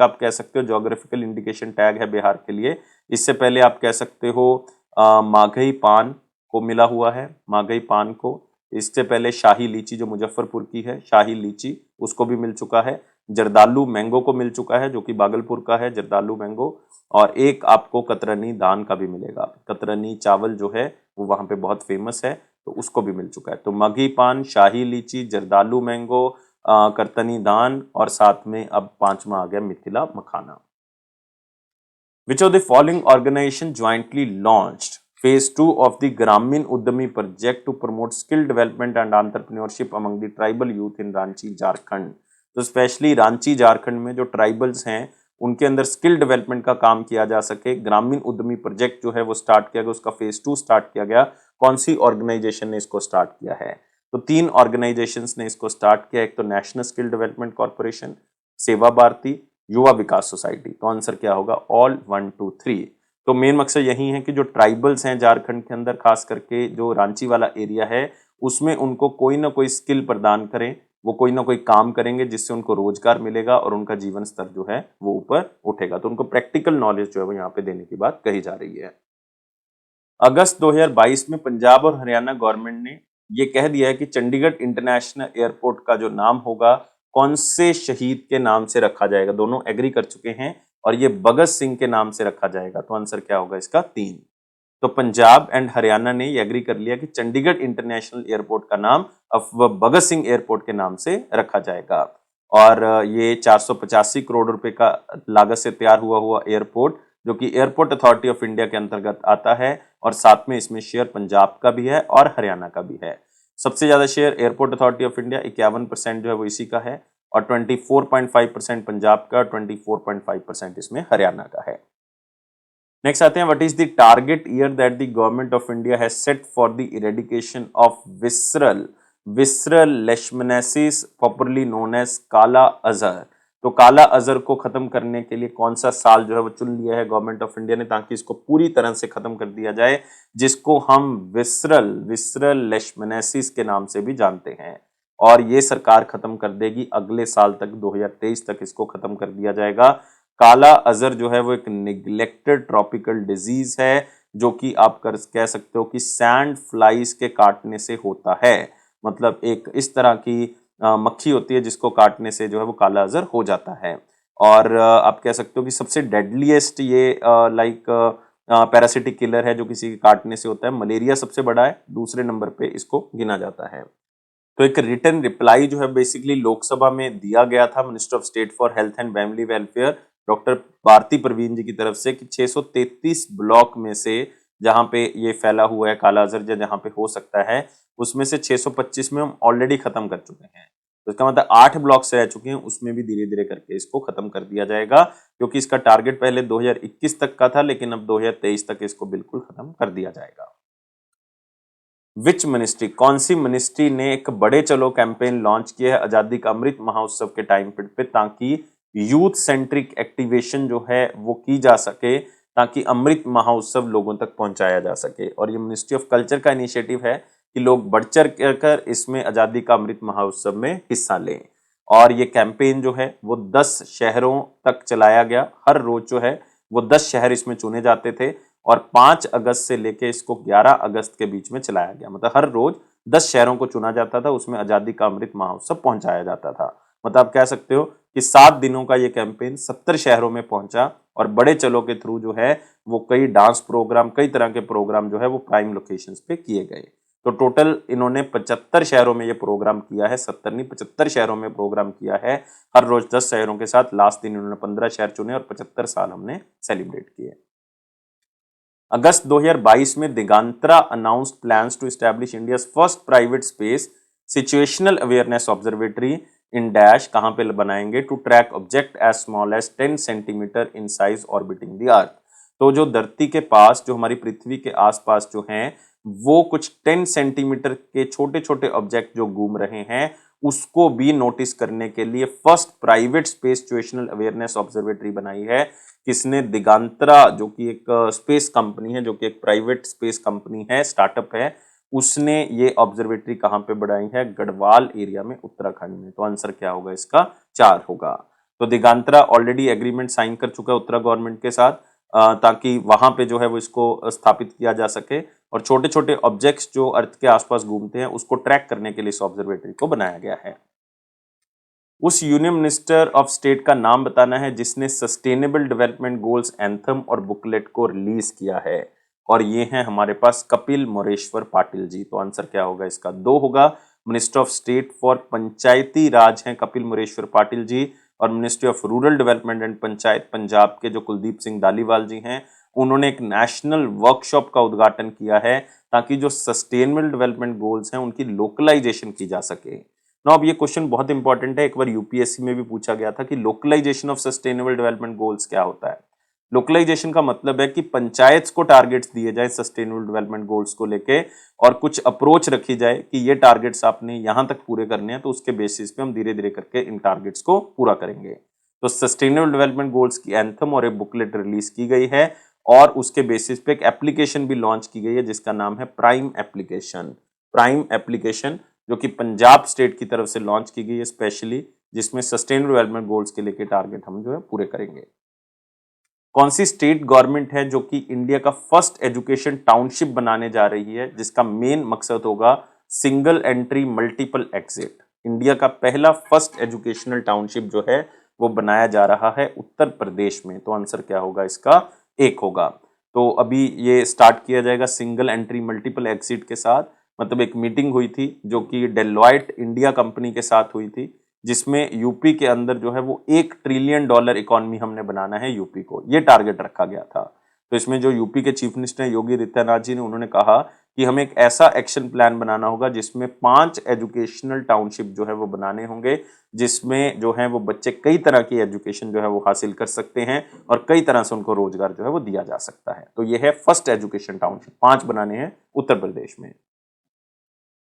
आप कह सकते हो जोग्राफिकल इंडिकेशन टैग है बिहार के लिए। इससे पहले आप कह सकते हो माघई पान को मिला हुआ है, माघई पान को। इससे पहले शाही लीची जो मुजफ्फरपुर की है, शाही लीची, उसको भी मिल चुका है। जर्दालू मैंगो को मिल चुका है, जो कि भागलपुर का है जर्दालू मैंगो। और एक आपको कतरनी दान का भी मिलेगा। कतरनी चावल जो है वो वहां पे बहुत फेमस है, तो उसको भी मिल चुका है। तो माघी पान, शाही लीची, जर्दालू मैंगो, करतनी दान, और साथ में अब 5वां आ गया मिथिला मखाना। Which of the following organization jointly launched phase 2 of the Gramin Uddami project to promote skill development and entrepreneurship among the tribal youth in Ranchi, Jharkhand? तो स्पेशली रांची झारखंड में जो ट्राइबल्स हैं उनके अंदर स्किल डेवलपमेंट का काम किया जा सके, ग्रामीण उद्यमी प्रोजेक्ट जो है वो स्टार्ट किया गया, उसका फेज 2 स्टार्ट किया गया। कौन सी ऑर्गेनाइजेशन ने इसको स्टार्ट किया है? तो 3 ऑर्गेनाइजेशंस ने इसको स्टार्ट किया। एक तो नेशनल स्किल डेवलपमेंट कॉर्पोरेशन, सेवा भारती, युवा विकास सोसाइटी। तो आंसर क्या होगा? ऑल 1 2 3। तो मेन मकसद यही है कि जो ट्राइबल्स हैं झारखंड के अंदर, खास करके जो रांची वाला एरिया है, उसमें उनको कोई ना कोई स्किल प्रदान करें, वो कोई ना कोई काम करेंगे जिससे उनको रोजगार मिलेगा और उनका जीवन स्तर जो है वो ऊपर उठेगा। तो उनको प्रैक्टिकल नॉलेज जो है वो यहाँ पे देने की बात कही जा रही है। अगस्त 2022 में पंजाब और हरियाणा गवर्नमेंट ने ये कह दिया है कि चंडीगढ़ इंटरनेशनल एयरपोर्ट का जो नाम होगा कौन से शहीद के नाम से रखा जाएगा। दोनों एग्री कर चुके हैं और ये भगत सिंह के नाम से रखा जाएगा। तो आंसर क्या होगा इसका? 3। तो पंजाब एंड हरियाणा ने ये एग्री कर लिया कि चंडीगढ़ इंटरनेशनल एयरपोर्ट का नाम अब भगत सिंह एयरपोर्ट के नाम से रखा जाएगा। और ये 485 करोड़ रुपए का लागत से तैयार हुआ एयरपोर्ट, जो कि एयरपोर्ट अथॉरिटी ऑफ इंडिया के अंतर्गत आता है, और साथ में इसमें शेयर पंजाब का भी है और हरियाणा का भी है। सबसे ज्यादा share airport authority of India 51% जो है वो इसी का है, और 24.5% पंजाब का, 24.5% इसमें हरियाणा का है। नेक्स्ट आते हैं, what is the target year that the government of India has set for the eradication of visceral leishmaniasis popularly known as kala azar. तो काला अजहर को खत्म करने के लिए कौन सा साल जो है वो चुन लिया है गवर्नमेंट ऑफ इंडिया ने, ताकि इसको पूरी तरह से खत्म कर दिया जाए, जिसको हम विसरल लेशमनेसिस के नाम से भी जानते हैं। और ये सरकार खत्म कर देगी अगले साल तक, 2023 तक इसको खत्म कर दिया जाएगा। काला अजहर जो है वो एक निग्लेक्टेड ट्रॉपिकल डिजीज है, जो कि आप कह सकते हो कि सैंड फ्लाइज के काटने से होता है। मतलब एक इस तरह की मक्खी होती है जिसको काटने से जो है वो काला अजहर हो जाता है। और आप कह सकते हो कि सबसे डेडलीस्ट ये पैरासिटिक किलर है जो किसी के काटने से होता है। मलेरिया सबसे बड़ा है, दूसरे नंबर पे इसको गिना जाता है। तो एक रिटन रिप्लाई जो है बेसिकली लोकसभा में दिया गया था minister of state for health and family welfare doctor Bharati Pravin ji की तरफ से, कि 633 ब्लॉक में से जहां पे ये फैला हुआ है काला अजहर, जहां पे हो सकता है, उसमें से 625 में हम ऑलरेडी खत्म कर चुके हैं। तो इसका मतलब 8 ब्लॉक्स रह चुके हैं, उसमें भी धीरे धीरे करके इसको खत्म कर दिया जाएगा, क्योंकि इसका टारगेट पहले 2021 तक का था, लेकिन अब 2023 तक इसको बिल्कुल खत्म कर दिया जाएगा। विच मिनिस्ट्री, कौन सी मिनिस्ट्री ने एक बड़े चलो कैंपेन लॉन्च किया है आजादी का अमृत महोत्सव के टाइम पे, ताकि यूथ सेंट्रिक एक्टिवेशन जो है वो की जा सके, ताकि अमृत महोत्सव लोगों तक पहुंचाया जा सके। और ये मिनिस्ट्री ऑफ कल्चर का इनिशिएटिव है कि लोग बढ़ चढ़ कर इसमें आजादी का अमृत महोत्सव में हिस्सा लें। और ये कैंपेन जो है वो 10 शहरों तक चलाया गया। हर रोज जो है वो 10 शहर इसमें चुने जाते थे और 5 अगस्त से लेके इसको 11 अगस्त के बीच में चलाया गया। मतलब हर रोज 10 शहरों को चुना जाता था, उसमें आजादी का अमृत महोत्सव पहुंचाया जाता था। मतलब आप कह सकते हो कि 7 दिनों का ये कैंपेन 70 शहरों में पहुंचा और बड़े चलो के थ्रू जो है वो कई डांस प्रोग्राम, कई तरह के प्रोग्राम जो है वो प्राइम लोकेशंस पे किए गए। तो टोटल इन्होंने 75 शहरों में ये प्रोग्राम किया है, 70 नहीं 75 शहरों में प्रोग्राम किया है। हर रोज 10 शहरों के साथ, लास्ट दिन इन्होंने 15 शहर चुने और 75 साल हमने सेलिब्रेट किए। अगस्त 2022 में Digantara announced plans to establish India's first private space situational awareness observatory in dash, कहां पे बनाएंगे, to track object as small as 10 centimetre in size orbiting the earth. तो जो धरती के पास, जो हमारी पृथ्वी के आसपास जो हैं, वो कुछ 10 सेंटीमीटर के छोटे छोटे ऑब्जेक्ट जो घूम रहे हैं, उसको भी नोटिस करने के लिए first private space situational awareness observatory बनाई है। किसने? दिगांतरा, जो कि एक स्पेस कंपनी है, जो कि एक प्राइवेट स्पेस कंपनी है, स्टार्टअप है। उसने ये ऑब्जर्वेटरी कहां पे बढ़ाई है? गढ़वाल एरिया में, उत्तराखंड में। तो आंसर क्या होगा इसका? 4 होगा। तो दिगांतरा ऑलरेडी एग्रीमेंट साइन कर चुका है उत्तरा गवर्नमेंट के साथ, ताकि वहां पे जो है वो इसको स्थापित किया जा सके और छोटे छोटे ऑब्जेक्ट्स जो अर्थ के आसपास घूमते हैं उसको ट्रैक करने के लिए इस ऑब्जर्वेटरी को बनाया गया है। उस यूनियन मिनिस्टर ऑफ स्टेट का नाम बताना है जिसने सस्टेनेबल डेवलपमेंट गोल्स एंथम और बुकलेट को रिलीज किया है, और ये हैं हमारे पास कपिल मोरेश्वर पाटिल जी। तो आंसर क्या होगा इसका? 2 होगा। मिनिस्टर ऑफ स्टेट फॉर पंचायती राज हैं कपिल मोरेश्वर पाटिल जी, और ministry of rural development and panchayat Punjab के जो कुलदीप सिंह धालीवाल जी हैं, उन्होंने एक नेशनल वर्कशॉप का उद्घाटन किया है, ताकि जो सस्टेनेबल डेवलपमेंट गोल्स हैं उनकी लोकलाइजेशन की जा सके। ना अब ये क्वेश्चन बहुत इंपॉर्टेंट है, एक बार यूपीएससी में भी पूछा गया था कि localisation of sustainable development goals क्या होता है। लोकलाइजेशन का मतलब है कि पंचायत को टारगेट्स दिए जाए सस्टेनेबल डेवलपमेंट गोल्स को लेके, और कुछ अप्रोच रखी जाए कि ये टारगेट्स आपने यहां तक पूरे करने हैं, तो उसके बेसिस पे हम धीरे धीरे करके इन टारगेट्स को पूरा करेंगे। तो सस्टेनेबल डेवलपमेंट गोल्स की एंथम और एक बुकलेट रिलीज की गई है, और उसके बेसिस पे एक एप्लीकेशन भी लॉन्च की गई है जिसका नाम है प्राइम एप्लीकेशन। प्राइम एप्लीकेशन जो कि पंजाब स्टेट की तरफ से लॉन्च की गई है स्पेशली, जिसमें सस्टेनेबल डेवलपमेंट गोल्स के लेके टारगेट हम जो है पूरे करेंगे। कौन सी स्टेट गवर्नमेंट है जो कि इंडिया का फर्स्ट एजुकेशन टाउनशिप बनाने जा रही है, जिसका मेन मकसद होगा single entry multiple exit. India का पहला फर्स्ट एजुकेशनल टाउनशिप जो है वो बनाया जा रहा है उत्तर प्रदेश में। तो आंसर क्या होगा इसका? 1 होगा। तो अभी ये स्टार्ट किया जाएगा सिंगल एंट्री मल्टीपल एग्जिट के साथ। मतलब एक मीटिंग हुई थी जो कि डेलॉयट इंडिया कंपनी के साथ हुई थी, जिसमें यूपी के अंदर जो है वो $1 ट्रिलियन इकोनॉमी हमने बनाना है यूपी को, ये टारगेट रखा गया था। तो इसमें जो यूपी के चीफ मिनिस्टर हैं योगी आदित्यनाथ जी ने, उन्होंने कहा कि हमें एक ऐसा एक्शन प्लान बनाना होगा जिसमें 5 एजुकेशनल टाउनशिप जो है वो बनाने होंगे, जिसमें जो है वो बच्चे कई तरह की एजुकेशन जो है वो हासिल कर सकते हैं और कई तरह से उनको रोजगार जो है वो दिया जा सकता है। तो ये है फर्स्ट एजुकेशन टाउनशिप, 5 बनाने हैं उत्तर प्रदेश में।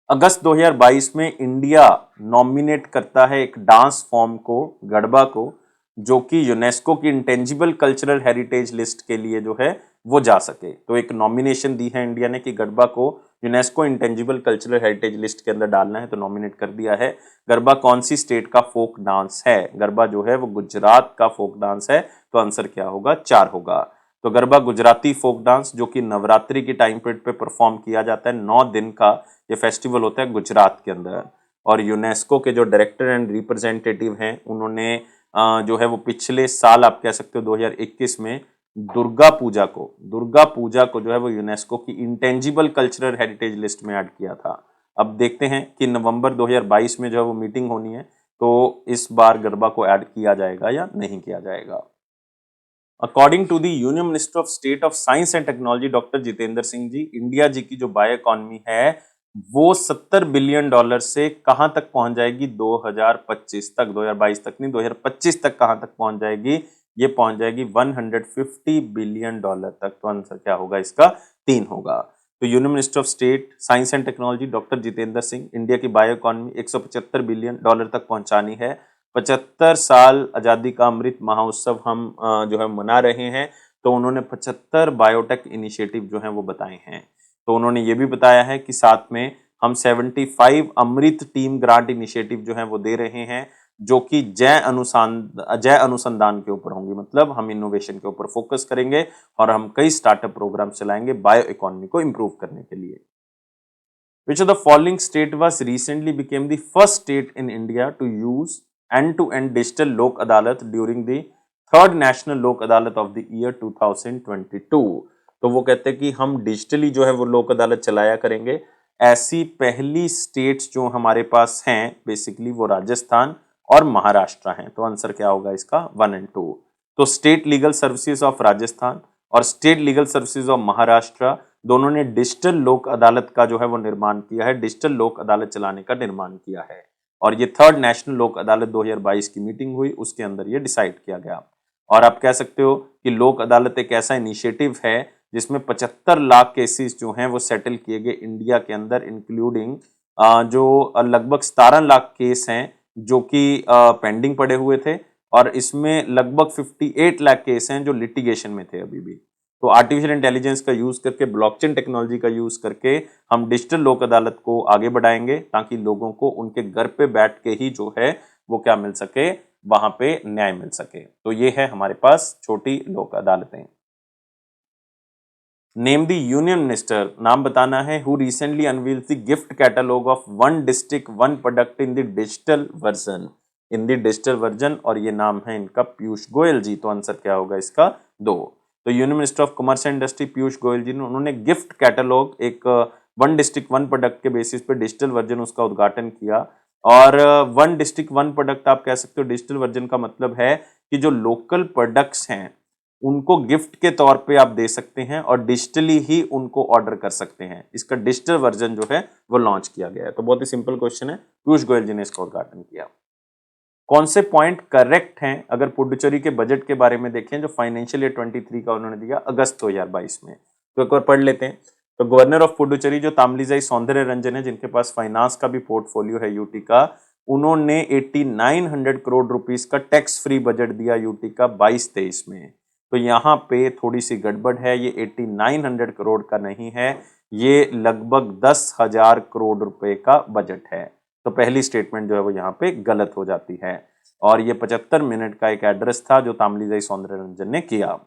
अगस्त 2022 में इंडिया नॉमिनेट करता है एक डांस फॉर्म को, गरबा को, जो कि यूनेस्को की इंटेंजिबल कल्चरल हेरिटेज लिस्ट के लिए जो है वो जा सके। तो एक नॉमिनेशन दी है इंडिया ने कि गरबा को UNESCO intangible cultural heritage list के अंदर डालना है, तो नॉमिनेट कर दिया है। गरबा कौन सी स्टेट का फोक डांस है? गरबा जो है वो गुजरात का फोक डांस है। तो आंसर क्या होगा? 4 होगा। तो गरबा गुजराती फोक डांस जो कि नवरात्रि की टाइम पीरियड पे परफॉर्म किया जाता है, 9 दिन का ये फेस्टिवल होता है गुजरात के अंदर। और यूनेस्को के जो डायरेक्टर एंड रिप्रेजेंटेटिव हैं, उन्होंने जो है वो पिछले साल, आप कह सकते हो 2021 में, दुर्गा पूजा को जो है वो यूनेस्को की इंटेंजिबल कल्चरल हेरिटेज लिस्ट में ऐड किया था। अब देखते हैं कि नवंबर 2022 में जो है वो मीटिंग होनी है, तो इस बार गरबा को ऐड किया जाएगा या नहीं किया जाएगा। According to the union minister of state of science and technology doctor Jitendra Singh ji, India जी की जो बायो इकोनॉमी है वो $70 बिलियन से कहां तक पहुंच जाएगी 2025 तक, 2022 तक नहीं, 2025 तक कहां तक पहुंच जाएगी, ये पहुंच जाएगी $150 बिलियन तक। तो आंसर क्या होगा इसका? 3 होगा। तो union minister of state science and technology doctor Jitendra Singh, India की बायो इकोनॉमी $175 बिलियन तक पहुंचानी है। 75 साल आजादी का अमृत महोत्सव हम जो है मना रहे हैं, तो उन्होंने 75 बायोटेक इनिशिएटिव जो है वो बताए हैं। तो उन्होंने ये भी बताया है कि साथ में हम 75 अमृत टीम ग्रांट इनिशिएटिव जो है वो दे रहे हैं, जो कि जय अनुसंधान के ऊपर होंगी, मतलब हम इनोवेशन के ऊपर फोकस करेंगे और हम कई स्टार्टअप प्रोग्राम चलाएंगे बायो इकोनॉमी को इंप्रूव करने के लिए। Which of the following state was recently became the first state in India to use end-to-end digital Lok Adalat during the third National Lok Adalat of the year 2022? तो वो कहते हैं कि हम डिजिटली जो है वो लोक अदालत चलाया करेंगे। ऐसी पहली स्टेट्स जो हमारे पास हैं बेसिकली वो राजस्थान और महाराष्ट्र हैं। तो आंसर क्या होगा इसका? 1 और 2। तो state legal services of Rajasthan और state legal services of Maharashtra दोनों ने डिजिटल लोक अदालत का जो है वो निर्माण किया है, डिजिटल लोक अदालत चलाने का निर्माण किया है। और ये थर्ड नेशनल लोक अदालत 2022 की मीटिंग हुई, उसके अंदर ये डिसाइड किया गया। और आप कह सकते हो कि लोक अदालत एक ऐसा इनिशिएटिव है जिसमें 75 लाख केसेस जो हैं वो सेटल किए गए इंडिया के अंदर, इंक्लूडिंग जो लगभग 17 लाख केस हैं जो कि पेंडिंग पड़े हुए थे, और इसमें लगभग 58 लाख केस हैं जो लिटिगेशन में थे अभी भी। तो आर्टिफिशियल इंटेलिजेंस का यूज करके, ब्लॉकचेन टेक्नोलॉजी का यूज करके हम डिजिटल लोक अदालत को आगे बढ़ाएंगे ताकि लोगों को उनके घर पे बैठ के ही जो है वो क्या मिल सके, वहां पे न्याय मिल सके। तो ये है हमारे पास छोटी लोक अदालतें। नेम द यूनियन मिनिस्टर, नाम बताना है, who recently unveiled the gift catalogue of one district one product in the digital version, और ये नाम है इनका पीयूष गोयल जी। तो आंसर क्या होगा इसका? 2। तो union minister of commerce and industry Piyush Goyal ji ने उन्होंने गिफ्ट कैटलॉग एक वन डिस्ट्रिक्ट वन प्रोडक्ट के बेसिस पे डिजिटल वर्जन उसका उद्घाटन किया। और वन डिस्ट्रिक्ट वन प्रोडक्ट आप कह सकते हो, डिजिटल वर्जन का मतलब है कि जो लोकल प्रोडक्ट्स हैं उनको गिफ्ट के तौर पे आप दे सकते हैं और डिजिटली ही उनको ऑर्डर कर सकते हैं। इसका डिजिटल वर्जन जो है वो लॉन्च किया गया है। तो बहुत ही सिंपल क्वेश्चन है, पीयूष गोयल जी ने इसका उद्घाटन किया। कौन से पॉइंट करेक्ट हैं अगर पुडुचेरी के बजट के बारे में देखें जो फाइनेंशियल ईयर 23 का उन्होंने दिया अगस्त 2022 में? तो एक बार पढ़ लेते हैं। तो गवर्नर ऑफ पुडुचेरी जो तामिलिसाई सौंदर्य रंजन है, जिनके पास फाइनेंस का भी पोर्टफोलियो है यूटी का, उन्होंने 8900 करोड़ रुपीस का टैक्स फ्री बजट दिया यूटी का 22-23 में। तो यहाँ पे थोड़ी सी गड़बड़ है, ये 8900 करोड़ का नहीं है, ये लगभग 10,000 करोड़ रुपए का बजट है। तो पहली स्टेटमेंट जो है वो यहाँ पे गलत हो जाती है। और ये 75 मिनट का एक एड्रेस था जो तामिलिसाई सौंदर्य रंजन ने किया।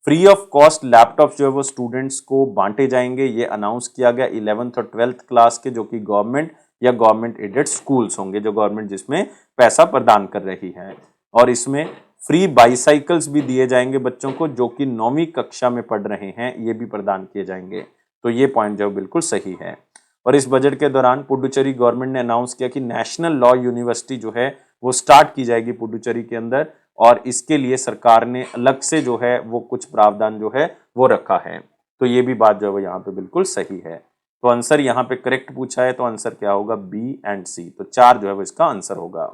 फ्री ऑफ कॉस्ट लैपटॉप जो है वो स्टूडेंट्स को बांटे जाएंगे, ये अनाउंस किया गया 11th और 12th क्लास के, जो कि गवर्नमेंट या गवर्नमेंट एडेड स्कूल्स होंगे, जो गवर्नमेंट जिसमें पैसा प्रदान कर रही है। और इसमें फ्री बाईसाइकिल्स भी दिए जाएंगे बच्चों को जो कि 9वीं कक्षा में पढ़ रहे हैं, ये भी प्रदान किए जाएंगे। तो ये पॉइंट जो बिल्कुल सही है। और इस बजट के दौरान पुडुचेरी गवर्नमेंट ने अनाउंस किया कि नेशनल लॉ यूनिवर्सिटी जो है वो स्टार्ट की जाएगी पुडुचेरी के अंदर, और इसके लिए सरकार ने अलग से जो है वो कुछ प्रावधान जो है वो रखा है। तो ये भी बात जो है यहाँ पे बिल्कुल सही है। तो आंसर यहाँ पे करेक्ट पूछा है, तो आंसर क्या होगा? बी एंड सी। तो 4 जो है वो इसका आंसर होगा।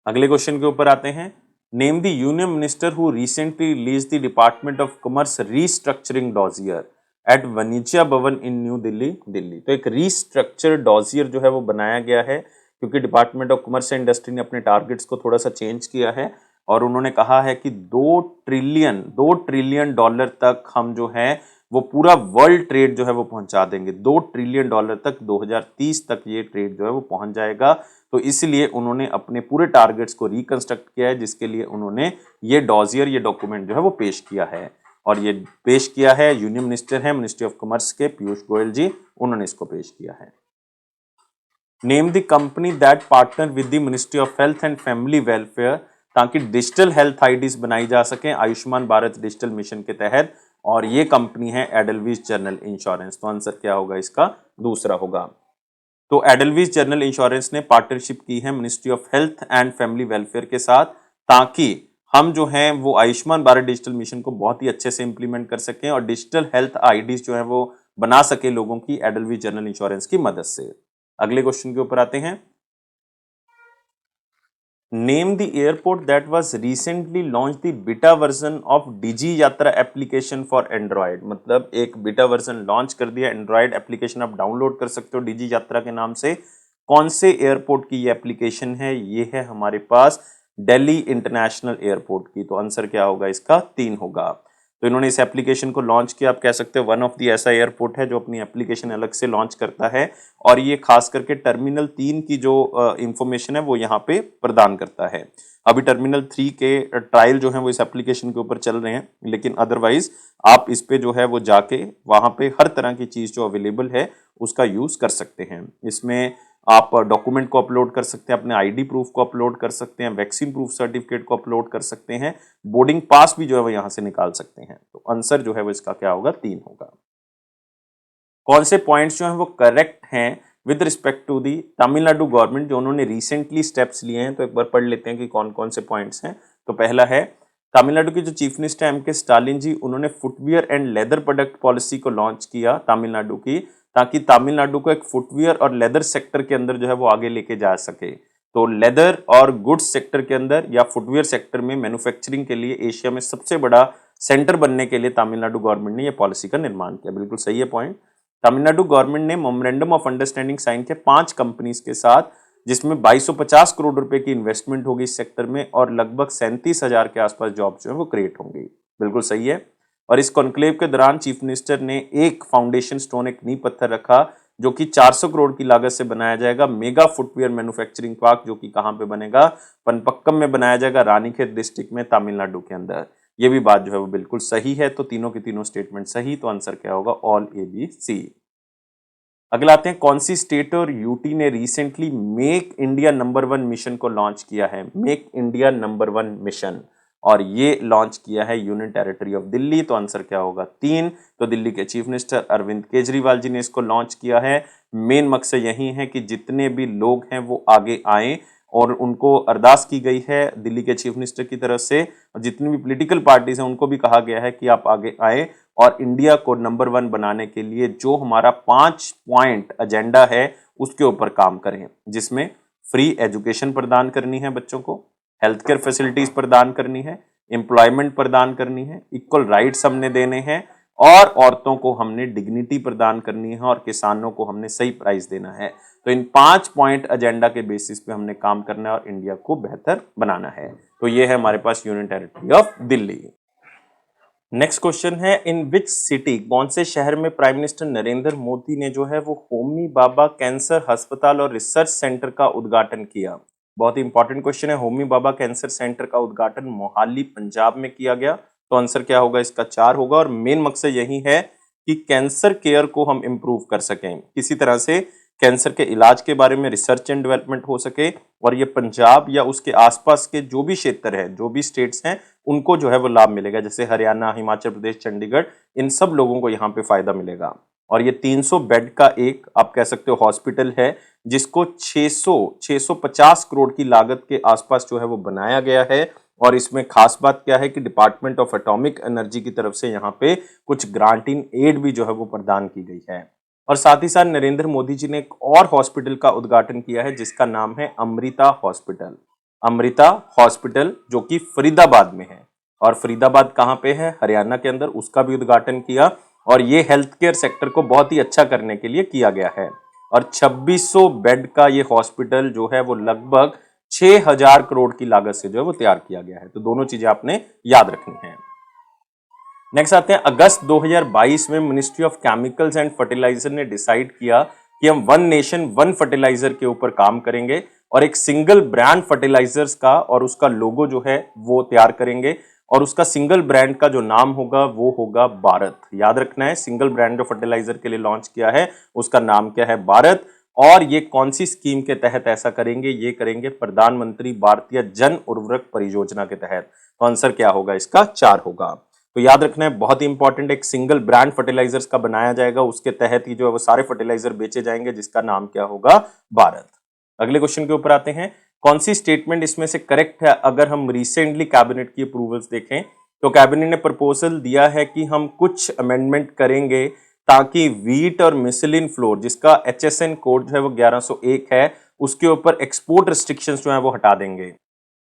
अगले क्वेश्चन के ऊपर आते हैं। Name the union minister who recently release the department of commerce restructuring dossier at Vanijya Bhawan in new Delhi, Delhi. तो एक रीस्ट्रक्चर डॉजियर जो है वो बनाया गया है क्योंकि department of commerce and industry ने अपने टारगेट्स को थोड़ा सा चेंज किया है और उन्होंने कहा है कि 2 ट्रिलियन डॉलर तक हम जो है वो पूरा वर्ल्ड ट्रेड जो है वो पहुंचा देंगे। 2 ट्रिलियन डॉलर तक 2030 तक ये ट्रेड जो है वो पहुंच जाएगा। तो इसलिए उन्होंने अपने पूरे टारगेट्स को रिकंस्ट्रक्ट किया है, जिसके लिए उन्होंने ये डॉजियर, ये डॉक्यूमेंट जो है वो पेश किया है। और ये पेश किया है यूनियन मिनिस्टर है मिनिस्ट्री ऑफ कॉमर्स के पीयूष गोयल जी, उन्होंने इसको पेश किया है। Name the company that partner with the ministry of health and family welfare ताकि डिजिटल हेल्थ आईडीज बनाई जा सके आयुष्मान भारत डिजिटल मिशन के तहत, और ये कंपनी है एडलवीज जनरल इंश्योरेंस। तो आंसर क्या होगा इसका? दूसरा होगा। तो एडलवीज जनरल इंश्योरेंस ने पार्टनरशिप की है ministry of health and family welfare के साथ ताकि हम जो हैं वो आयुष्मान भारत डिजिटल मिशन को बहुत ही अच्छे से इंप्लीमेंट कर सकें और डिजिटल हेल्थ आईडीज जो है वो बना सके लोगों की एडल्वी जनरल इंश्योरेंस की मदद से। अगले क्वेश्चन के ऊपर आते हैं। Name the airport that was recently launch the beta version of Digi Yatra application for Android. मतलब एक बीटा वर्जन लॉन्च कर दिया, एंड्रॉयड एप्लीकेशन आप डाउनलोड कर सकते हो डिजी यात्रा के नाम से। कौन से एयरपोर्ट की ये एप्लीकेशन है? ये है हमारे पास दिल्ली इंटरनेशनल एयरपोर्ट की। तो आंसर क्या होगा इसका? 3 होगा। तो इन्होंने इस एप्लीकेशन को लॉन्च किया, आप कह सकते हो वन ऑफ दी ऐसा एयरपोर्ट है जो अपनी एप्लीकेशन अलग से लॉन्च करता है, और ये खास करके टर्मिनल 3 की जो इंफॉर्मेशन है वो यहाँ पे प्रदान करता है। अभी टर्मिनल 3 के ट्रायल जो है वो इस एप्लीकेशन के ऊपर चल रहे हैं, लेकिन अदरवाइज आप इस पे जो है वो जाके वहां पे हर तरह की चीज जो अवेलेबल है उसका यूज कर सकते हैं। इसमें आप डॉक्यूमेंट को अपलोड कर सकते हैं, अपने आईडी प्रूफ को अपलोड कर सकते हैं, वैक्सीन प्रूफ सर्टिफिकेट को अपलोड कर सकते हैं, बोर्डिंग पास भी जो है वो यहां से निकाल सकते हैं। तो आंसर जो है वो इसका क्या होगा? 3 होगा। कौन से पॉइंट्स जो हैं वो करेक्ट हैं with respect to the Tamil Nadu government, जो उन्होंने रिसेंटली स्टेप्स लिए हैं? तो एक बार पढ़ लेते हैं कि कौन कौन से पॉइंट्स हैं। तो पहला है, तमिलनाडु के जो चीफ मिनिस्टर एम के स्टालिन जी, उन्होंने footwear and leather product policy को लॉन्च किया तमिलनाडु की, ताकि तमिलनाडु को एक फुटवियर और लेदर सेक्टर के अंदर जो है वो आगे लेके जा सके। तो लेदर और गुड्स सेक्टर के अंदर या फुटवियर सेक्टर में मैन्युफैक्चरिंग के लिए एशिया में सबसे बड़ा सेंटर बनने के लिए तमिलनाडु गवर्नमेंट ने यह पॉलिसी का निर्माण किया। बिल्कुल सही है पॉइंट। तमिलनाडु गवर्नमेंट ने मेमोरेंडम ऑफ अंडरस्टैंडिंग साइन किया 5 कंपनीज के साथ, जिसमें 2250 करोड़ रुपए की इन्वेस्टमेंट होगी इस सेक्टर में, और लगभग 37,000 के आसपास जॉब जो है वो क्रिएट होंगी। बिल्कुल सही है। और इस कॉन्क्लेव के दौरान चीफ मिनिस्टर ने एक फाउंडेशन स्टोन, एक नींव पत्थर रखा, जो कि 400 करोड़ की लागत से बनाया जाएगा मेगा फुटवियर मैन्युफैक्चरिंग पार्क, जो कि कहां पे बनेगा? पनपक्कम में बनाया जाएगा, रानीखेत डिस्ट्रिक्ट में तमिलनाडु के अंदर। ये भी बात जो है वो बिल्कुल सही है। तो तीनों की तीनों स्टेटमेंट सही। तो आंसर क्या होगा? All A B C. अगला आते हैं, कौन सी स्टेट और यूटी ने recently make India number 1 mission को लॉन्च किया है? मेक इंडिया नंबर 1 मिशन, और ये लॉन्च किया है यूनियन टेरिटरी ऑफ दिल्ली। तो आंसर क्या होगा? 3। तो दिल्ली के चीफ मिनिस्टर अरविंद केजरीवाल जी ने इसको लॉन्च किया है। मेन मकसद यही है कि जितने भी लोग हैं वो आगे आए, और उनको अरदास की गई है दिल्ली के चीफ मिनिस्टर की तरफ से, और जितनी भी पॉलिटिकल पार्टीज हैं उनको भी कहा गया है कि आप आगे आए और इंडिया को नंबर 1 बनाने के लिए जो हमारा 5 पॉइंट एजेंडा है उसके ऊपर काम करें, जिसमें फ्री एजुकेशन प्रदान करनी है बच्चों को, हेल्थ केयर फैसिलिटीज प्रदान करनी है, एम्प्लॉयमेंट प्रदान करनी है, इक्वल राइट्स हमने देने हैं, और औरतों को हमने डिग्निटी प्रदान करनी है, और किसानों को हमने सही प्राइस देना है। तो इन 5 पॉइंट एजेंडा के बेसिस पे हमने काम करना है और इंडिया को बेहतर बनाना है। तो ये है हमारे पास union territory of Delhi. Next question है, इन विच सिटी, कौन से शहर में प्राइम मिनिस्टर नरेंद्र मोदी ने जो है वो होमी बाबा कैंसर अस्पताल और रिसर्च सेंटर का उद्घाटन किया? बहुत ही इंपॉर्टेंट क्वेश्चन है। होमी बाबा कैंसर सेंटर का उद्घाटन मोहाली पंजाब में किया गया। तो आंसर क्या होगा इसका? 4 होगा। और मेन मकसद यही है कि कैंसर केयर को हम इंप्रूव कर सकें, किसी तरह से कैंसर के इलाज के बारे में रिसर्च एंड डेवलपमेंट हो सके, और ये पंजाब या उसके आसपास के जो भी क्षेत्र है, जो भी स्टेट्स हैं, उनको जो है वो लाभ मिलेगा। जैसे हरियाणा, हिमाचल प्रदेश, चंडीगढ़, इन सब लोगों को यहाँ पे फायदा मिलेगा। और ये 300 बेड का एक आप कह सकते हो हॉस्पिटल है, जिसको 650 करोड़ की लागत के आसपास जो है वो बनाया गया है। और इसमें खास बात क्या है कि डिपार्टमेंट ऑफ एटॉमिक एनर्जी की तरफ से यहाँ पे कुछ ग्रांटिंग एड भी जो है वो प्रदान की गई है। और साथ ही साथ नरेंद्र मोदी जी ने एक और हॉस्पिटल का उद्घाटन किया है, जिसका नाम है अमृता हॉस्पिटल। अमृता हॉस्पिटल जो कि फरीदाबाद में है, और फरीदाबाद कहाँ पे है? हरियाणा के अंदर। उसका भी उद्घाटन किया, और ये हेल्थ केयर सेक्टर को बहुत ही अच्छा करने के लिए किया गया है। और 2600 बेड का ये हॉस्पिटल जो है वो लगभग 6000 करोड़ की लागत से जो है वो तैयार किया गया है। तो दोनों चीजें आपने याद रखनी है। नेक्स्ट आते हैं, अगस्त 2022 में ministry of chemicals and fertiliser ने डिसाइड किया कि हम 1 नेशन 1 फर्टिलाइजर के ऊपर काम करेंगे, और एक सिंगल ब्रांड फर्टिलाइजर्स का और उसका लोगो जो है वो तैयार करेंगे, और उसका सिंगल ब्रांड का जो नाम होगा वो होगा भारत। याद रखना है, सिंगल ब्रांड जो फर्टिलाइजर के लिए लॉन्च किया है उसका नाम क्या है? भारत। और ये कौन सी स्कीम के तहत ऐसा करेंगे? ये करेंगे प्रधानमंत्री भारतीय जन उर्वरक परियोजना के तहत। तो आंसर क्या होगा इसका? 4 होगा। तो याद रखना है, बहुत ही इंपॉर्टेंट, एक सिंगल ब्रांड फर्टिलाइजर्स का बनाया जाएगा, उसके तहत ही जो है वो सारे फर्टिलाइजर बेचे जाएंगे, जिसका नाम क्या होगा? भारत। अगले क्वेश्चन के ऊपर आते हैं, कौन सी स्टेटमेंट इसमें से करेक्ट है? अगर हम रिसेंटली कैबिनेट की अप्रूवल्स देखें तो कैबिनेट ने प्रपोजल दिया है कि हम कुछ अमेंडमेंट करेंगे ताकि वीट और मिसलिन फ्लोर जिसका HSN कोड जो है वो 1101 है, उसके ऊपर एक्सपोर्ट रिस्ट्रिक्शंस जो है वो हटा देंगे।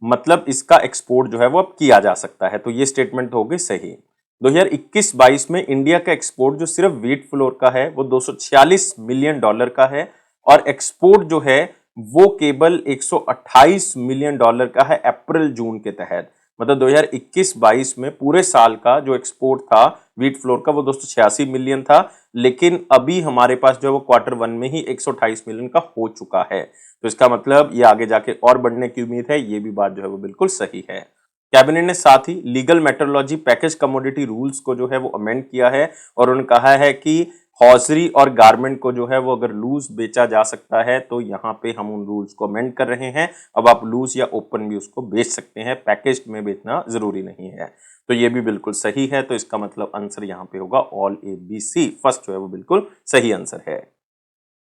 मतलब इसका एक्सपोर्ट जो है वो अब किया जा सकता है। तो ये स्टेटमेंट हो गई सही। 2021-22 में इंडिया का एक्सपोर्ट जो सिर्फ व्हीट फ्लोर का है वो $246 मिलियन का है और एक्सपोर्ट जो है वो केवल $128 मिलियन का है अप्रैल जून के तहत। मतलब 2021-22 में पूरे साल का जो एक्सपोर्ट था व्हीट फ्लोर का वो 286 मिलियन था, लेकिन अभी हमारे पास जो है वो Q1 में ही 128 मिलियन का हो चुका है। तो इसका मतलब ये आगे जाके और बढ़ने की उम्मीद है। ये भी बात जो है वो बिल्कुल सही है। कैबिनेट ने साथ ही legal metrology package commodity rules को जो है वो अमेंड किया है और उन्होंने कहा है कि हॉजरी और गारमेंट को जो है वो अगर लूज बेचा जा सकता है तो यहाँ पे हम उन रूल्स को अमेंड कर रहे हैं। अब आप लूज या ओपन भी उसको बेच सकते हैं, पैकेज में बेचना जरूरी नहीं है। तो ये भी बिल्कुल सही है। तो इसका मतलब आंसर यहाँ पे होगा ऑल ABC। फर्स्ट जो है वो बिल्कुल सही आंसर है।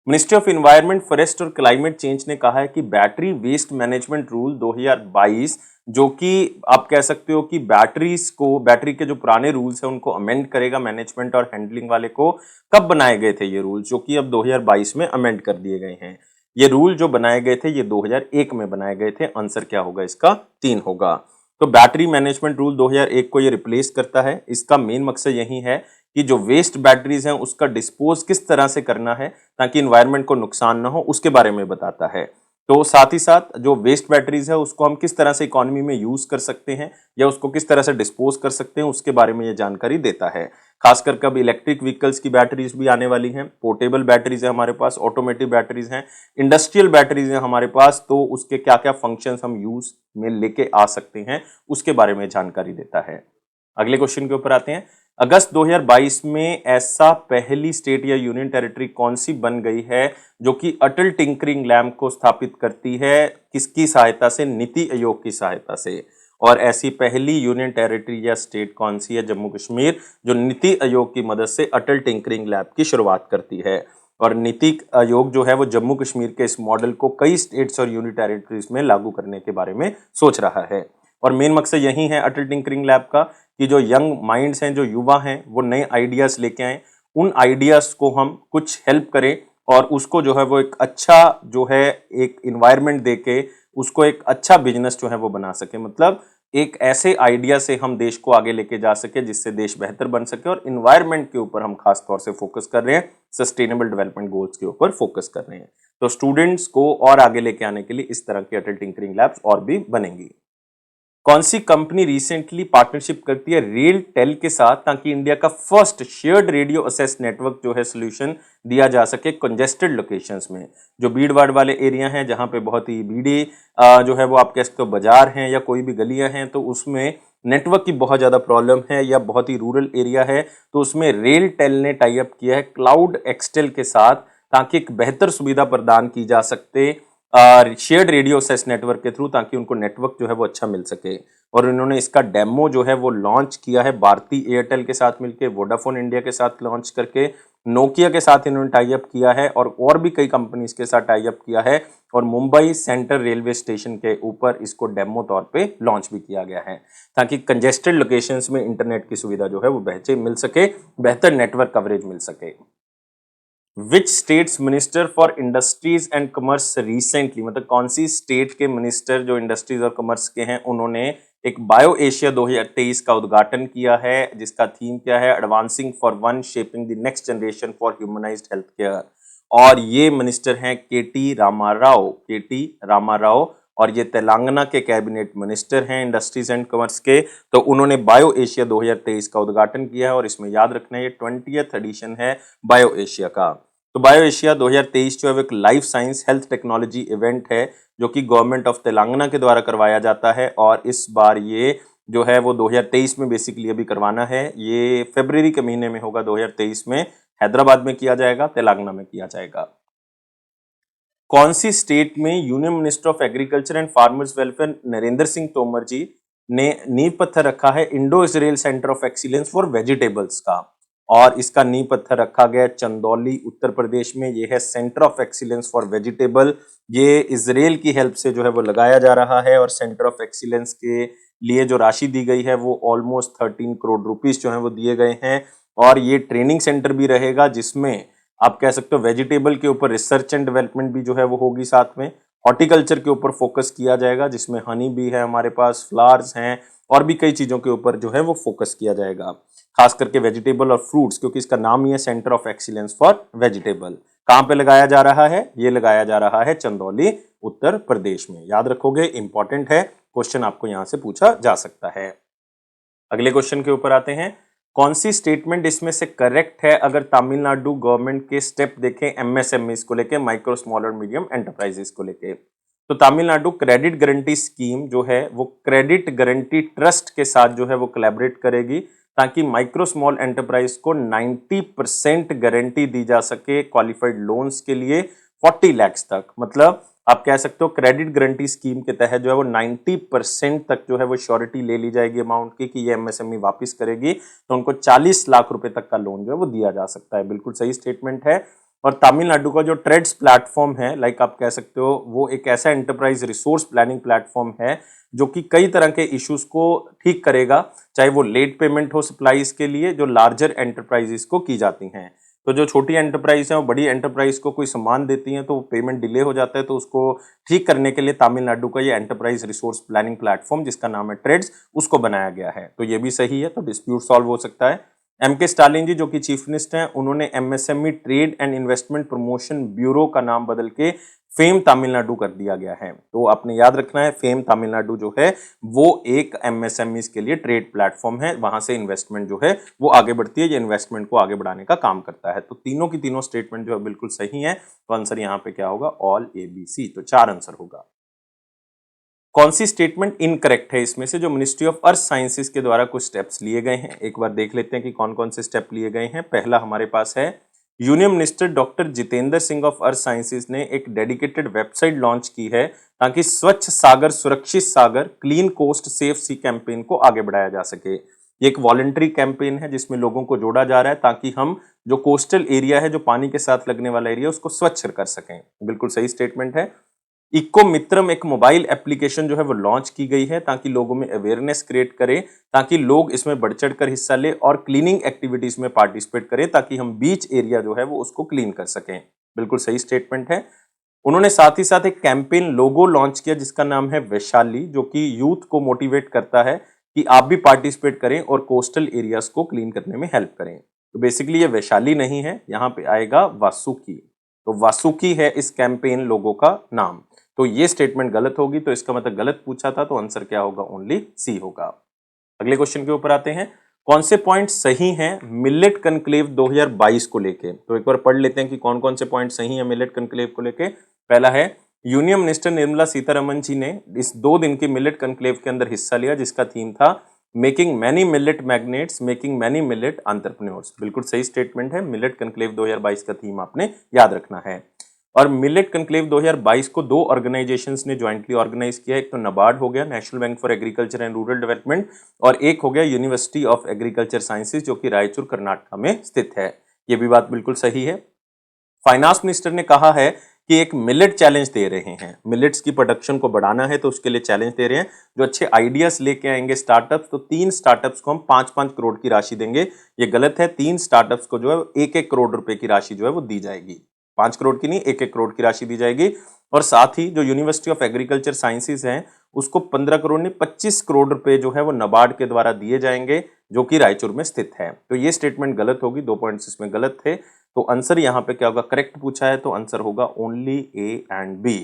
मिनिस्ट्री ऑफ एनवायरनमेंट, फॉरेस्ट और क्लाइमेट चेंज ने कहा है कि बैटरी वेस्ट मैनेजमेंट रूल 2022 जो कि आप कह सकते हो कि बैटरी के जो पुराने रूल्स हैं उनको अमेंड करेगा, मैनेजमेंट और हैंडलिंग वाले को। कब बनाए गए थे ये रूल, जो कि अब 2022 में अमेंड कर दिए गए हैं। ये रूल जो बनाए गए थे ये 2001 में बनाए गए थे। आंसर क्या होगा इसका? 3 होगा। तो बैटरी मैनेजमेंट रूल 2001 को ये रिप्लेस करता है। इसका मेन मकसद यही है कि जो वेस्ट बैटरीज हैं उसका डिस्पोज किस तरह से करना है ताकि एनवायरनमेंट को नुकसान ना हो, उसके बारे में बताता है। तो साथ ही साथ जो वेस्ट बैटरीज है उसको हम किस तरह से इकोनॉमी में यूज कर सकते हैं या उसको किस तरह से डिस्पोज कर सकते हैं, उसके बारे में ये जानकारी देता है। खासकर कब इलेक्ट्रिक व्हीकल्स की बैटरीज भी आने वाली हैं, पोर्टेबल बैटरीज है हमारे पास, ऑटोमेटिक बैटरीज हैं, इंडस्ट्रियल बैटरीज हैं हमारे पास, तो उसके क्या क्या फंक्शंस हम यूज में लेके आ सकते हैं उसके बारे में जानकारी देता है। अगले क्वेश्चन के ऊपर आते हैं। अगस्त 2022 में ऐसा पहली स्टेट या यूनियन टेरिटरी कौन सी बन गई है जो कि अटल टिंकरिंग लैब को स्थापित करती है? किसकी सहायता से? नीति आयोग की सहायता से। और ऐसी पहली यूनियन टेरिटरी या स्टेट कौन सी है? जम्मू कश्मीर, जो नीति आयोग की मदद से अटल टिंकरिंग लैब की शुरुआत करती है। और नीति आयोग जो है वो जम्मू कश्मीर के इस मॉडल को कई स्टेट्स और यूनियन टेरिटरीज में लागू करने के बारे में सोच रहा है। और मेन मकसद यही है अटल टिंकरिंग लैब का कि जो यंग माइंड्स हैं, जो युवा हैं, वो नए आइडियाज लेके आए, उन आइडियाज को हम कुछ हेल्प करें और उसको जो है वो एक अच्छा जो है एक इन्वायरमेंट देके उसको एक अच्छा बिजनेस जो है वो बना सके। मतलब एक ऐसे आइडिया से हम देश को आगे लेके जा सके जिससे देश बेहतर बन सके। और इन्वायरमेंट के ऊपर हम खास तौर से फोकस कर रहे हैं, सस्टेनेबल डेवलपमेंट गोल्स के ऊपर फोकस कर रहे हैं। तो स्टूडेंट्स को और आगे लेके आने के लिए इस तरह की अटल टिंकरिंग लैब्स और भी बनेंगी। कौन सी कंपनी रिसेंटली पार्टनरशिप करती है रेल टेल के साथ ताकि इंडिया का first shared radio assess network जो है सोल्यूशन दिया जा सके कंजेस्टेड लोकेशंस में? जो भीड़ भाड़ वाले एरिया हैं जहां पे बहुत ही भीड़े जो है वो आप कह सकते हो बाजार हैं या कोई भी गलियां हैं, तो उसमें नेटवर्क की बहुत ज्यादा प्रॉब्लम है या बहुत ही रूरल एरिया है, तो उसमें रेल टेल ने टाई अप किया है क्लाउड एक्सटेल के साथ ताकि एक बेहतर सुविधा प्रदान की जा सकते शेयर्ड रेडियो एक्सेस नेटवर्क के थ्रू, ताकि उनको नेटवर्क जो है वो अच्छा मिल सके। और इन्होंने इसका डेमो जो है वो लॉन्च किया है भारती एयरटेल के साथ मिलकर, वोडाफोन इंडिया के साथ लॉन्च करके, नोकिया के साथ इन्होंने टाई अप किया है और भी कई कंपनीज के साथ टाई अप किया है। और मुंबई सेंट्रल रेलवे स्टेशन के ऊपर इसको डेमो तौर पे लॉन्च भी किया गया है ताकि कंजेस्टेड लोकेशंस में इंटरनेट की सुविधा जो है वो बेहतर मिल सके, बेहतर नेटवर्क कवरेज मिल सके। Which states minister for industries and commerce recently, मतलब कौन सी स्टेट के मिनिस्टर जो इंडस्ट्रीज और कॉमर्स के हैं उन्होंने एक बायो एशिया 2023 का उद्घाटन किया है जिसका थीम क्या है? Advancing for one shaping the next generation for humanised health care. और ये मिनिस्टर हैं केटी रामाराव और ये तेलंगाना के कैबिनेट मिनिस्टर हैं इंडस्ट्रीज एंड कॉमर्स के। तो उन्होंने बायो एशिया 2023 का उद्घाटन किया है और इसमें याद रखना ये 20th एडिशन है बायो एशिया का। तो बायो एशिया 2023 जो है एक life science health technology event है जो कि गवर्नमेंट ऑफ तेलंगाना के द्वारा करवाया जाता है। और इस बार ये जो है वो 2023 में बेसिकली अभी करवाना है। ये फरवरी के महीने में होगा 2023 में। हैदराबाद में किया जाएगा, तेलंगाना में किया जाएगा। कौन सी स्टेट में union minister of agriculture and farmers welfare Narendra Singh Tomar ji ने नींव पत्थर रखा है Indo Israel centre of excellence for vegetables का? और इसका नींव पत्थर रखा गया चंदौली उत्तर प्रदेश में। यह है centre of excellence for vegetable. ये इजराइल की हेल्प से जो है वो लगाया जा रहा है और सेंटर ऑफ एक्सीलेंस के लिए जो राशि दी गई है वो ऑलमोस्ट 13 करोड़ रुपीस जो है वो दिए गए हैं। और ये ट्रेनिंग सेंटर भी रहेगा जिसमें आप कह सकते हो वेजिटेबल के ऊपर रिसर्च एंड डेवलपमेंट भी जो है वो होगी, साथ में हॉर्टिकल्चर के ऊपर फोकस किया जाएगा जिसमें हनी भी है हमारे पास, फ्लावर्स हैं और भी कई चीजों के ऊपर जो है वो फोकस किया जाएगा, खास करके वेजिटेबल और फ्रूट्स, क्योंकि इसका नाम ही है centre of excellence for vegetable. कहां पे लगाया जा रहा है? ये लगाया जा रहा है चंदौली, उत्तर प्रदेश में। याद रखोगे, इंपॉर्टेंट है, क्वेश्चन आपको यहां से पूछा जा सकता है। अगले क्वेश्चन के ऊपर आते हैं। कौन सी स्टेटमेंट इसमें से करेक्ट है अगर तमिलनाडु गवर्नमेंट के स्टेप देखें एमएसएमई को लेके, माइक्रो स्मॉल और मीडियम एंटरप्राइजेस को लेके? तो तमिलनाडु क्रेडिट गारंटी स्कीम जो है वो क्रेडिट गारंटी ट्रस्ट के साथ जो है वो कोलैबोरेट करेगी ताकि माइक्रो स्मॉल एंटरप्राइज को 90% गारंटी दी जा सके क्वालिफाइड लोन्स के लिए 40 लाख तक। मतलब आप कह सकते हो क्रेडिट गारंटी स्कीम के तहत जो है वो 90% तक जो है वो श्योरिटी ले ली जाएगी अमाउंट की कि ये एमएसएमई वापस करेगी, तो उनको 40 लाख रुपए तक का लोन जो है वो दिया जा सकता है। बिल्कुल सही स्टेटमेंट है। और तमिलनाडु का जो ट्रेड्स प्लेटफॉर्म है, लाइक आप कह सकते हो, वो एक ऐसा एंटरप्राइज रिसोर्स प्लानिंग प्लेटफॉर्म है जो कि कई तरह के इश्यूज को ठीक करेगा, चाहे वो लेट पेमेंट हो सप्लाईज के लिए जो लार्जर एंटरप्राइजेस को की जाती हैं। तो जो छोटी एंटरप्राइज है वो बड़ी एंटरप्राइज को कोई सामान देती हैं तो पेमेंट डिले हो जाता है, तो उसको ठीक करने के लिए तमिलनाडु का ये एंटरप्राइज रिसोर्स प्लानिंग प्लेटफॉर्म जिसका नाम है ट्रेड्स, उसको बनाया गया है। तो ये भी सही है, तो डिस्प्यूट सॉल्व हो सकता है। एमके स्टालिन जी जो कि चीफ मिनिस्टर हैं, उन्होंने MSME trade and investment promotion bureau का नाम बदल के फेम तमिलनाडु कर दिया गया है। तो आपने याद रखना है, फेम तमिलनाडु जो है वो एक एमएसएमई के लिए ट्रेड प्लेटफॉर्म है, वहां से इन्वेस्टमेंट जो है वो आगे बढ़ती है, ये इन्वेस्टमेंट को आगे बढ़ाने का काम करता है। तो तीनों की तीनों स्टेटमेंट जो है बिल्कुल सही है, तो आंसर यहाँ पे क्या होगा? All ABC। तो 4 आंसर होगा। कौन सी स्टेटमेंट इनकरेक्ट है इसमें से जो मिनिस्ट्री ऑफ अर्थ साइंसेज के द्वारा कुछ स्टेप्स लिए गए हैं? एक बार देख लेते हैं कि कौन कौन से स्टेप लिए गए हैं। पहला हमारे पास है, union minister doctor Jitendra Singh of earth sciences ने एक डेडिकेटेड वेबसाइट लॉन्च की है ताकि स्वच्छ सागर सुरक्षित सागर क्लीन कोस्ट सेफ सी कैंपेन को आगे बढ़ाया जा सके। ये एक वॉलंटरी कैंपेन है जिसमें लोगों को जोड़ा जा रहा है ताकि हम जो कोस्टल एरिया है, जो पानी के साथ लगने वाला एरिया, उसको स्वच्छ कर सकें। बिल्कुल सही स्टेटमेंट है। इको मित्रम एक मोबाइल एप्लीकेशन जो है वो लॉन्च की गई है ताकि लोगों में अवेयरनेस क्रिएट करे, ताकि लोग इसमें बढ़ चढ़ कर हिस्सा ले और क्लीनिंग एक्टिविटीज में पार्टिसिपेट करें ताकि हम बीच एरिया जो है वो उसको क्लीन कर सकें। बिल्कुल सही स्टेटमेंट है। उन्होंने साथ ही साथ एक कैंपेन लोगो लॉन्च किया जिसका नाम है वैशाली, जो कि यूथ को मोटिवेट करता है कि आप भी पार्टिसिपेट करें और कोस्टल एरियाज को क्लीन करने में हेल्प करें। तो बेसिकली ये वैशाली नहीं है, यहाँ पे आएगा वासुकी। तो वासुकी है इस कैंपेन लोगो का नाम। तो ये स्टेटमेंट गलत होगी, तो इसका मतलब गलत पूछा था, तो आंसर क्या होगा? ओनली सी होगा। अगले क्वेश्चन के ऊपर आते हैं। कौन से पॉइंट सही हैं मिलेट कनक्लेव 2022 को लेके? तो एक बार पढ़ लेते हैं कि कौन कौन से पॉइंट सही हैं मिलेट कनक्लेव को लेके। पहला है, यूनियन मिनिस्टर निर्मला सीतारमन जी ने इस 2 दिन के मिलेट कनक्लेव के अंदर हिस्सा लिया जिसका थीम था making many millet magnets making many millet entrepreneurs. बिल्कुल सही स्टेटमेंट है। मिलेट कनक्लेव 2022 का थीम आपने याद रखना है। और मिलेट कनक्लेव 2022 को 2 ऑर्गेनाइजेशंस ने ज्वाइंटली ऑर्गेनाइज किया। एक तो नाबार्ड हो गया, national bank for agriculture and rural development, और एक हो गया यूनिवर्सिटी ऑफ एग्रीकल्चर साइंसेज जो कि रायचूर कर्नाटक में स्थित है। ये भी बात बिल्कुल सही है। फाइनेंस मिनिस्टर ने कहा है कि एक मिलेट चैलेंज दे रहे हैं, मिलेट्स की प्रोडक्शन को बढ़ाना है तो उसके लिए चैलेंज दे रहे हैं। जो अच्छे आइडियाज लेके आएंगे स्टार्टअप्स, तो 3 स्टार्टअप्स को हम 5-5 करोड़ की राशि देंगे। ये गलत है, 3 स्टार्टअप्स को जो है 1-1 करोड़ रुपए की राशि जो है वो दी जाएगी। 5 करोड़ की नहीं, 1-1 करोड़ की राशि दी जाएगी। और साथ ही जो यूनिवर्सिटी ऑफ एग्रीकल्चर साइंसेज है उसको 15 करोड़ नहीं 25 करोड़ रुपए जो है वो नाबार्ड के द्वारा दिए जाएंगे जो कि रायचूर में स्थित है। तो ये स्टेटमेंट गलत होगी, 2 पॉइंट्स इसमें गलत थे। तो आंसर यहाँ पे क्या होगा? करेक्ट पूछा है तो आंसर होगा ओनली A एंड B।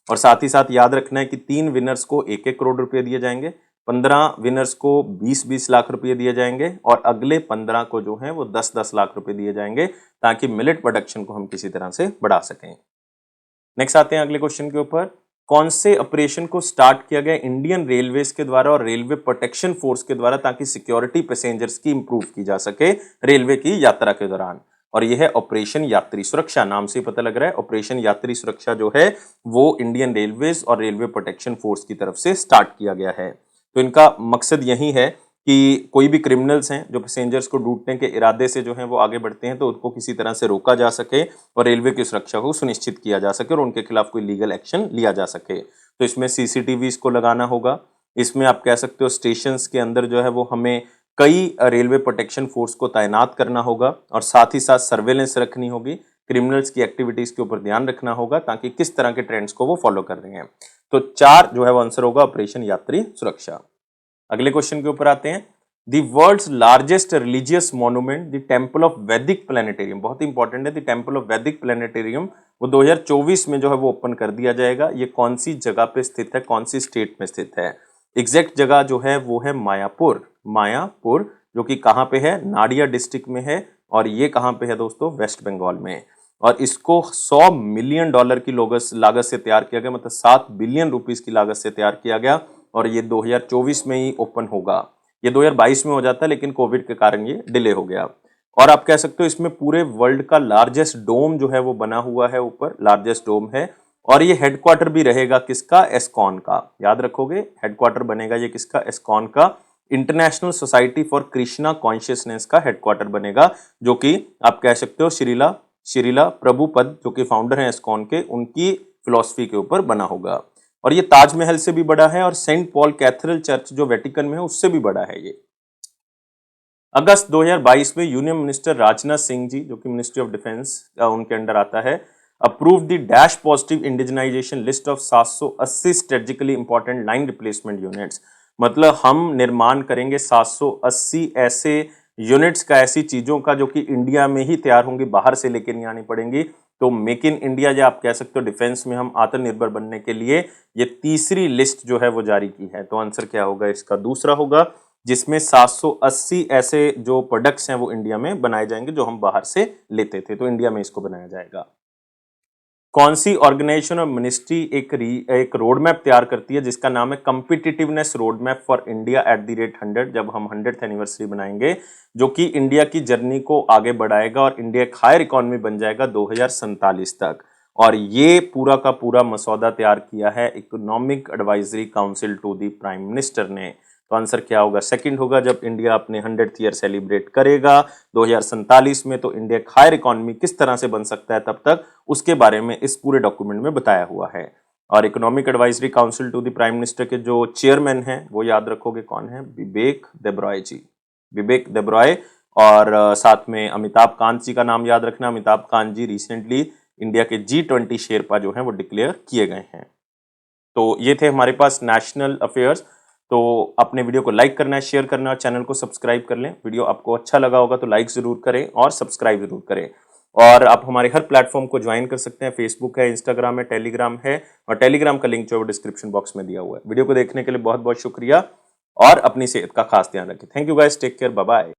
और साथ ही साथ याद रखना है कि 3 विनर्स को 1-1 करोड़ रुपए दिए जाएंगे, 15 विनर्स को 20-20 लाख रुपए दिए जाएंगे और अगले 15 को जो है वो 10-10 लाख रुपए दिए जाएंगे ताकि मिलेट प्रोडक्शन को हम किसी तरह से बढ़ा सकें। नेक्स्ट आते हैं अगले क्वेश्चन के ऊपर। कौन से ऑपरेशन को स्टार्ट किया गया इंडियन रेलवेज के द्वारा और रेलवे प्रोटेक्शन फोर्स के द्वारा ताकि सिक्योरिटी पैसेंजर्स की इंप्रूव की जा सके रेलवे की यात्रा के दौरान? और यह है ऑपरेशन यात्री सुरक्षा। नाम से ही पता लग रहा है, ऑपरेशन यात्री सुरक्षा जो है वो इंडियन रेलवेज और रेलवे प्रोटेक्शन फोर्स की तरफ से स्टार्ट किया गया है। तो इनका मकसद यही है कि कोई भी क्रिमिनल्स हैं जो पैसेंजर्स को लूटने के इरादे से जो है वो आगे बढ़ते हैं तो उनको किसी तरह से रोका जा सके और रेलवे की सुरक्षा को सुनिश्चित किया जा सके और उनके खिलाफ कोई लीगल एक्शन लिया जा सके। तो इसमें CCTVs को लगाना होगा, इसमें आप कह सकते हो स्टेशंस के अंदर जो है वो हमें कई रेलवे प्रोटेक्शन फोर्स को तैनात करना होगा और साथ ही साथ सर्वेलेंस रखनी होगी, क्रिमिनल्स की एक्टिविटीज के ऊपर ध्यान रखना होगा ताकि किस तरह के ट्रेंड्स को वो फॉलो कर रहे हैं। तो 4 जो है वो आंसर होगा ऑपरेशन यात्री सुरक्षा। अगले क्वेश्चन के ऊपर आते हैं। The world's largest religious monument the temple of Vedic planetarium, बहुत इंपॉर्टेंट है, the temple of Vedic planetarium, वो 2024 में जो है वो ओपन कर दिया जाएगा। ये कौन सी जगह पे स्थित है, कौन सी स्टेट में स्थित है? एग्जैक्ट जगह जो है वो है मायापुर, मायापुर, जो कि कहाँ पे है, नाडिया डिस्ट्रिक्ट में है। और ये कहाँ पे है दोस्तों, वेस्ट बंगाल में। और इसको 100 मिलियन डॉलर की लागत से तैयार किया गया, मतलब 7 बिलियन रुपीस की लागत से तैयार किया गया। और ये 2024 में ही ओपन होगा। ये 2022 में हो जाता है लेकिन कोविड के कारण ये डिले हो गया। और आप कह सकते हो इसमें पूरे वर्ल्ड का लार्जेस्ट डोम जो है वो बना हुआ है, ऊपर लार्जेस्ट डोम है। और ये हेडक्वार्टर भी रहेगा किसका, एस्कॉन का। याद रखोगे, हेडक्वार्टर बनेगा ये किसका, एस्कॉन का, international society for Krishna consciousness का हेडक्वार्टर बनेगा, जो कि आप कह सकते हो श्रीला प्रभुपद जो कि फाउंडर हैं एस्कॉन के, उनकी फिलॉसफी के ऊपर बना होगा। और ये ताजमहल से भी बड़ा है और सेंट पॉल कैथेड्रल चर्च जो वेटिकन में है उससे भी बड़ा है ये। अगस्त 2022 में यूनियन मिनिस्टर राजनाथ सिंह जी, जो कि मिनिस्ट्री ऑफ डिफेंस उनके अंडर आता है, approve the dash positive indigenisation list of 780 strategically important line replacement units. मतलब हम निर्माण करेंगे 780 ऐसे यूनिट्स का, ऐसी चीजों का जो कि इंडिया में ही तैयार होंगी, बाहर से लेकर नहीं आनी पड़ेंगी। तो मेक इन इंडिया, या आप कह सकते हो डिफेंस में हम आत्मनिर्भर बनने के लिए ये तीसरी लिस्ट जो है वो जारी की है। तो आंसर क्या होगा इसका, दूसरा होगा, जिसमें 780 ऐसे जो प्रोडक्ट्स हैं वो इंडिया में बनाए जाएंगे जो हम बाहर से लेते थे, तो इंडिया में इसको बनाया जाएगा। कौन सी ऑर्गेनाइजेशन और मिनिस्ट्री एक रोड मैप तैयार करती है जिसका नाम है competitiveness road map for India at the rate 100, जब हम 100th एनिवर्सरी बनाएंगे, जो कि इंडिया की जर्नी को आगे बढ़ाएगा और इंडिया एक हायर इकोनॉमी बन जाएगा 2047 तक। और ये पूरा का पूरा मसौदा तैयार किया है economic advisory council to the prime minister ने। तो आंसर क्या होगा, सेकंड होगा। जब इंडिया अपने 100th ईयर सेलिब्रेट करेगा 2047 में, तो इंडिया एक हायर इकोनॉमी किस तरह से बन सकता है तब तक, उसके बारे में इस पूरे डॉक्यूमेंट में बताया हुआ है। और economic advisory council to the prime minister के जो चेयरमैन हैं वो याद रखोगे कौन है, विवेक देब्रॉय जी, विवेक देब्रॉय। और साथ में अमिताभ कांत जी का नाम याद रखना। अमिताभ कांत जी रिसेंटली इंडिया के G20 शेरपा जो हैं वो डिक्लेयर किए गए हैं। तो ये थे हमारे पास नेशनल अफेयर्स। तो अपने वीडियो को लाइक करना है, शेयर करना है और चैनल को सब्सक्राइब कर लें। वीडियो आपको अच्छा लगा होगा तो लाइक जरूर करें और सब्सक्राइब जरूर करें। और आप हमारे हर प्लेटफॉर्म को ज्वाइन कर सकते हैं, फेसबुक है, इंस्टाग्राम है, टेलीग्राम है, और टेलीग्राम का लिंक जो है डिस्क्रिप्शन बॉक्स में दिया हुआ है। वीडियो को देखने के लिए बहुत बहुत शुक्रिया और अपनी सेहत का खास ध्यान रखें। Thank you guys, take care, bye bye.